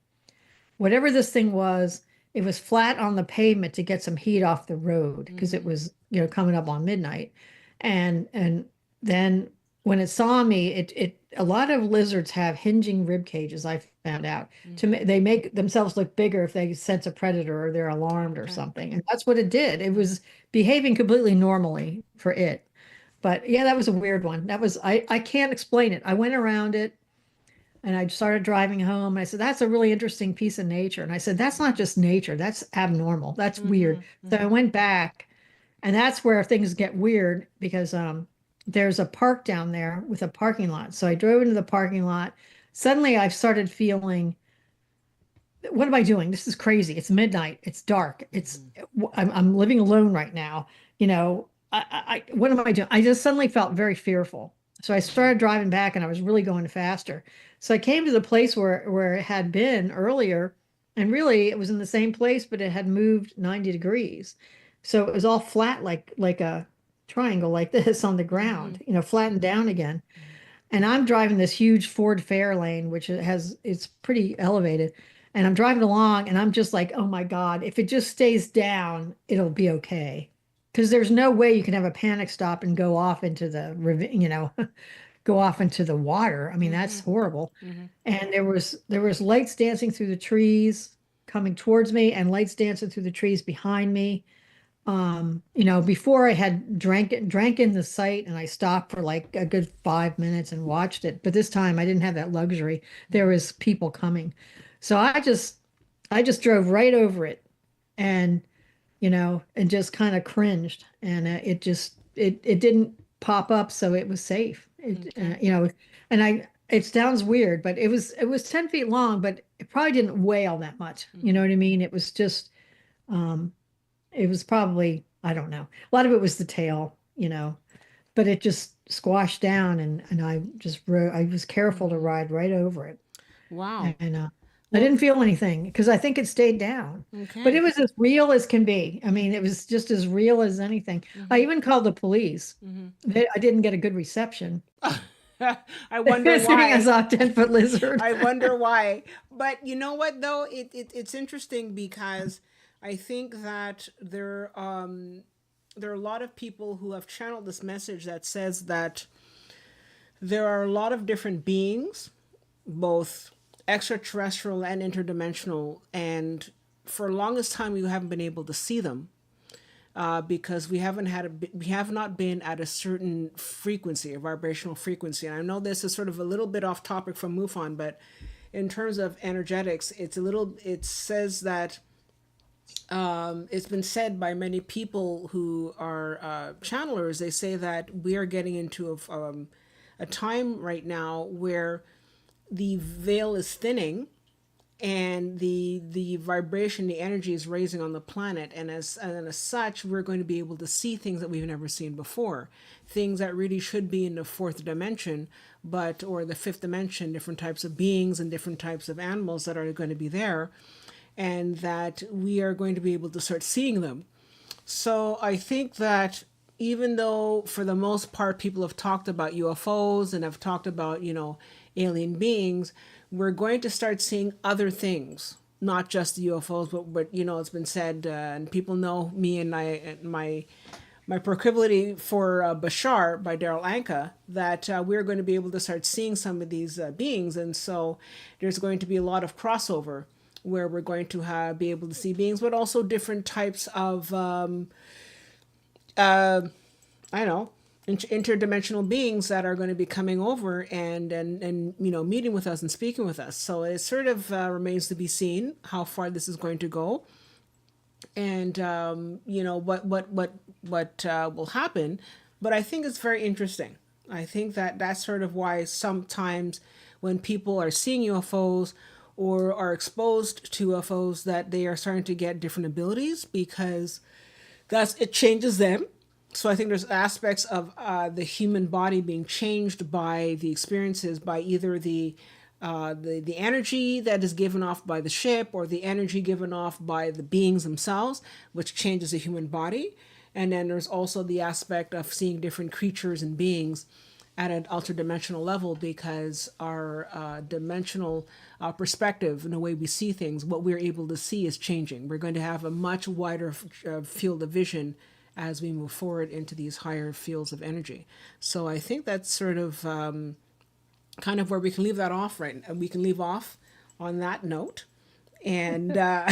Whatever this thing was, it was flat on the pavement to get some heat off the road because it Mm-hmm. was, coming up on midnight. And then when it saw me, it a lot of lizards have hinging rib cages, I found out. They make themselves look bigger if they sense a predator or they're alarmed or Okay. something. And that's what it did. It was behaving completely normally for it. But yeah, that was a weird one. I can't explain it. I went around it and I started driving home. I said, that's a really interesting piece of nature. And I said, that's not just nature, that's abnormal. That's Mm-hmm. weird. So I went back, and that's where things get weird because there's a park down there with a parking lot. So I drove into the parking lot. Suddenly I started feeling, what am I doing? This is crazy. It's midnight. It's dark. I'm living alone right now. What am I doing? I just suddenly felt very fearful. So I started driving back, and I was really going faster. So I came to the place where it had been earlier, and really it was in the same place, but it had moved 90 degrees. So it was all flat, like a triangle like this on the ground, flattened down again. And I'm driving this huge Ford Fairlane, which it's pretty elevated. And I'm driving along, and I'm just like, oh my God, if it just stays down, it'll be okay. Because there's no way you can have a panic stop and go off into go off into the water. I mean, that's Mm-hmm. horrible. Mm-hmm. And there was lights dancing through the trees coming towards me, and lights dancing through the trees behind me. Before I had drank in the site, and I stopped for like a good 5 minutes and watched it. But this time I didn't have that luxury. There was people coming. So I just drove right over it, and and just kind of cringed, and it didn't pop up, so it was safe. Okay. And it sounds weird, but it was 10 feet long, but it probably didn't weigh all that much. You know Mm-hmm. what I mean? It was just, um, it was probably, I don't know. A lot of it was the tail, but it just squashed down, and I was careful to Mm-hmm. ride right over it. Wow. And I Well, didn't feel anything because I think it stayed down. But it okay. was as real as can be. I mean, it was just as real as anything. I Mm-hmm. even called the police. Mm-hmm. I didn't get a good reception. I wonder Considering I why. saw a 10-foot lizard. I wonder why. But you know what though? It's interesting because I think that there are a lot of people who have channeled this message that says that there are a lot of different beings, both extraterrestrial and interdimensional, and for the longest time we haven't been able to see them because we have not been at a certain frequency, a vibrational frequency. And I know this is sort of a little bit off topic from MUFON, but in terms of energetics, it says that it's been said by many people who are channelers. They say that we are getting into a time right now where the veil is thinning, and the vibration, the energy is raising on the planet, and as such, we're going to be able to see things that we've never seen before, things that really should be in the fourth dimension, or the fifth dimension, different types of beings and different types of animals that are going to be there, and that we are going to be able to start seeing them. So I think that even though for the most part people have talked about UFOs and have talked about, alien beings, we're going to start seeing other things, not just the UFOs, but it's been said, and people know me and my proclivity for Bashar by Daryl Anka, that we're going to be able to start seeing some of these beings. And so there's going to be a lot of crossover where we're going to be able to see beings, but also different types of, interdimensional beings that are going to be coming over and meeting with us and speaking with us. So it sort of remains to be seen how far this is going to go, and what will happen. But I think it's very interesting. I think that that's sort of why sometimes when people are seeing UFOs or are exposed to UFOs, that they are starting to get different abilities, because it changes them. So I think there's aspects of the human body being changed by the experiences, by either the energy that is given off by the ship, or the energy given off by the beings themselves, which changes the human body. And then there's also the aspect of seeing different creatures and beings at an ultra-dimensional level, because our dimensional perspective and the way we see things, what we're able to see is changing. We're going to have a much wider field of vision as we move forward into these higher fields of energy. So I think that's sort of kind of where we can leave that off, right? And we can leave off on that note. And a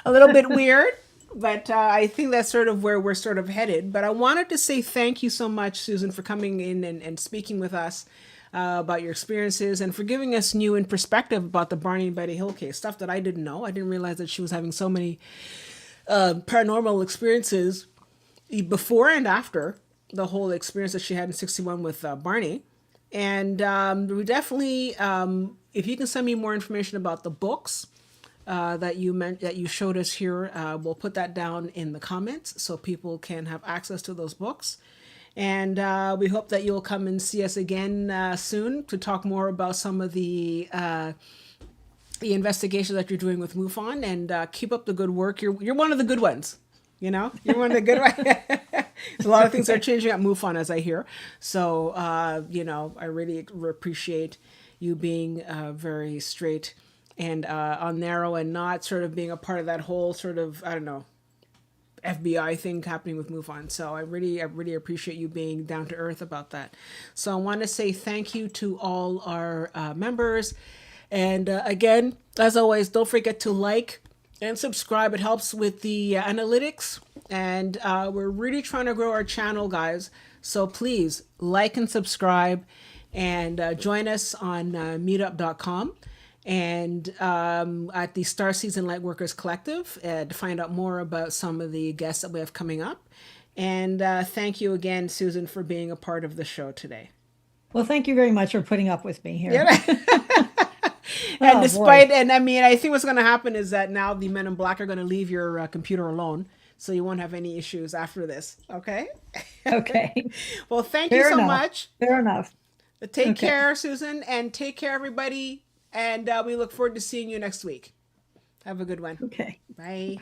little bit weird, but I think that's sort of where we're sort of headed. But I wanted to say thank you so much, Susan, for coming in and speaking with us about your experiences, and for giving us new and perspective about the Barney and Betty Hill case, stuff that I didn't know. I didn't realize that she was having so many paranormal experiences before and after the whole experience that she had in 61 with Barney. And we definitely, if you can send me more information about the books that you showed us here, we'll put that down in the comments so people can have access to those books. And we hope that you'll come and see us again soon to talk more about some of the investigations that you're doing with MUFON, and keep up the good work. You're one of the good ones. You're one of the good ones. There's a lot of things are changing at MUFON, as I hear. So, I really appreciate you being very straight and on narrow, and not sort of being a part of that whole sort of, FBI thing happening with MUFON. So I really appreciate you being down to earth about that. So I want to say thank you to all our members. And again, as always, don't forget to like and subscribe. It helps with the analytics. And we're really trying to grow our channel, guys. So please like and subscribe, and join us on meetup.com and at the Star Season Lightworkers Collective to find out more about some of the guests that we have coming up. And thank you again, Susan, for being a part of the show today. Well, thank you very much for putting up with me here. Yeah. And I think what's going to happen is that now the Men in Black are going to leave your computer alone, so you won't have any issues after this. Okay? Okay. Well, thank you so much. Fair enough. Take care, Susan, and take care, everybody. And we look forward to seeing you next week. Have a good one. Okay. Bye.